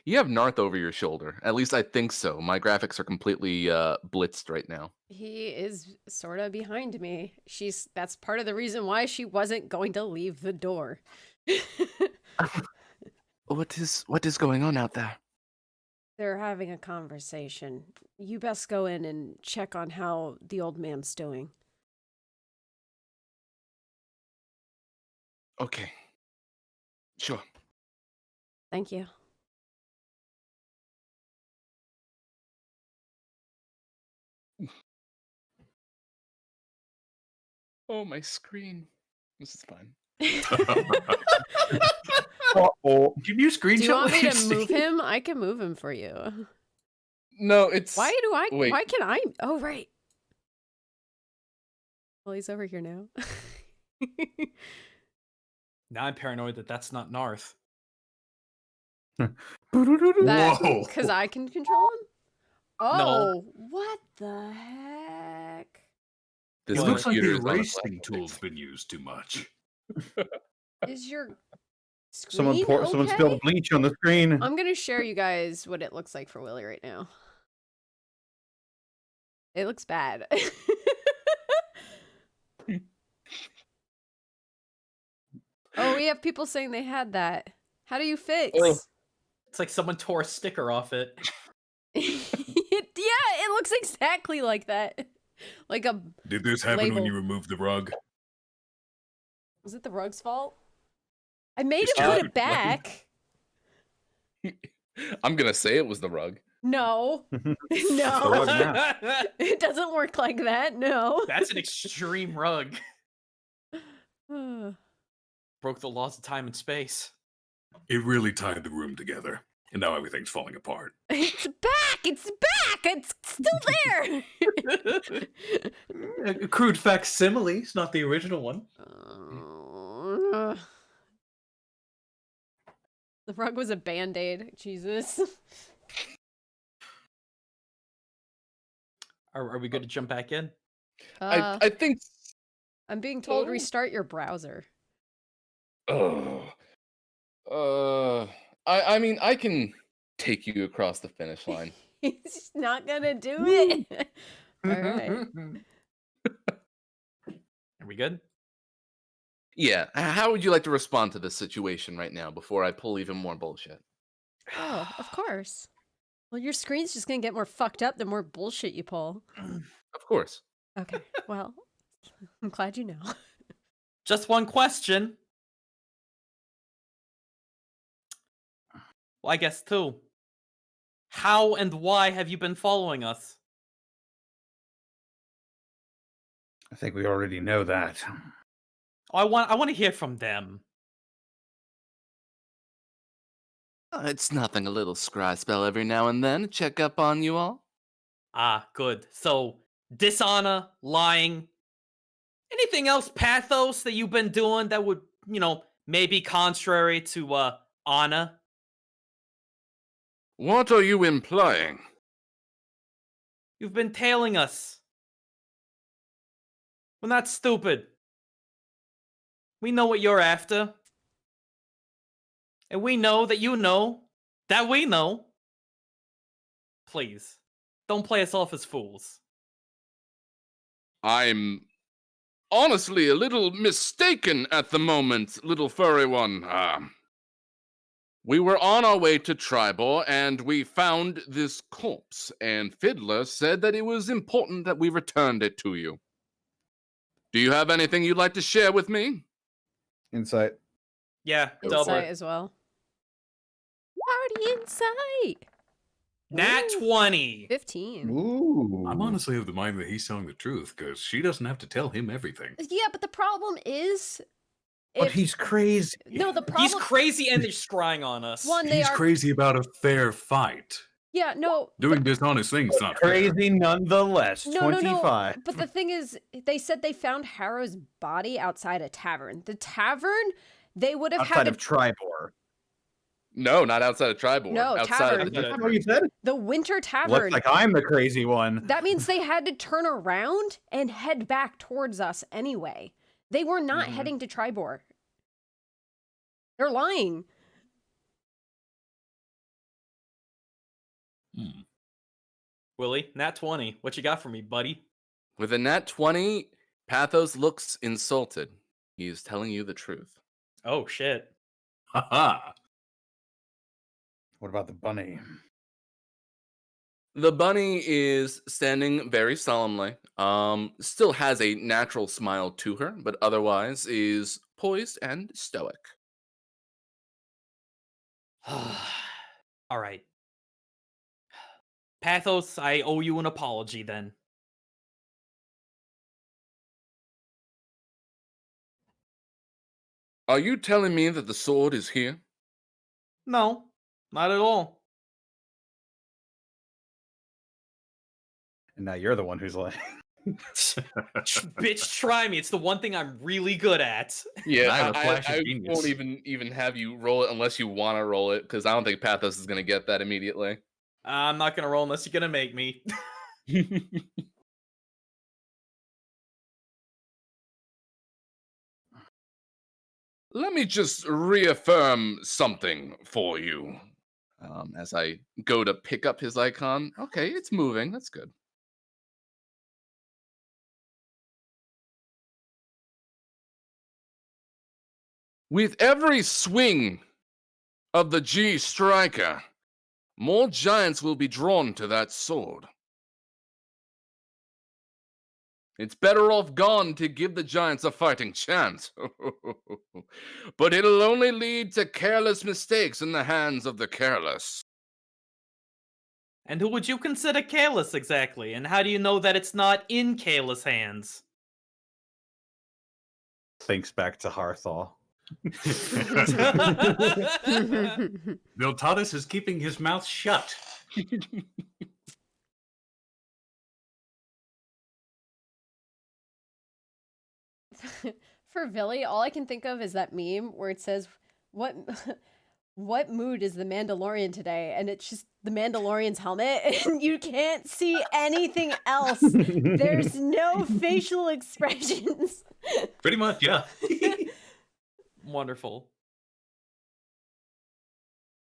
you have Narth over your shoulder. At least I think so. My graphics are completely blitzed right now. He is sort of behind me. That's part of the reason why she wasn't going to leave the door. What is going on out there? They're having a conversation. You best go in and check on how the old man's doing. Okay. Sure. Thank you. Oh, my screen. This is fun. Uh-oh. Can you screenshot? Do you want what me you to see? move him? I can move him for you. No, it's... Why Wait. can I? Oh, right. Well, he's over here now. Now I'm paranoid that that's not Narth. Whoa! Because I can control him? Oh, No. what the heck? This It looks like the computer is on a erasing flashlight. tool's been used too much. Is your screen Someone okay? spilled bleach on the screen. I'm going to share you guys what it looks like for Willie right now. It looks bad. Oh, we have people saying they had that. How do you fix? Oh. It's like someone tore a sticker off it. Yeah, it looks exactly like that. Like a Did this happen Label. when you removed the rug? Was it the rug's fault? I made It's him put just it back. I'm gonna say it was the rug. No. The No. rug now. It doesn't work like that. No. That's an extreme rug. It's Broke the laws of time and space. It really tied the room together, and now everything's falling apart. back. It's back. It's still there. A crude facsimile. It's not the original one. The rug was a band-aid. Jesus. Are we good to jump back in? I think. I'm being told restart your browser. Oh. I mean, I can take you across the finish line. He's not gonna do it. All right. Are we good? Yeah. How would you like to respond to this situation right now before I pull even more bullshit? Oh, of course. Well, your screen's just gonna get more fucked up the more bullshit you pull. Of course. Okay. Well, I'm glad you know. Just one question. Well, I guess two. How and why have you been following us? I think we already know that. I want to hear from them. It's nothing, a little scry spell every now and then. Check up on you all. Ah, good. So, dishonor, lying, anything else pathos that you've been doing that would, maybe contrary to honor? What are you implying? You've been tailing us. We're not stupid. We know what you're after. And we know that you know that we know. Please, don't play us off as fools. I'm honestly a little mistaken at the moment, little furry one. We were on our way to Tribor, and we found this corpse, and Fiddler said that it was important that we returned it to you. Do you have anything you'd like to share with me? Insight. Yeah, double. Insight as well. Party insight. Nat Ooh, 20. 15. Ooh. I'm honestly of the mind that he's telling the truth, because she doesn't have to tell him everything. Yeah, but the problem is, But if- he's crazy. no, the problem. He's crazy and they're scrying on us. One, they He's are. crazy about a fair fight. Yeah, no. Doing dishonest things not fair. Crazy nonetheless. No, 25. no. But the thing is, they said they found Harrow's body outside a tavern. The tavern, they would have Outside had of Tribor. No, not outside of Tribor. No, outside tavern. of the That's what you said? the Winter Looks Tavern. like I'm the crazy one. That means they had to turn around and head back towards us anyway. They were not heading to Tribor. They're lying. Willie, Nat 20. What you got for me, buddy? With a nat 20, Pathos looks insulted. He is telling you the truth. Oh, shit. Ha What about the bunny? The bunny is standing very solemnly. Still has a natural smile to her, but otherwise is poised and stoic. All right. Pathos, I owe you an apology then. Are you telling me that the sword is here? No, not at all. And now you're the one who's like, Bitch, try me. It's the one thing I'm really good at. Yeah, I have a flash of I genius. won't even have you roll it unless you want to roll it, because I don't think Pathos is going to get that immediately. I'm not gonna roll unless you're gonna make me. Let me just reaffirm something for you. As I go to pick up his icon, okay, it's moving. That's good. With every swing of the G striker, more giants will be drawn to that sword. It's better off gone to give the giants a fighting chance. But it'll only lead to careless mistakes in the hands of the careless. And who would you consider careless exactly? And how do you know that it's not in careless hands? Thinks back to Harthal. Viltatus is keeping his mouth shut. For Villy, all I can think of is that meme where it says, "What, what mood is the Mandalorian today?" And it's just the Mandalorian's helmet, and you can't see anything else. There's no facial expressions. Pretty much, yeah. Wonderful.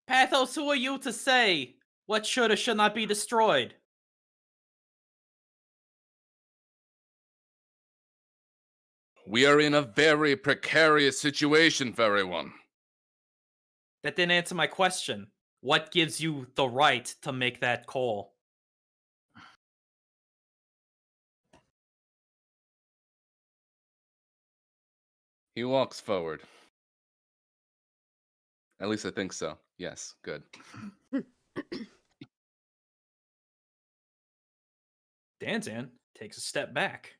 Pathos, who are you to say what should or should not be destroyed? We are in a very precarious situation, Fairy One. That didn't answer my question. What gives you the right to make that call? He walks forward. At least I think so. Yes, good. Danzan takes a step back.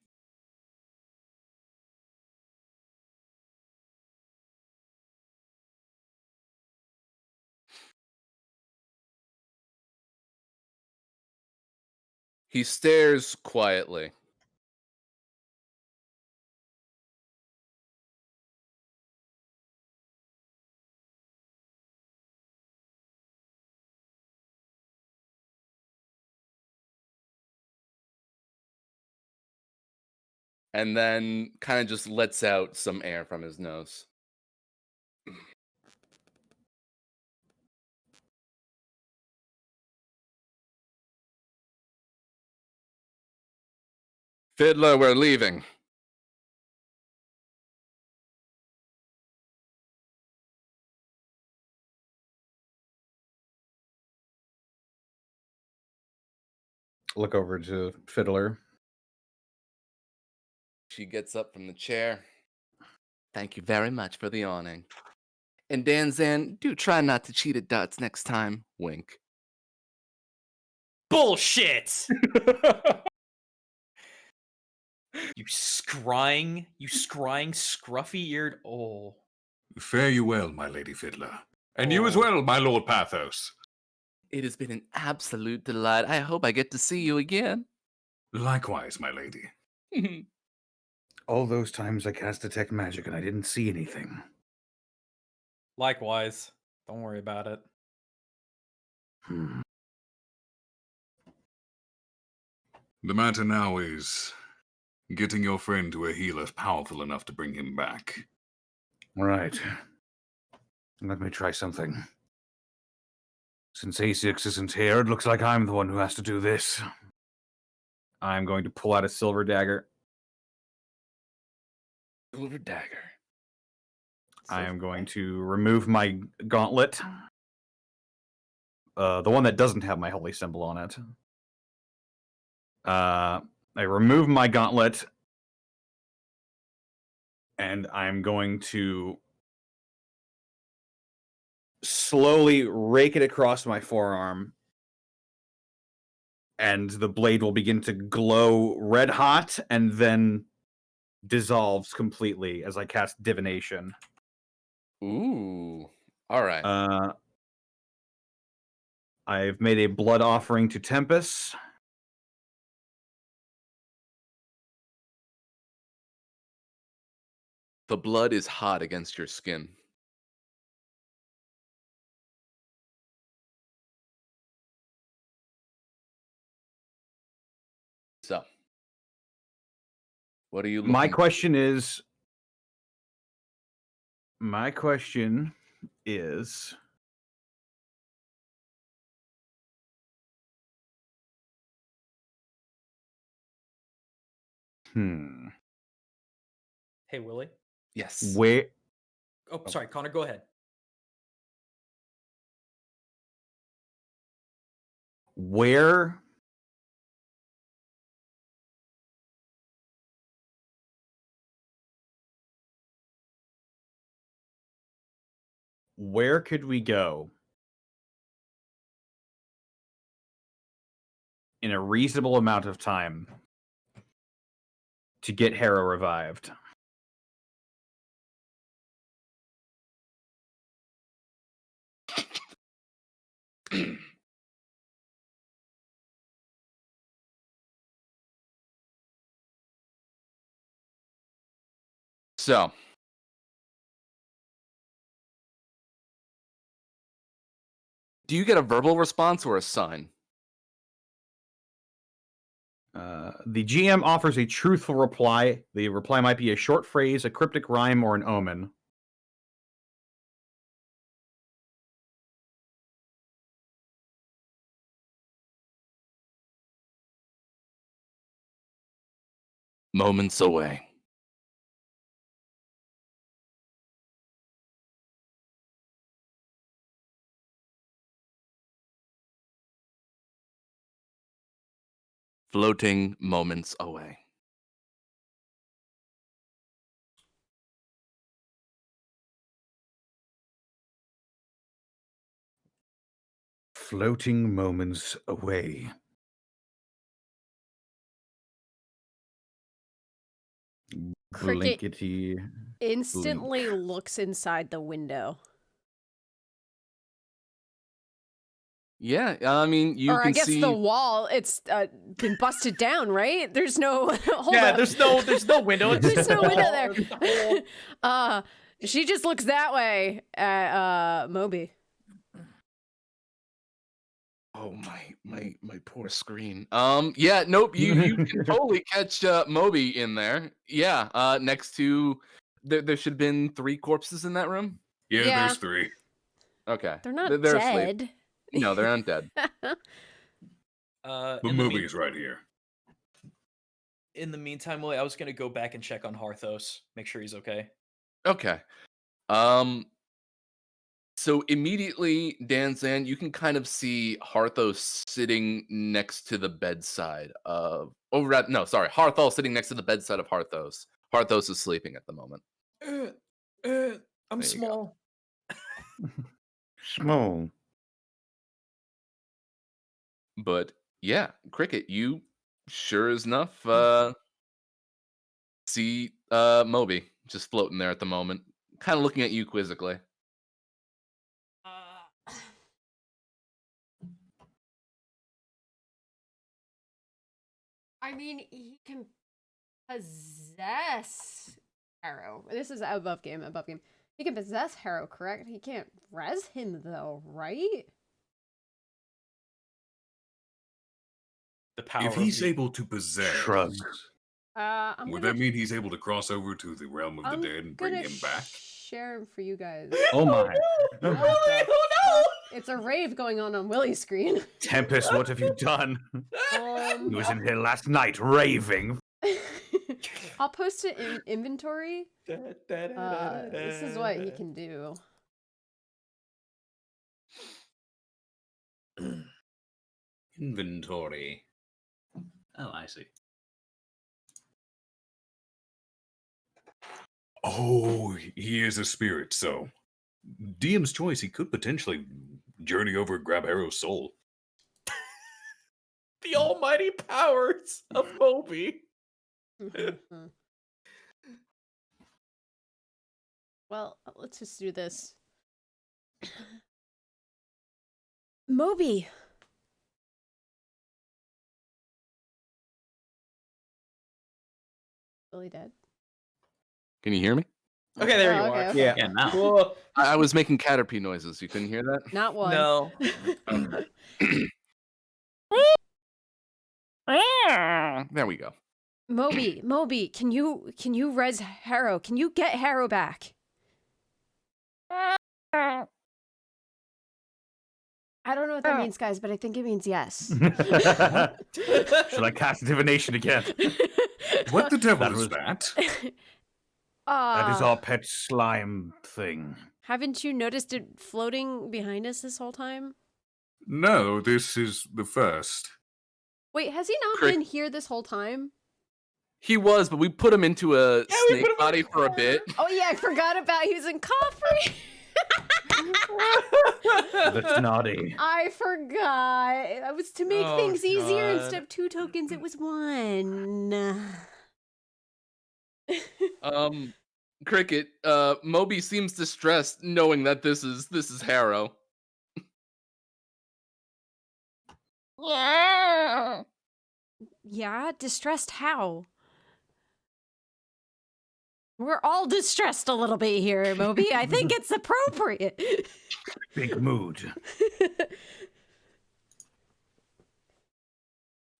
He stares quietly. And then kind of just lets out some air from his nose. Fiddler, we're leaving. Look over to Fiddler. She gets up from the chair. Thank you very much for the awning. And Danzan, do try not to cheat at dots next time. Wink. Bullshit! You scrying, scruffy-eared. Oh. Fare you well, my lady Fiddler. And you as well, my lord Pathos. It has been an absolute delight. I hope I get to see you again. Likewise, my lady. All those times I cast Detect Magic and I didn't see anything. Likewise. Don't worry about it. The matter now is getting your friend to a healer powerful enough to bring him back. Right. Let me try something. Since A6 isn't here, it looks like I'm the one who has to do this. I'm going to pull out a silver dagger. Silver dagger. I am going to remove my gauntlet. The one that doesn't have my holy symbol on it. I remove my gauntlet. And I'm going to slowly rake it across my forearm. And the blade will begin to glow red hot and then dissolves completely as I cast divination. Ooh. All right. I've made a blood offering to Tempest. The blood is hot against your skin. So, what are you looking My for? question is Hey, Willie. Yes. where Oh, sorry, Connor, go ahead. where where could we go in a reasonable amount of time to get Harrow revived? So, do you get a verbal response or a sign? The GM offers a truthful reply. The reply might be a short phrase, a cryptic rhyme, or an omen. Moments away. Floating moments away. Floating moments away. Cricket Blinkety. instantly looks inside the window. Yeah, I mean, you Or can I guess see the wall, it's been busted down, right? There's no hold Yeah, up. there's no window. It's There's just no a window wall. there. It's a hole. She just looks that way at Moby. Oh my poor screen. Yeah, nope, you can totally catch Moby in there. Yeah, next to there should have been 3 corpses in that room. Yeah, Yeah. there's 3. Okay. They're not they're asleep. dead. No, they're not dead. The in movie's right here. In the meantime, Willie, I was gonna go back and check on Harthos, make sure he's okay. Okay. So immediately, Danzan, you can kind of see Harthos sitting next to the bedside of Harthol sitting next to the bedside of Harthos. Harthos is sleeping at the moment. I'm There you small. Small. But yeah, Cricket, you sure as enough see Moby just floating there at the moment, kind of looking at you quizzically. I mean, he can possess Harrow. This is above game. He can possess Harrow, correct? He can't res him, though, right? The power. If he's of the- able to possess, Shrugs. would that mean he's able to cross over to the realm of the dead and bring him back? Share him for you guys. Oh my. Willie, oh no! It's a rave going on Willie's screen. Tempest, what have you done? He was in here last night raving. I'll post it in inventory. This is what he can do. Inventory. Oh, I see. Oh, he is a spirit, so DM's choice, he could potentially journey over and grab Harrow's soul. The almighty powers of Moby. Well, let's just do this. Moby. Really dead? Can you hear me? Okay, there you Oh, okay, are. okay. Yeah, now. Cool. I was making Caterpie noises. You couldn't hear that? Not one. No. There we go. Moby, can you res Harrow? Can you get Harrow back? I don't know what that means, guys, but I think it means yes. Should I cast divination again? What the devil That is was- that? That is our pet slime thing. Haven't you noticed it floating behind us this whole time? No, this is the first. Wait, has he not Crick- been here this whole time? He was, but we put him into a we put snake him in body a for a bit. Oh yeah, I forgot about he was in Coffrey. That's naughty. I forgot. It was to make Oh, things easier. God. Instead of 2 tokens, it was 1. Cricket, Moby seems distressed knowing that this is Harrow. Yeah. Yeah, distressed how? We're all distressed a little bit here, Moby. I think it's appropriate. Big mood.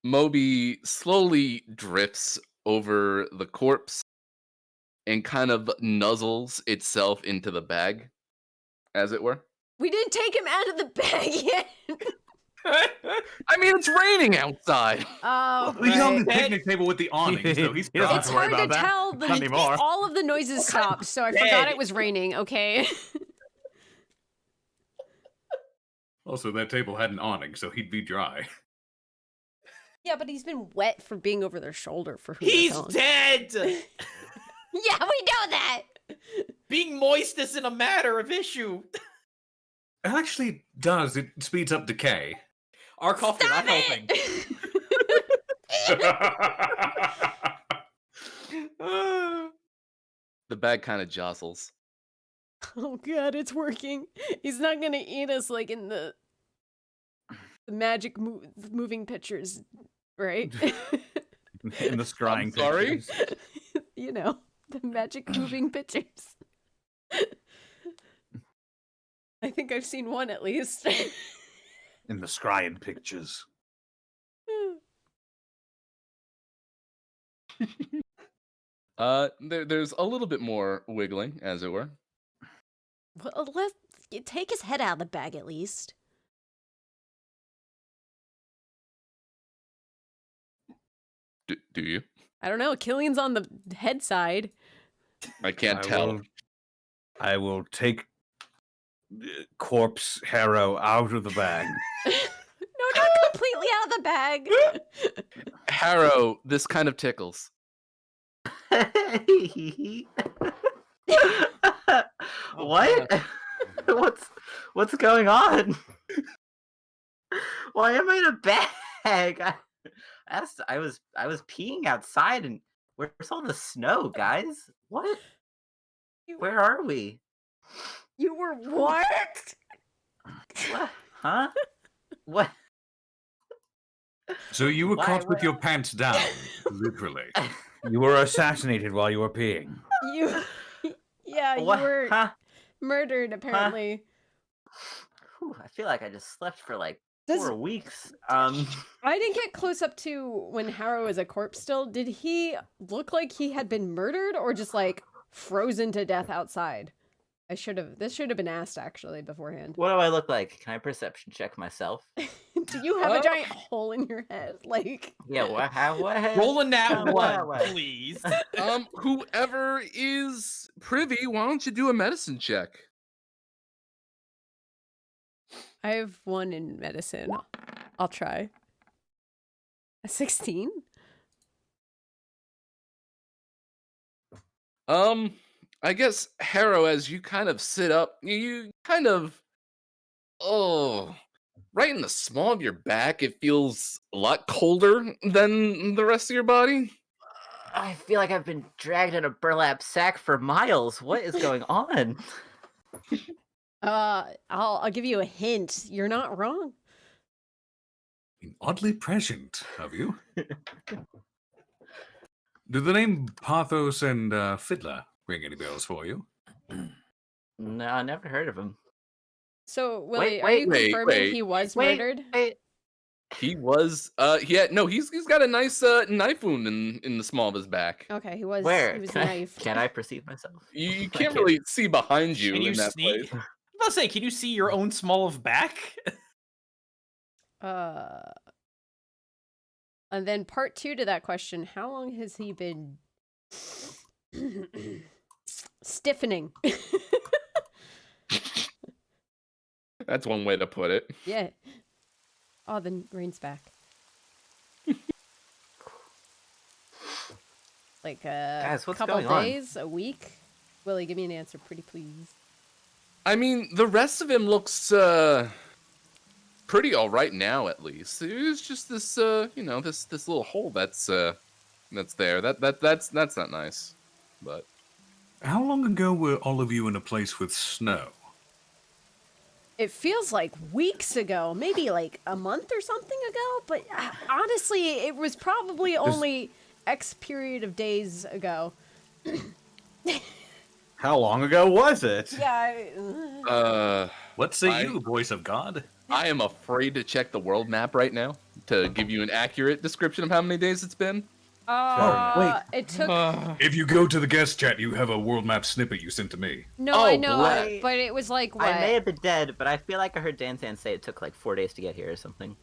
Moby slowly drifts over the corpse and kind of nuzzles itself into the bag, as it were. We didn't take him out of the bag yet. I mean, it's raining outside. Oh, He's on the right. picnic table with the awning, so he's He doesn't It's have to worry hard to about that. tell. Not anymore. All of the noises stopped, so I forgot it was raining. Okay. Also, that table had an awning, so he'd be dry. Yeah, but he's been wet for being over their shoulder for who He's knows. dead! Yeah, we know that. Being moist isn't a matter of issue. It actually does. It speeds up decay. Arkoff, you're not helping. The bag kind of jostles. Oh god, it's working. He's not gonna eat us like in the magic moving pictures, right? In the scrying I'm sorry? pictures. You know, the magic moving pictures. I think I've seen one at least. In the scrying pictures. There's a little bit more wiggling, as it were. Well, let's take his head out of the bag at least. Do you? I don't know. Killian's on the head side. I can't tell. I will take corpse Harrow out of the bag. No, not completely out of the bag. Harrow, this kind of tickles. What? What's going on? Why am I in a bag? I was peeing outside, and where's all the snow, guys? What? Where are we? You were what? What? Huh? What? So you were Why- caught with why- your pants down, literally. You were assassinated while you were peeing. You, yeah, you What? were Huh? murdered apparently. Whew, I feel like I just slept for like Does- 4 weeks. I didn't get close up to when Harrow is a corpse still. Did he look like he had been murdered or just like frozen to death outside? This should have been asked actually beforehand. What do I look like? Can I perception check myself? Do you have a giant hole in your head? Like, Yeah, what? Roll a nat What? one, please. Whoever is privy, why don't you do a medicine check? I have 1 in medicine. I'll try. A 16? I guess Harrow, as you kind of sit up, you kind of, right in the small of your back, it feels a lot colder than the rest of your body. I feel like I've been dragged in a burlap sack for miles. What is going on? I'll give you a hint. You're not wrong. Oddly prescient of you. Do the name Pathos and Fiddler ring any bells for you? No, I never heard of him. So, Willie, are wait, you wait, confirming wait. he was Wait, murdered? wait. He was, he's got a nice knife wound in the small of his back. Okay, he was. Where? He was Can I, knifed. can I perceive myself? You I can't can't- really see behind you Can you in that sneak? place. I'm about to say, can you see your own small of back? And then part 2 to that question: how long has he been stiffening? That's one way to put it. Yeah. Oh, the rain's back. Like a Guys, what's couple going on? days, a week. Willie, give me an answer, pretty please. I mean, the rest of him looks pretty all right now, at least. It's just this, this little hole that's there. That's not nice. But How long ago were all of you in a place with snow? It feels like weeks ago, maybe like a month or something ago, but honestly, it was probably only X period of days ago. How long ago was it? Yeah. What say you, voice of God? I am afraid to check the world map right now to give you an accurate description of how many days it's been. It took. If you go to the guest chat, you have a world map snippet you sent to me. No, I know, but it was like what? I may have been dead, but I feel like I heard Dan say it took like 4 days to get here or something.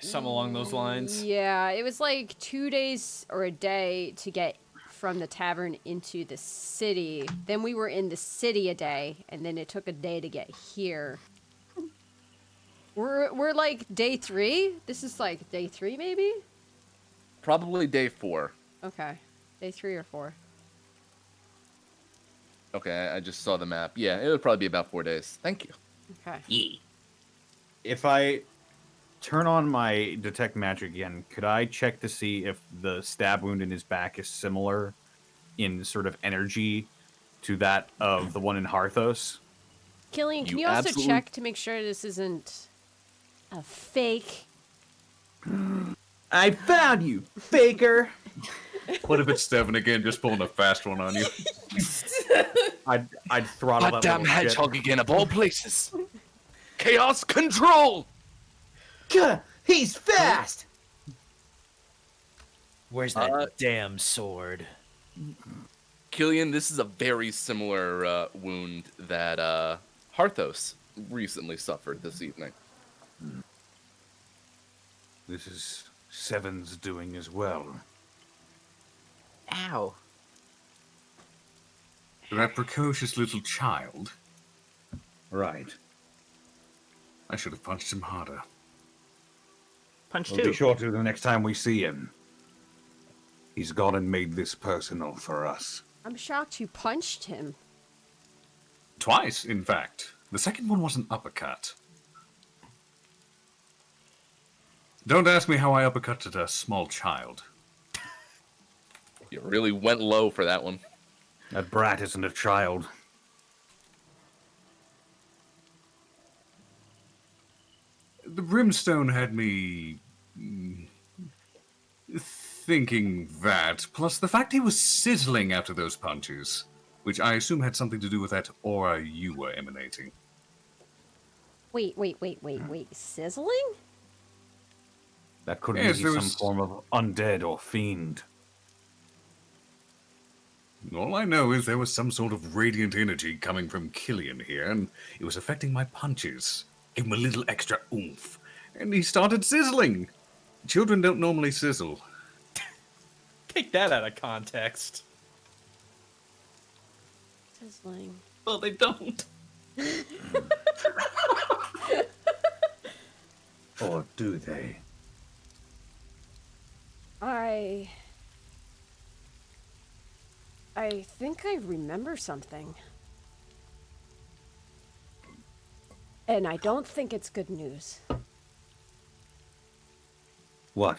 Some along those lines. Yeah, it was like 2 days or a day to get from the tavern into the city. Then we were in the city a day, and then it took a day to get here. We're like day 3. This is like day 3, maybe. Probably day 4. Okay, day 3 or 4. Okay, I just saw the map. Yeah, it would probably be about 4 days. Thank you. Okay. Yeah. If I turn on my detect magic again, could I check to see if the stab wound in his back is similar in sort of energy to that of the one in Harthos? Killian, can you also check to make sure this isn't a fake? I found you, faker! What if it's Steven again, just pulling a fast one on you? I'd throttle that Goddamn little shit. hedgehog again, of all places. Chaos control! He's fast! Where's that damn sword? Killian, this is a very similar wound that Harthos recently suffered this evening. This is Seven's doing as well. Ow. That precocious little child. Right. I should have punched him harder. Punch We'll two. be sure to the next time we see him. He's gone and made this personal for us. I'm shocked you punched him. Twice, in fact. The second one was an uppercut. Don't ask me how I uppercutted a small child. You really went low for that one. That brat isn't a child. The brimstone had me thinking that, plus the fact he was sizzling after those punches, which I assume had something to do with that aura you were emanating. Wait. Sizzling? That could Yes, be there some was- form of undead or fiend. All I know is there was some sort of radiant energy coming from Killian here, and it was affecting my punches. Gave him a little extra oomph, and he started sizzling. Children don't normally sizzle. Take that out of context. Sizzling. Well, they don't. Or do they? I think I remember something. And I don't think it's good news. What?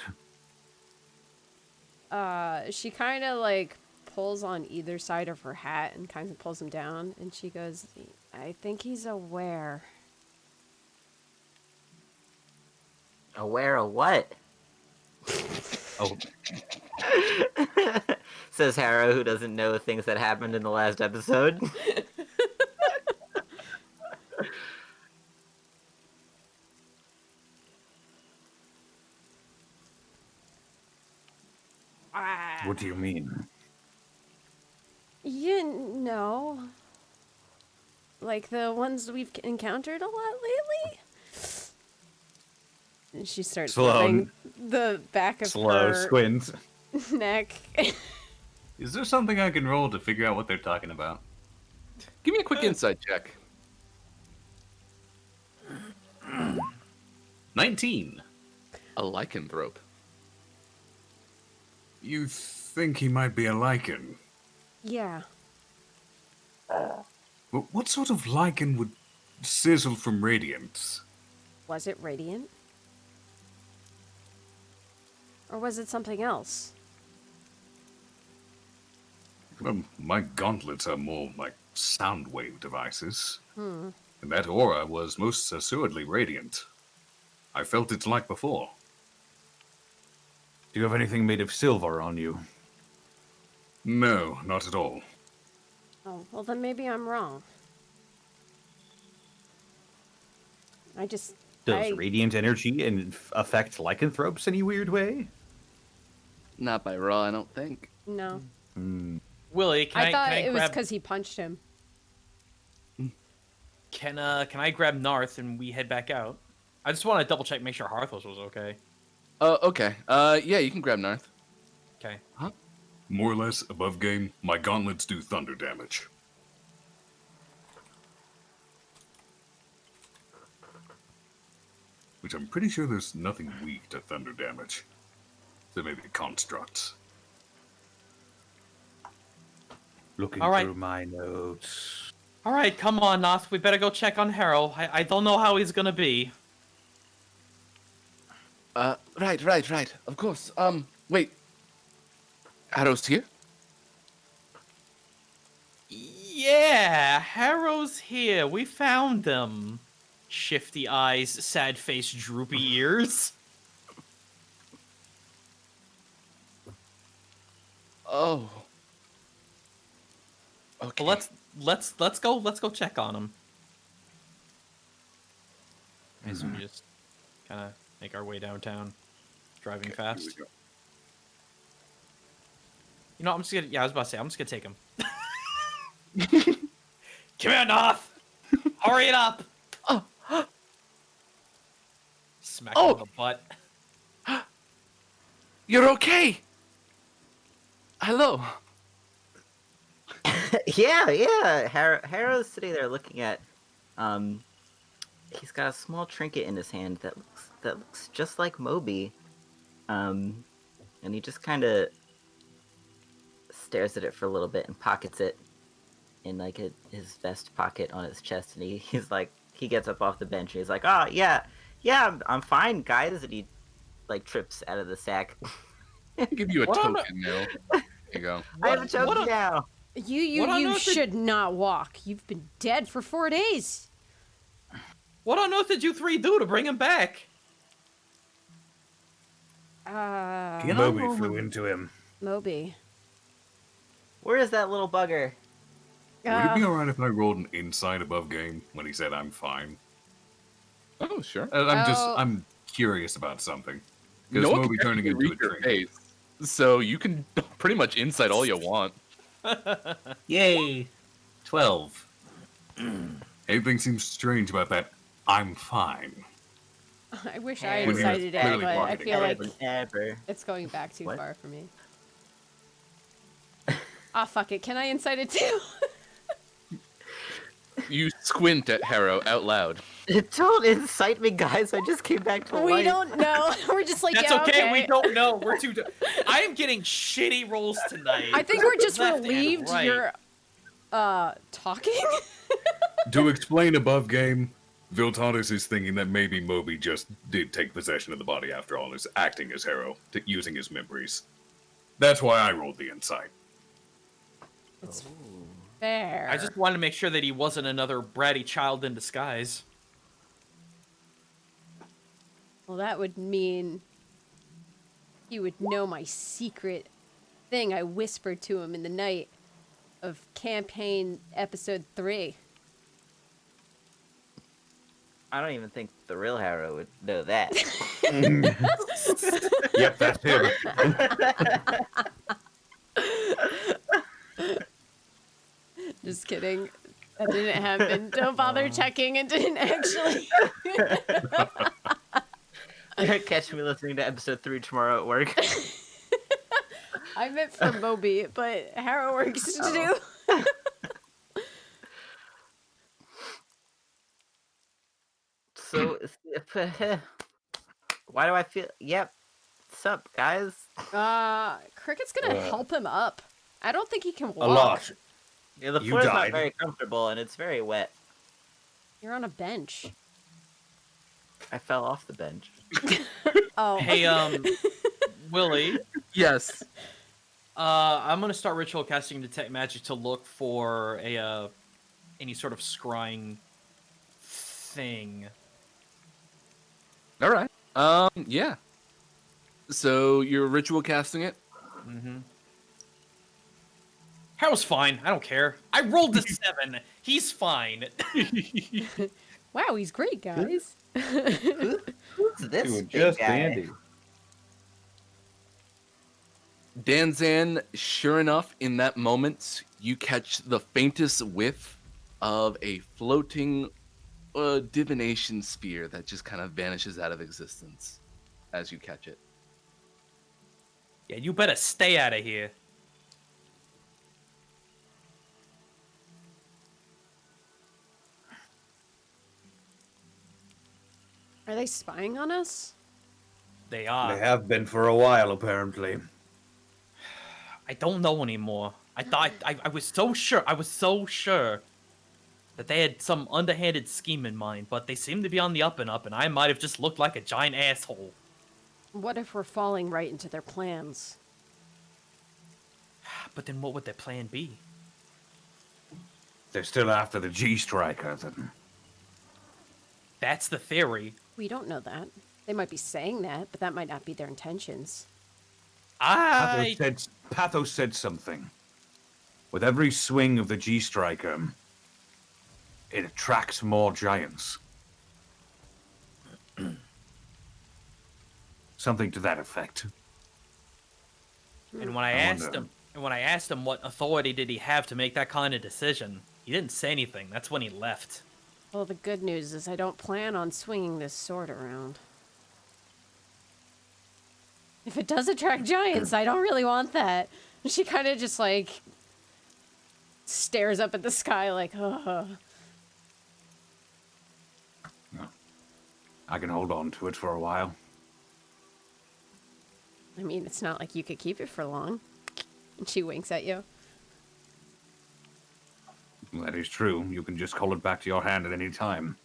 She kind of like pulls on either side of her hat and kind of pulls him down, and she goes, I think he's aware. Aware of what? Oh, Says Harrow, who doesn't know things that happened in the last episode. what do you mean? You know, like the ones we've encountered a lot lately. And she starts Slow. rubbing the back of Slow her squints. neck. Is there something I can roll to figure out what they're talking about? Give me a quick insight check. 19. A lycanthrope. You think he might be a lichen? Yeah. What sort of lichen would sizzle from radiance? Was it radiant? Or was it something else? My gauntlets are more like sound wave devices. Hmm. And that aura was most assuredly radiant. I felt its like before. Do you have anything made of silver on you? No, not at all. Oh, well then maybe I'm wrong. Does radiant energy affect lycanthropes any weird way? Not by raw, I don't think. No. Willie, I thought can I it was grab because he punched him. can I grab Narth and we head back out? I just want to double check, make sure Harthos was okay. Okay. Yeah, you can grab Narth. Okay. More or less above game, my gauntlets do thunder damage. Which I'm pretty sure there's nothing weak to thunder damage. So maybe constructs. Looking All right. through my notes. All right, come on, Narth. We better go check on Harrow. I don't know how he's gonna be. Right. Of course. Wait. Harrow's here? Yeah, Harrow's here. We found them. Shifty eyes, sad face, droopy ears. Oh. Okay. Well, let's go check on him. I assume we just kind of make our way downtown, driving fast. You know, I'm just gonna. Yeah, I was about to say, I'm just gonna take him. Come here, Noth! Hurry it up! Smack him in the butt. You're okay. Hello. Yeah. Harrow's sitting there looking at. He's got a small trinket in his hand that looks just like Moby. And he just kind of stares at it for a little bit and pockets it in like his vest pocket on his chest. And he's like, he gets up off the bench and he's like, "Oh yeah, I'm fine, guys." And he like trips out of the sack. I'll give you a What token now. There you go. I have a token now. You should not walk. You've been dead for 4 days. What on earth did you three do to bring him back? Moby flew into him. Moby. Where is that little bugger? Would it be alright if I rolled an insight above game when he said I'm fine? Oh, sure. I'm curious about something. Because No one Moby can turning actually into a read your drink. face, so you can pretty much insight all you want. Yay! 12. Anything seems strange about that I'm fine. I wish I When you're incited it, clearly but I marketing feel like Ever. it's going back too What? far for me. Ah, fuck it. Can I incite it too? You squint at Harrow out loud. Don't incite me, guys. I just came back to life. We don't know. We're just like, That's yeah, okay. We don't know. We're too. I am getting shitty rolls tonight. I think we're just Left and relieved right. you're talking. To explain above game, Viltanis is thinking that maybe Moby just did take possession of the body after all and is acting as Harrow, using his memories. That's why I rolled the insight. It's fair. I just wanted to make sure that he wasn't another bratty child in disguise. Well, that would mean he would know my secret thing I whispered to him in the night of campaign episode 3. I don't even think the real Harrow would know that. Yep, that's him. Just kidding. That didn't happen. Don't bother checking. It didn't actually. Catch me listening to episode 3 tomorrow at work. I meant for Moby, but Harrow works too. So, why do I feel? Yep. What's up, guys? Cricket's gonna help him up. I don't think he can walk. A lot. Yeah, the You floor is not died. very comfortable, and it's very wet. You're on a bench. I fell off the bench. Oh. Hey, Willie, Yes. I'm gonna start ritual casting detect magic to look for a any sort of scrying thing. All right. Yeah. So you're ritual casting it. Mm-hmm. Haro's fine. I don't care. I rolled a 7. He's fine. Wow, he's great, guys. Who's this Doing big just guy? dandy. Danzan, sure enough, in that moment, you catch the faintest whiff of a floating divination sphere that just kind of vanishes out of existence as you catch it. Yeah, you better stay out of here. Are they spying on us? They are. They have been for a while, apparently. I don't know anymore. I thought I was so sure. I was so sure that they had some underhanded scheme in mind, but they seem to be on the up and up, and I might have just looked like a giant asshole. What if we're falling right into their plans? But then what would their plan be? They're still after the G-Striker, then. That's the theory. We don't know that. They might be saying that, but that might not be their intentions. Pathos said something. With every swing of the G-Striker, it attracts more giants. Something to that effect. And when I asked him what authority did he have to make that kind of decision, he didn't say anything. That's when he left. Well, the good news is I don't plan on swinging this sword around. If it does attract giants, I don't really want that. She kind of just, like, stares up at the sky like, oh. I can hold on to it for a while. I mean, it's not like you could keep it for long. And she winks at you. That is true. You can just call it back to your hand at any time.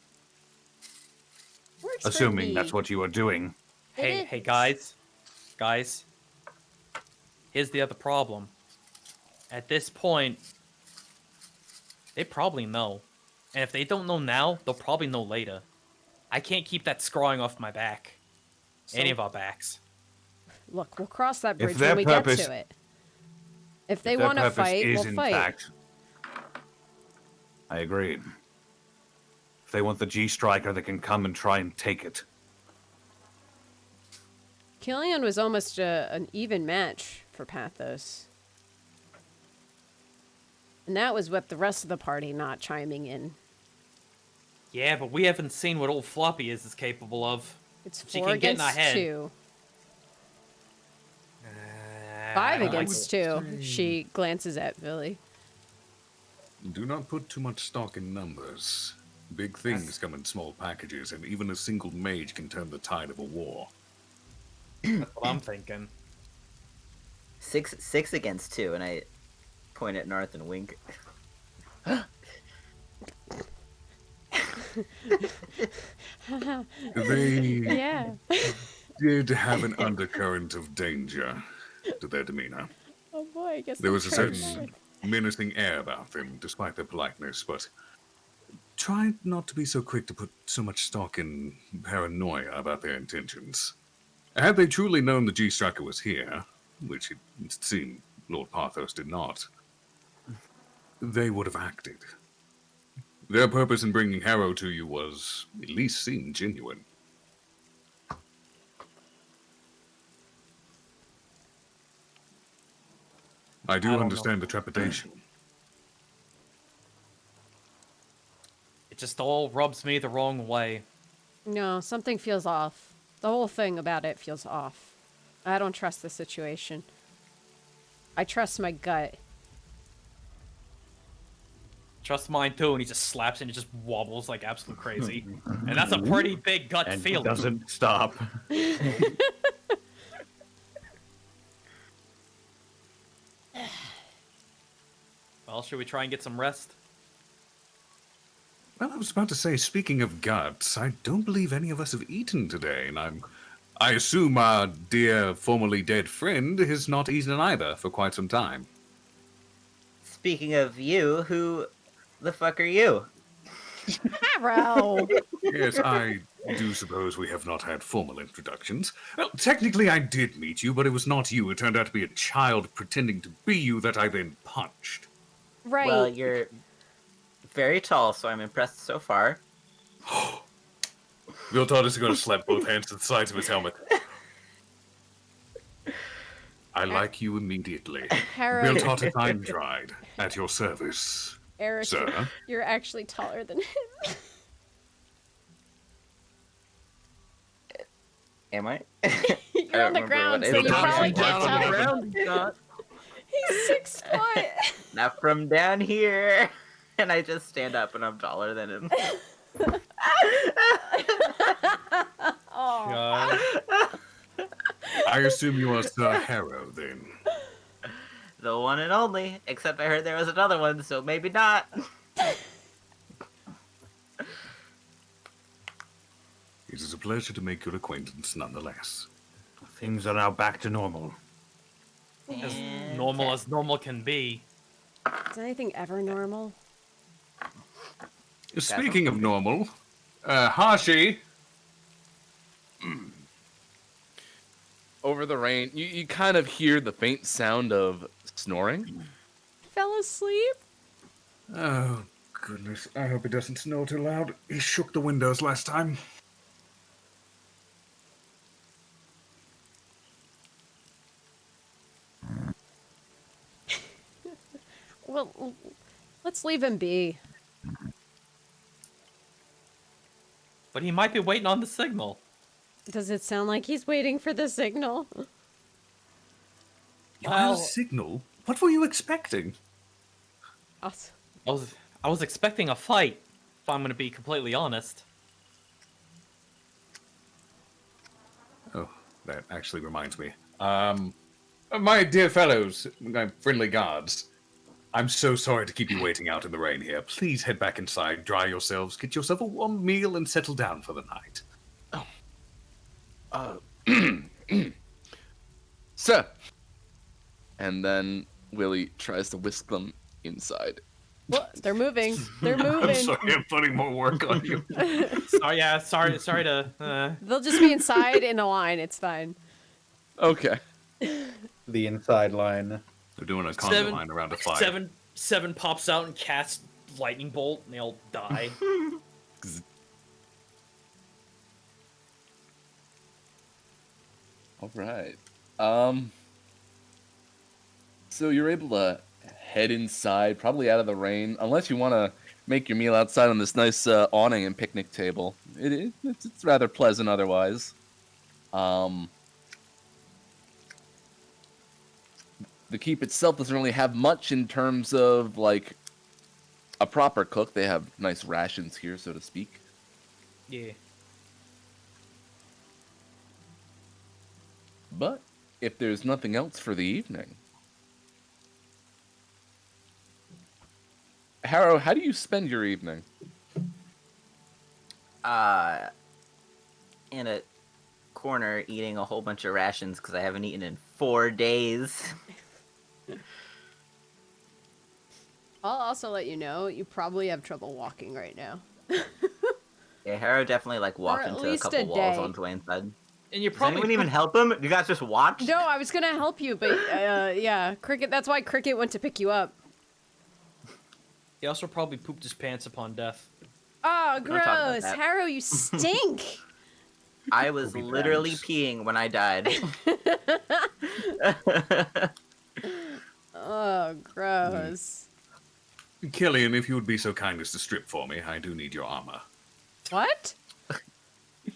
Works for Assuming me. that's what you are doing. Hey, guys. Guys. Here's the other problem. At this point, they probably know. And if they don't know now, they'll probably know later. I can't keep that scrawling off my back. Any of our backs. Look, we'll cross that If bridge their when we purpose- get to it. If they Their want to purpose fight, is, we'll in fight. fact, I agree. If they want the G-Striker, they can come and try and take it. Killian was almost an even match for Pathos. And that was with the rest of the party not chiming in. Yeah, but we haven't seen what old Floppy is capable of. It's She 4 can get in our against head. 2. I 5 don't like against 2. She glances at Billy. Do not put too much stock in numbers. Big things come in small packages, and even a single mage can turn the tide of a war. That's what I'm thinking. 6 against 2, and I point at Narth and wink. They Yeah. did have an undercurrent of danger to their demeanor. Oh boy, I guess There I'm was a trying certain menacing air about them, despite their politeness, but try not to be so quick to put so much stock in paranoia about their intentions. Had they truly known the G-Striker was here, which it seemed Lord Parthos did not, they would have acted. Their purpose in bringing Harrow to you was, at least seemed genuine. I do don't understand the trepidation. It just all rubs me the wrong way. No, something feels off. The whole thing about it feels off. I don't trust the situation. I trust my gut. Trust mine too, and he just slaps and it just wobbles like absolute crazy. And that's a pretty big gut And feeling. doesn't stop. Well, should we try and get some rest? Well, I was about to say, speaking of guts, I don't believe any of us have eaten today, and I assume our dear formerly dead friend has not eaten either for quite some time. Speaking of you, who the fuck are you? Harrow! Yes, I do suppose we have not had formal introductions. Well, technically I did meet you, but it was not you. It turned out to be a child pretending to be you that I then punched. Right. Well, you're very tall, so I'm impressed so far. Viltard is going to slap both hands to the sides of his helmet. I like you immediately. Harrow, Viltard time dried at your service. Eric, Sir? you're actually taller than him. Am I? You're on the ground, so you probably can't tell. He's 6 foot. Not from down here. And I just stand up and I'm taller than him. Oh. I assume you are Sir Harrow, then. The one and only. Except I heard there was another one, so maybe not. It is a pleasure to make your acquaintance nonetheless. Things are now back to normal. As normal as normal can be. Is anything ever normal? Speaking of normal, Hashi. Over the rain, you kind of hear the faint sound of snoring. Fell asleep? Oh, goodness. I hope it doesn't snow too loud. He shook the windows last time. Well, let's leave him be. But he might be waiting on the signal. Does it sound like he's waiting for the signal? Well, signal? What were you expecting? Us. I was expecting a fight, if I'm going to be completely honest. Oh, that actually reminds me. My dear fellows, my friendly guards, I'm so sorry to keep you waiting out in the rain here. Please head back inside, dry yourselves, get yourself a warm meal, and settle down for the night. Sir. And then Willie tries to whisk them inside. What? They're moving. They're I'm moving. sorry, I'm putting more work on you. Sorry to. They'll just be inside in a line. It's fine. Okay. The inside line. They're doing a conga line around a fire. Seven pops out and casts lightning bolt, and they all die. All right. So you're able to head inside, probably out of the rain, unless you want to make your meal outside on this nice awning and picnic table. It's rather pleasant otherwise. The keep itself doesn't really have much in terms of like a proper cook. They have nice rations here, so to speak. Yeah. But if there's nothing else for the evening, Harrow, how do you spend your evening? In a corner eating a whole bunch of rations because I haven't eaten in 4 days. I'll also let you know, you probably have trouble walking right now. Yeah, Harrow definitely like walked at into a least couple a walls day. on his way inside. And you're Does probably anyone even help him? You guys just watch? No, I was gonna help you, but yeah, Cricket. That's why Cricket went to pick you up. He also probably pooped his pants upon death. Oh, Don't talk about gross, that. Harrow, you stink. I was literally peeing when I died. Oh, gross. Killian, if you would be so kind as to strip for me, I do need your armor. What?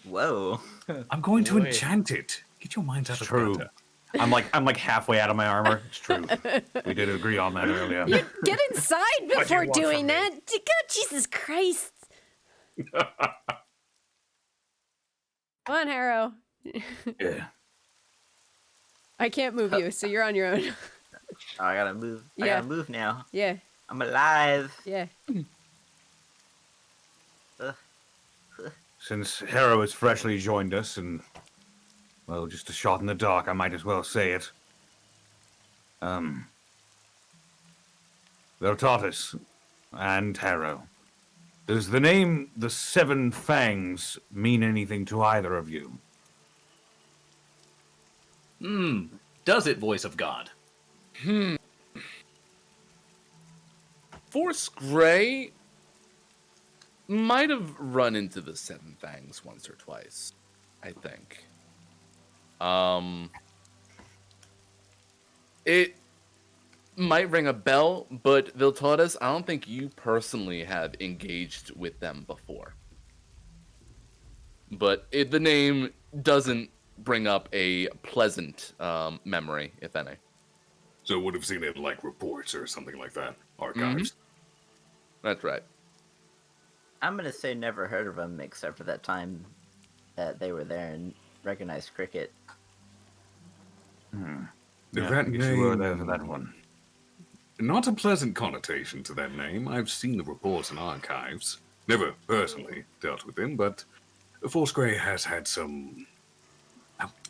Whoa. I'm going to Boy. enchant it. Get your minds out of True. gutter. I'm like halfway out of my armor. It's true. We did agree on that earlier. You get inside before want doing from me? that. God, Jesus Christ. Come on, Harrow. Yeah. I can't move you, so you're on your own. Oh, I gotta move. I Yeah. gotta move now. Yeah. I'm alive. Yeah. Since Harrow has freshly joined us and, well, just a shot in the dark, I might as well say it. Veltatus and Harrow. Does the name the Seven Fangs mean anything to either of you? Does it, voice of God? Force Gray might have run into the Seven Fangs once or twice, I think. It might ring a bell, but Viltaudis, I don't think you personally have engaged with them before. But the name doesn't bring up a pleasant memory, if any. So would have seen it like reports or something like that. Archives. That's right. I'm gonna say never heard of them except for that time that they were there and recognized Cricket. Yeah, That I guess you were name- there for that one. Not a pleasant connotation to that name. I've seen the reports and archives. Never personally dealt with him, but Force Grey has had some...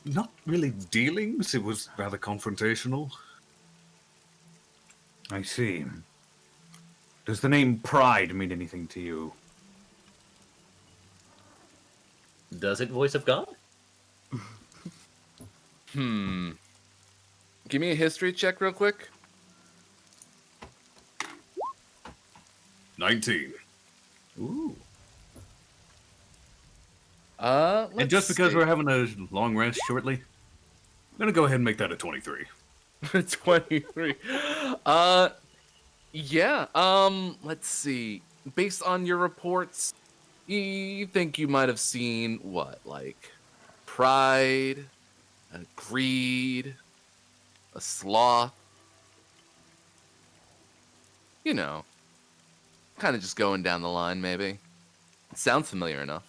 not really dealings, it was rather confrontational. I see. Does the name Pride mean anything to you? Does it, voice of God? Give me a history check real quick. 19. Ooh. And just because we're having a long rest shortly, I'm gonna go ahead and make that a 23. 23. Yeah, let's see. Based on your reports, you think you might have seen what, like pride, a greed, a sloth. You know, kind of just going down the line, maybe. It sounds familiar enough.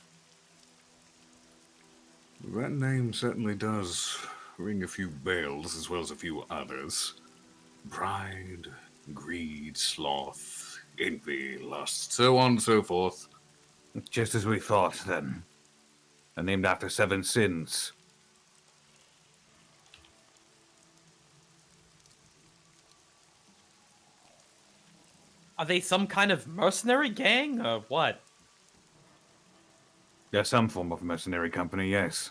That name certainly does ring a few bells as well as a few others. Pride, greed, sloth, envy, lust, so on and so forth. Just as we thought, then. They're named after seven sins. Are they some kind of mercenary gang or what? They're some form of mercenary company, yes.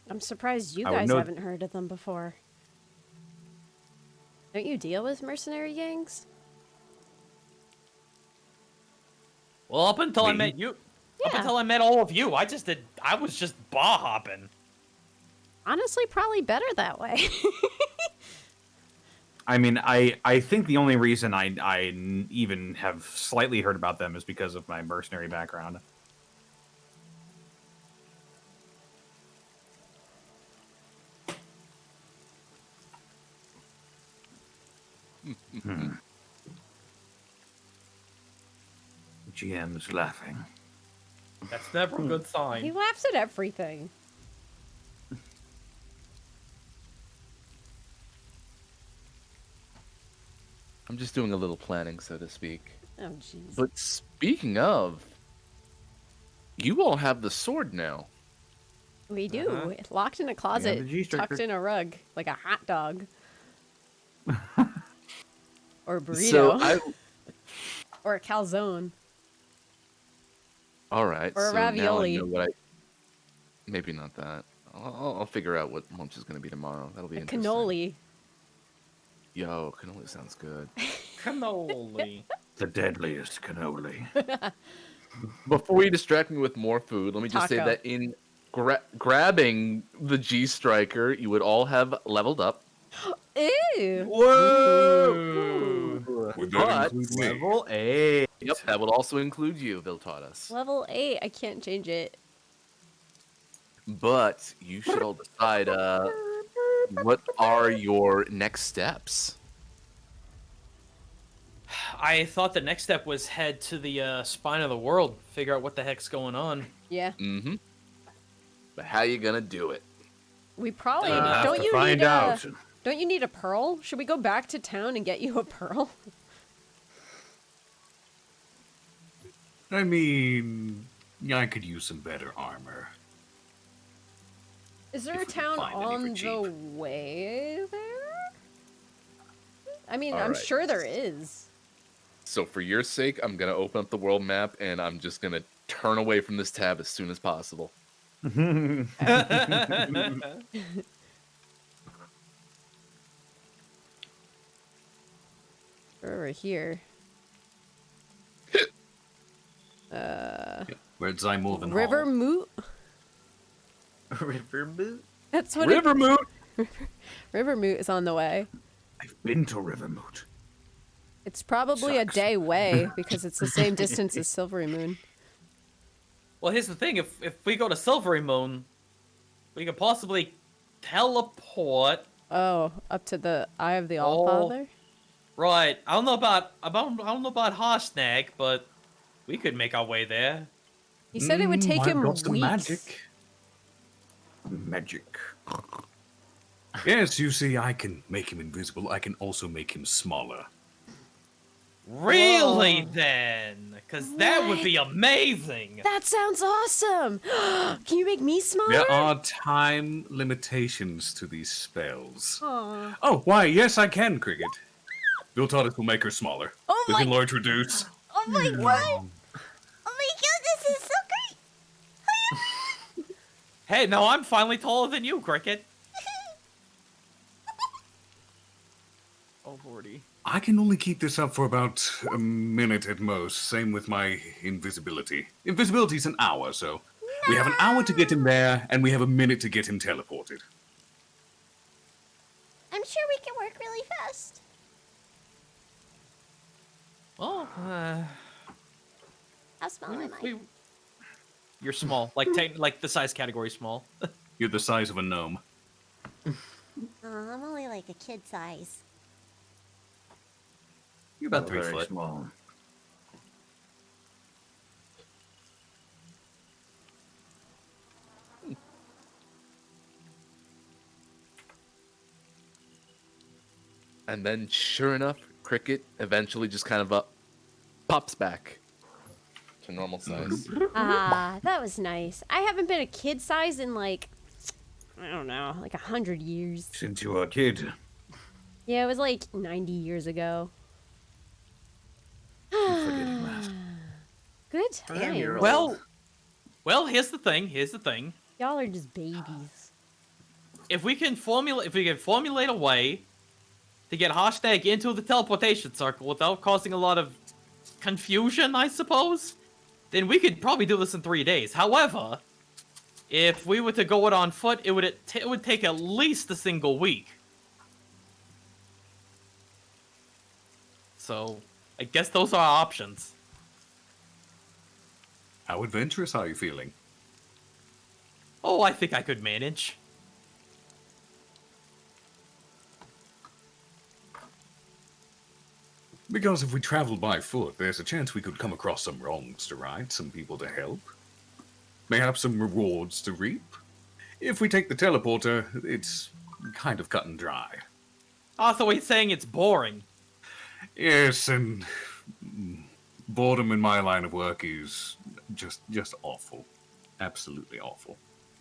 I'm surprised you I would guys know- haven't heard of them before. Don't you deal with mercenary gangs? Well, up until I Me? met you, up Yeah. until I met all of you, I was just bar hopping. Honestly, probably better that way. I mean, I think the only reason I even have slightly heard about them is because of my mercenary background. GM's laughing. That's never a good He sign. laughs at everything. I'm just doing a little planning, so to speak. Oh, jeez. But speaking of, you all have the sword now. We do. Locked in a closet, G-striker. tucked in a rug, like a hot dog. Or a burrito. So Or a calzone. all right. Or a so now I ravioli. know what maybe not that. I'll figure out what lunch is going to be tomorrow. That'll be A interesting. cannoli. Yo, cannoli sounds good. Cannoli. The deadliest cannoli. Before we distract me with more food, let me just say Taco. that in grabbing the G Striker, you would all have leveled up. Ew. Whoa! Would that But include me? Level 8. Yep, that would also include you, Viltaudis. Level 8. I can't change it. But you should all decide what are your next steps. I thought the next step was head to the spine of the world, figure out what the heck's going on. Yeah. But how you gonna do it? We probably Have don't to you find need out. Don't you need a pearl? Should we go back to town and get you a pearl? I mean, I could use some better armor. Is there If a we can town find any for on the cheap. way there? I mean, All I'm right. sure there is. So for your sake, I'm gonna open up the world map and I'm just gonna turn away from this tab as soon as possible. Over here. We're at Zymorvan River Hall. Moot? River boot? That's what Rivermoot! River Moot is on the way. I've been to Rivermoot. It's probably Sucks. a day away because it's the same distance as Silvery Moon. Well, here's the thing: if we go to Silvery Moon, we could possibly teleport. Oh, up to the Eye of the Oh. Allfather? Right. I don't know about Harshnag, but we could make our way there. He said it would take I've him got weeks. some magic. Magic. Yes, you see, I can make him invisible. I can also make him smaller. Really, Whoa. then? Because that would be amazing. That sounds awesome! Can you make me smaller? There are time limitations to these spells. Aw. Oh, why, yes, I can, Cricket. Viltardis will make her smaller. Oh We my- can large reduce. Oh my god! Oh my god, this is so great! Hey, no, I'm finally taller than you, Cricket. Oh, lordy. I can only keep this up for about a minute at most. Same with my invisibility. Invisibility's an hour, so we have an hour to get him there, and we have a minute to get him teleported. I'm sure we can work really fast. Well, How small am I? you're small, like the size category small. You're the size of a gnome. I'm only like a kid size. You're about Oh, 3 very foot. small. And then, sure enough, Cricket eventually just kind of pops back to normal size. Ah, that was nice. I haven't been a kid size in like, I don't know, like 100 years. Since you were a kid. Yeah, it was like 90 years ago. Keep forgetting that. Good Damn, you're time. old. Well, here's the thing. Y'all are just babies. If we can formulate a way to get Hashtag into the teleportation circle without causing a lot of confusion, I suppose, then we could probably do this in 3 days. However, if we were to go it on foot, it would take at least a single week. So, I guess those are our options. How adventurous are you feeling? Oh, I think I could manage. Because if we travel by foot, there's a chance we could come across some wrongs to right, some people to help. Mayhap some rewards to reap. If we take the teleporter, it's kind of cut and dry. Also, he's saying it's boring. Yes, and boredom in my line of work is just awful. Absolutely awful.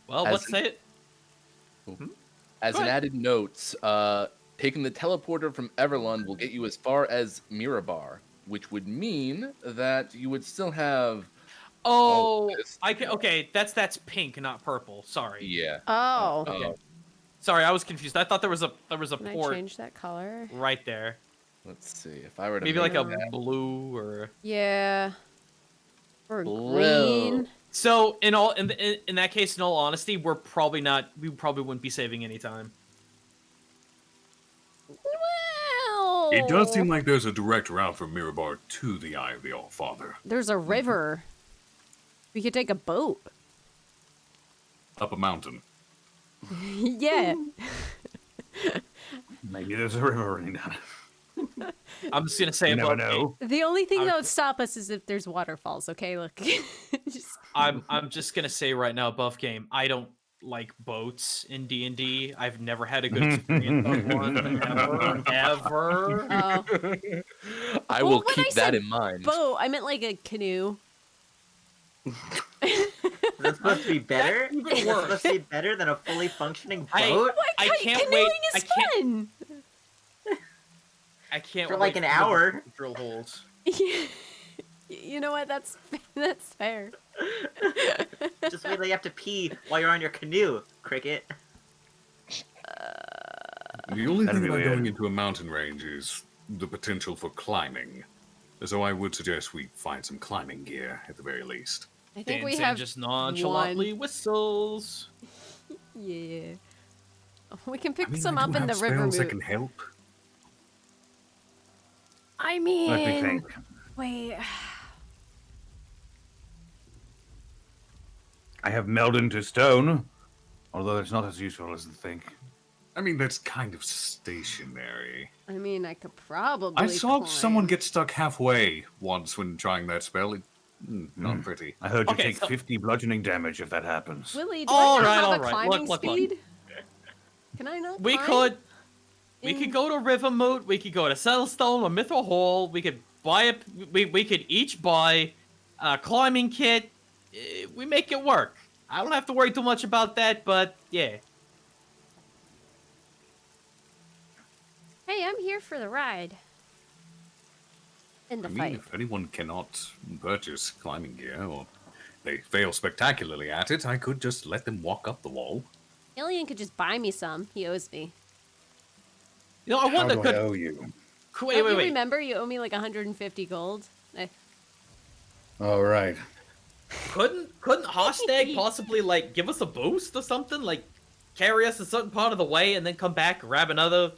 Well, As let's an- say it. As Go an ahead. added note, taking the teleporter from Everlund will get you as far as Mirabar, which would mean that you would still have. Oh, this I can. Okay, that's pink, not purple. Sorry. Yeah. Oh, Okay. Sorry, I was confused. I thought there was a can I port change that color? right there. Let's see if I were to Maybe make like a that blue or. Yeah. Or Blue. green. So in that case, in all honesty, we probably wouldn't be saving any time. Well, It does seem like there's a direct route from Mirabar to the Eye of the Allfather. there's a river. We could take a boat. Up a mountain. Yeah. Maybe there's a river running down. I'm just gonna say You never about know. The only thing that would stop us is if there's waterfalls. Okay, look. Just- I'm just gonna say right now, above game. I don't like boats in D&D. I've never had a good experience on one ever. Oh. I Well, will when keep I that said in mind. Boat, I meant like a canoe. That's supposed to be better? That's even That's worse. supposed to be better than a fully functioning boat? I can't Canoeing wait. is fun. I can't For wait like an for the hour. drill holes. You know what? That's fair. Just wait till you have to pee while you're on your canoe, Cricket. The only That'd thing be about going weird. into a mountain range is the potential for climbing. So I would suggest we find some climbing gear at the very least. I think we Dan have just nonchalantly whistles. Yeah. We can pick I mean, some I do up in have the river spells that moot. can help. I Let me mean, think. wait. I have meld into stone, although it's not as useful as the think. I mean, that's kind of stationary. I mean, I could probably. I saw climb. someone get stuck halfway once when trying that spell. Not pretty. I heard you Okay, take so- 50 bludgeoning damage if that happens. Willie, do All I not right, have all a right. climbing Look. speed? Can I not? We climb? could go to Rivermoot. We could go to Settlestone or Mithril Hall. We could buy we could each buy a climbing kit. We make it work. I don't have to worry too much about that, but yeah. Hey, I'm here for the ride. In the I mean, fight. if anyone cannot purchase climbing gear, or they fail spectacularly at it, I could just let them walk up the wall. Alien could just buy me some. He owes me. You know, I How wonder do I could owe you? wait, Don't wait, you wait. remember? You owe me like 150 gold. All right. Couldn't Hostag possibly like give us a boost or something? Like carry us a certain part of the way and then come back, grab another,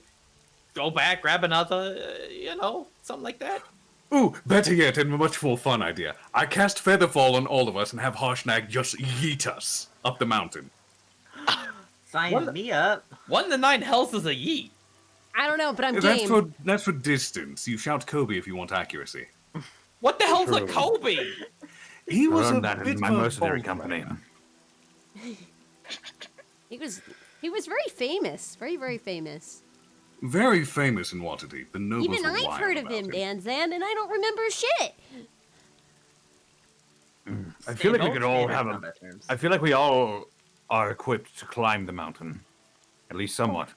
go back, grab another, something like that. Ooh, better yet, and a much more fun idea. I cast Featherfall on all of us and have Harshnag just yeet us up the mountain. Sign me up. 1 to 9 health is a yeet. I don't know, but I'm That's game. that's for distance. You shout Kobe if you want accuracy. What the hell's a True. Kobe? He was a Learned that bit in my of a mercenary bold company. man. He was very famous. Very famous. Very famous in Waterdeep. The nobles Even were I've wild heard of about him, him. Danzan, and I don't remember shit. I feel like we Don't could all say have that a. combat terms. I feel like we all are equipped to climb the mountain, at least somewhat.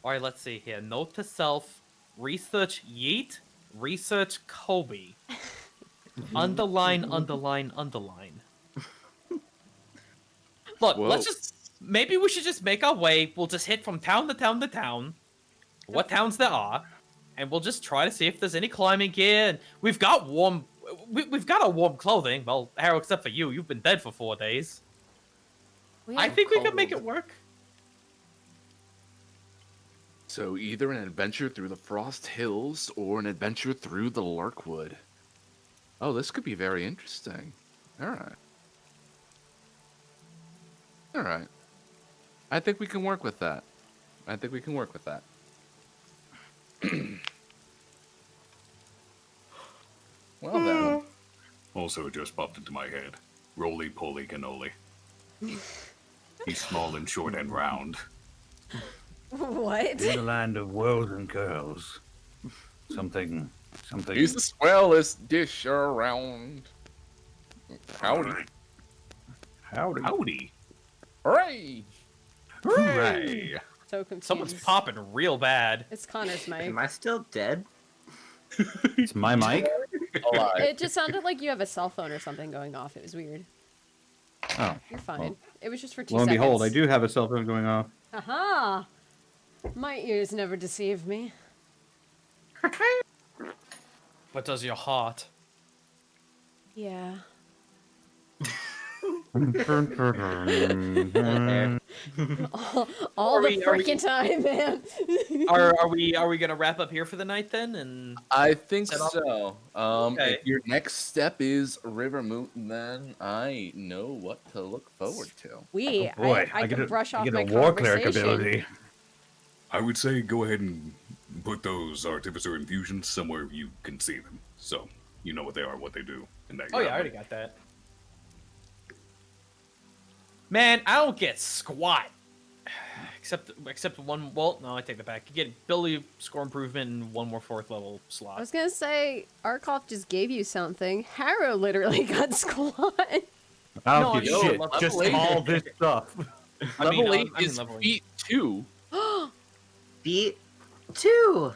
All right, let's see here. Note to self: research yeet, research Kobe. Underline. Look, Whoa. let's just. Maybe we should just make our way. We'll just hit from town to town to town. What towns there are, and we'll just try to see if there's any climbing gear. And we've got warm. We've got our warm clothing. Well, Harrow, except for you, you've been dead for 4 days. I think we can make it work. So either an adventure through the Frost Hills or an adventure through the Lurkwood. Oh, this could be very interesting. All right. All right. I think we can work with that. Well then. Also, it just popped into my head. Roly-poly cannoli. He's small and short and round. What? In the land of worlds and curls. Something. He's the swellest dish around. Howdy. Howdy. Hooray! Hooray! So confused. Someone's popping real bad. It's Connor's mic. Am I still dead? It's my mic. Alive. It just sounded like you have a cell phone or something going off. It was weird. Oh. You're fine. Well, It was just for 2 Lo and seconds. behold, I do have a cell phone going off. Aha! My ears never deceive me. But does your heart? Yeah. All Are the we- freaking time, man. Are we gonna wrap up here for the night then? And I think Set off? so. Okay. If your next step is Rivermoot, then I know what to look forward to. We, Oh boy, I get can a, brush I off get my a war cleric conversation. ability. I would say go ahead and put those artificer infusions somewhere you can see them. So, you know what they are, what they do. And that oh you yeah, I have already got that. Man, I don't get squat. Except one. Well, no, I take that back. You get ability score improvement and one more 4th level slot. I was gonna say, Arkoff just gave you something. Harrow literally got squat. I No, don't give I mean, shit. level Just eight. all this stuff. Level 8 I mean is level 8. feat 2. Feet 2.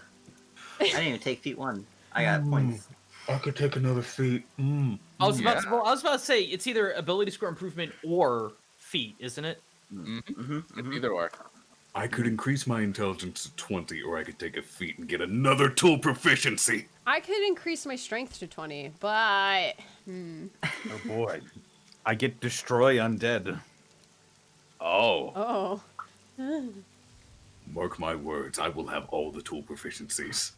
I didn't even take feet 1. I got points. I could take another feat. I was about to say it's either ability score improvement or feat, isn't it? It's either or. I could increase my intelligence to 20, or I could take a feat and get another tool proficiency. I could increase my strength to 20, but Oh boy. I get destroy undead. Oh. oh, Mark my words, I will have all the tool proficiencies.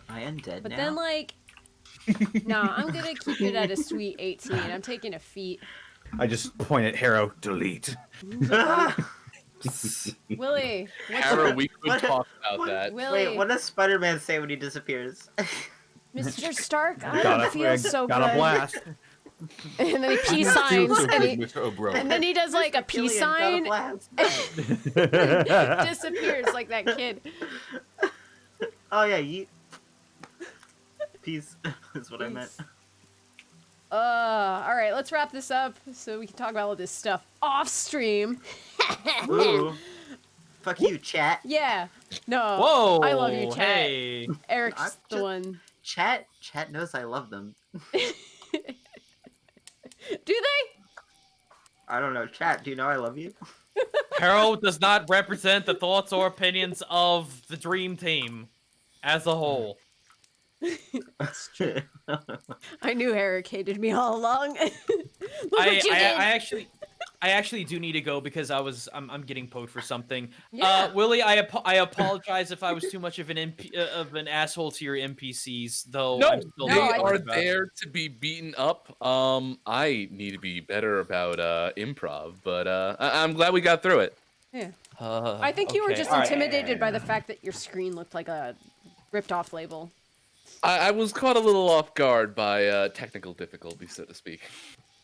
I am dead but now. then like, nah, I'm gonna keep it at a sweet 18. I'm taking a feat. I just point at Harrow, delete. Willie, what's Harrow, we could What- talk about that. Willie, Wait, what does Spider-Man say when he disappears? Mr. Stark, I Got don't feel so got a good. blast. And then he peace Feel signs, so and, good, Mr. O'Brien. and then he does like a peace Killian sign, got a blast. disappears like that kid. Oh yeah, peace is what I meant. All right, let's wrap this up so we can talk about all this stuff off stream. Ooh. Fuck you, chat. Yeah, no. Whoa! I love you, chat. Hey. Eric's I'm the just- one. Chat knows I love them. Do they? I don't know. Chat, do you know I love you? Harold does not represent the thoughts or opinions of the Dream Team as a whole. I knew Eric hated me all along. Look what you did. I actually do need to go because I'm getting poked for something. Yeah. Willie, I apologize if I was too much of an asshole to your NPCs, though. No, I'm still they I- are about it. there to be beaten up. I need to be better about improv, but I'm glad we got through it. Yeah. I think you were okay. just All right. intimidated by the fact that your screen looked like a ripped off label. I was caught a little off guard by technical difficulties, so to speak.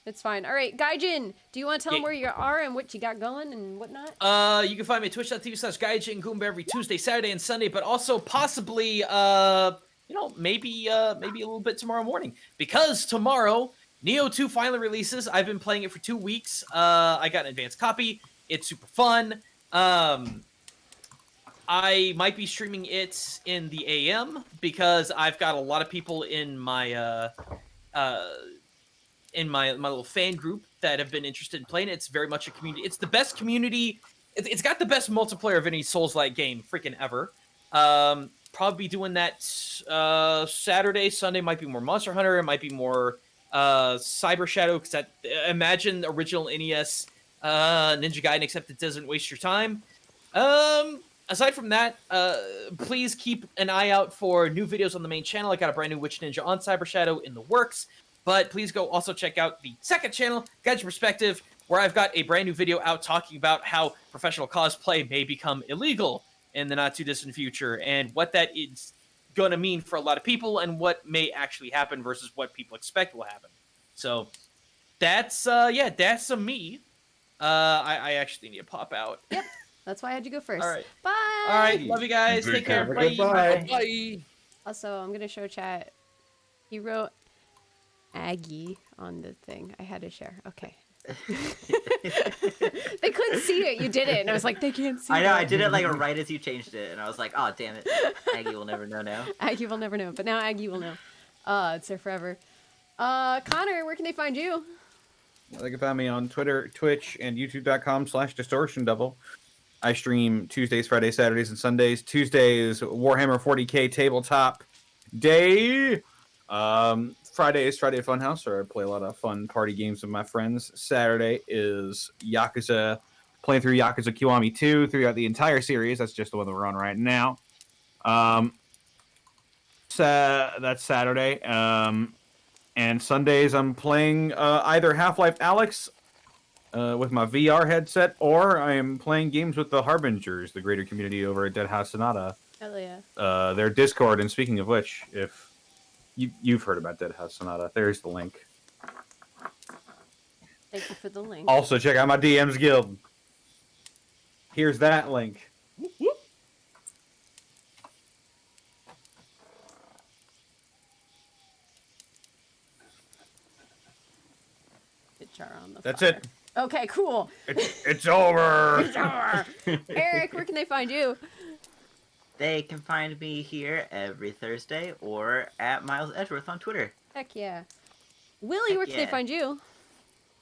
It's fine. All right, Gaijin, do you want to tell them Yeah. where you are and what you got going and whatnot? You can find me at twitch.tv/Gaijin Goomba every Tuesday, Saturday, and Sunday, but also possibly, maybe a little bit tomorrow morning. Because tomorrow, Neo 2 finally releases. I've been playing it for 2 weeks. I got an advanced copy. It's super fun. I might be streaming it in the AM because I've got a lot of people in my my little fan group that have been interested in playing it. It's very much a community. It's the best community. It's got the best multiplayer of any Souls-like game freaking ever. Probably be doing that Saturday. Sunday might be more Monster Hunter. It might be more Cyber Shadow because imagine the original NES Ninja Gaiden, except it doesn't waste your time. Aside from that, please keep an eye out for new videos on the main channel. I got a brand new Witch Ninja on Cyber Shadow in the works. But please go also check out the second channel, Gaijin Perspective, where I've got a brand new video out talking about how professional cosplay may become illegal in the not-too-distant future, and what that is going to mean for a lot of people, and what may actually happen versus what people expect will happen. So that's me. I actually need to pop out. Yep. That's why I had you go first. All right. Bye. All right, love you guys. Take Take care. care. Bye. Goodbye. Bye. Also, I'm going to show chat. He wrote Aggie on the thing. I had to share. Okay. They couldn't see it. You did it. And I was like, they can't see I know, it. I did it like right as you changed it, and I was like, oh damn it. Aggie will never know now. Aggie will never know. But now Aggie will know. It's there forever. Connor, where can they find you? They can find me on Twitter, Twitch, and YouTube.com/Distortion Double. I stream Tuesdays, Fridays, Saturdays, and Sundays. Tuesdays, Warhammer 40k tabletop day. Friday is Friday Funhouse, where I play a lot of fun party games with my friends. Saturday is Yakuza, playing through Yakuza Kiwami 2 throughout the entire series. That's just the one that we're on right now. That's Saturday. And Sundays, I'm playing either Half-Life Alyx with my VR headset, or I am playing games with the Harbingers, the greater community over at Dead House Sonata. Hell yeah. Their Discord, and speaking of which, if you've heard about Dead House Sonata, there's the link. Thank you for the link. Also, check out my DMs Guild. Here's that link. Get Char on the That's fire. it. Okay, cool. It's over. It's over. Eric, where can they find you? They can find me here every Thursday or at Miles Edgeworth on Twitter. Heck yeah. Willie, where can they yeah. find you?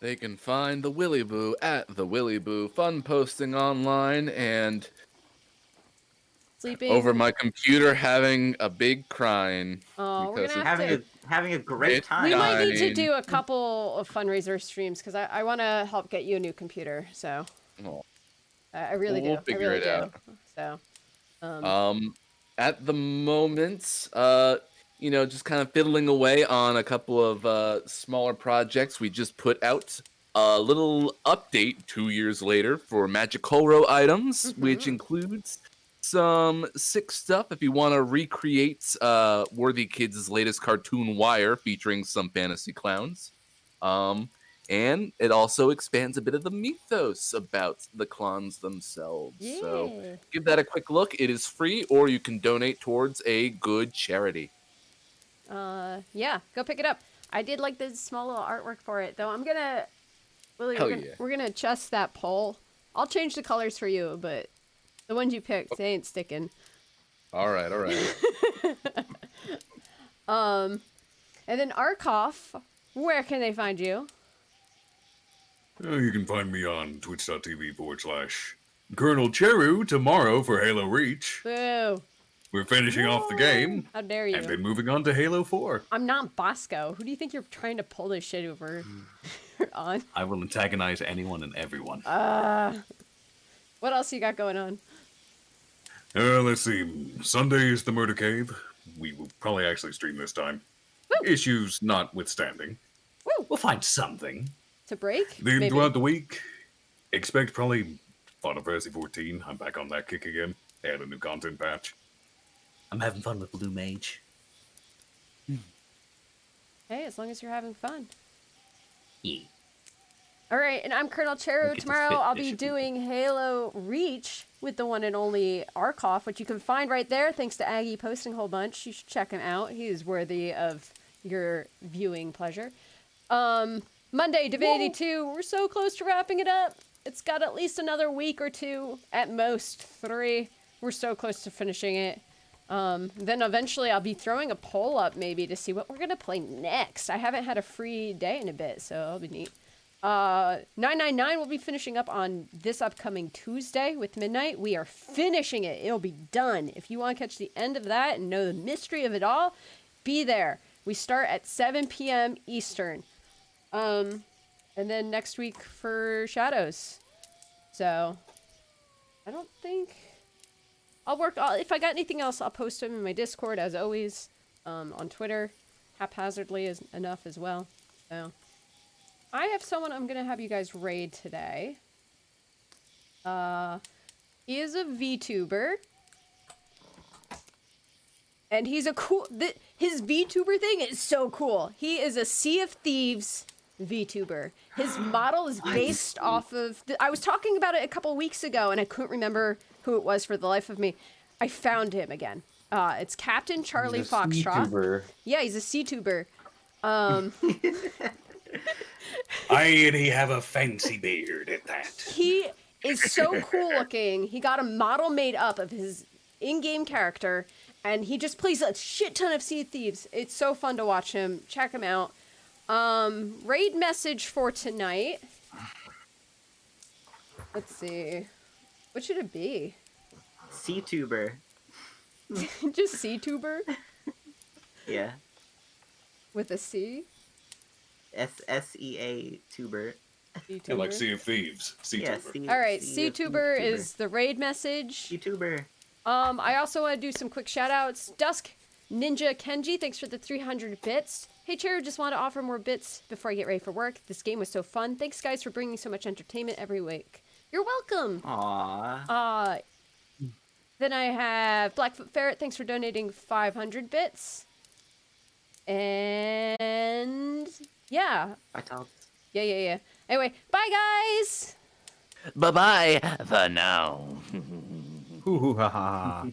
They can find the Willy Boo at the Willy Boo, fun posting online and Sleeping. over my computer having a big crying. Oh, we're because gonna have it's- to. Having a great It's time. We might need to dying. do a couple of fundraiser streams because I want to help get you a new computer. So Oh. I really We'll do. figure I really it do. out. So At the moment, just kind of fiddling away on a couple of smaller projects. We just put out a little update 2 years later for Magicoro items, which includes some sick stuff if you want to recreate Worthy Kids' latest cartoon Wire featuring some fantasy clowns. And it also expands a bit of the mythos about the clowns themselves. yeah. So give that a quick look. It is free, or you can donate towards a good charity. Yeah, go pick it up. I did like the small little artwork for it, though. Willie, Hell we're gonna, yeah. we're gonna adjust that poll. I'll change the colors for you, but the ones you picked, they ain't sticking. All right. And then Arkoff, where can they find you? You can find me on twitch.tv/ColonelCheru tomorrow for Halo Reach. Boo. We're finishing off the game How dare you? and then moving on to Halo 4. I'm not Bosco. Who do you think you're trying to pull this shit over on? I will antagonize anyone and everyone. What else you got going on? Let's see. Sunday is the Murder Cave. We will probably actually stream this time. Issues notwithstanding. We'll find something. To break? Then Maybe. throughout the week, expect probably Final Fantasy 14. I'm back on that kick again. They had a new content patch. I'm having fun with Blue Mage. Hey, as long as you're having fun. Yeah. All right, and I'm ColonelCheru. Look at the Tomorrow fit I'll be issue. doing Halo Reach with the one and only Arkoff, which you can find right there. Thanks to Aggie posting a whole bunch. You should check him out. He is worthy of your viewing pleasure. Monday, Divinity 2. We're so close to wrapping it up. It's got at least another week or two, at most 3. We're so close to finishing it. Then eventually I'll be throwing a poll up maybe to see what we're gonna play next. I haven't had a free day in a bit, so it'll be neat. 999 will be finishing up on this upcoming Tuesday with Midnight. We are finishing it. It'll be done. If you want to catch the end of that and know the mystery of it all, be there. We start at 7 p.m. Eastern. And then next week for Shadows. So, I don't think... if I got anything else, I'll post them in my Discord, as always. On Twitter. Haphazardly is enough as well. So... I have someone I'm going to have you guys raid today. He is a VTuber. And he's a cool... his VTuber thing is so cool. He is a Sea of Thieves VTuber. His model is based off of... I was talking about it a couple weeks ago, and I couldn't remember who it was for the life of me. I found him again. It's Captain Charlie Foxtrot. Yeah, he's a Sea-tuber. And he have a fancy beard at that. He is so cool looking. He got a model made up of his in-game character, and he just plays a shit ton of Sea of Thieves. It's so fun to watch him. Check him out. Raid message for tonight. Let's see. What should it be? C-tuber. Just C-tuber? Yeah. With a C? S-E-A tuber. Yeah, like Sea of Thieves. Yeah, C-tuber. All right, C-tuber is the raid message. C-tuber. I also want to do some quick shout-outs. Dusk Ninja Kenji, thanks for the 300 bits. Hey, Cheru, just want to offer more bits before I get ready for work. This game was so fun. Thanks, guys, for bringing so much entertainment every week. You're welcome. Aww. Then I have Blackfoot Ferret, thanks for donating 500 bits. And... yeah. Yeah. Anyway, bye, guys. Bye bye for now. Hoo hoo ha ha.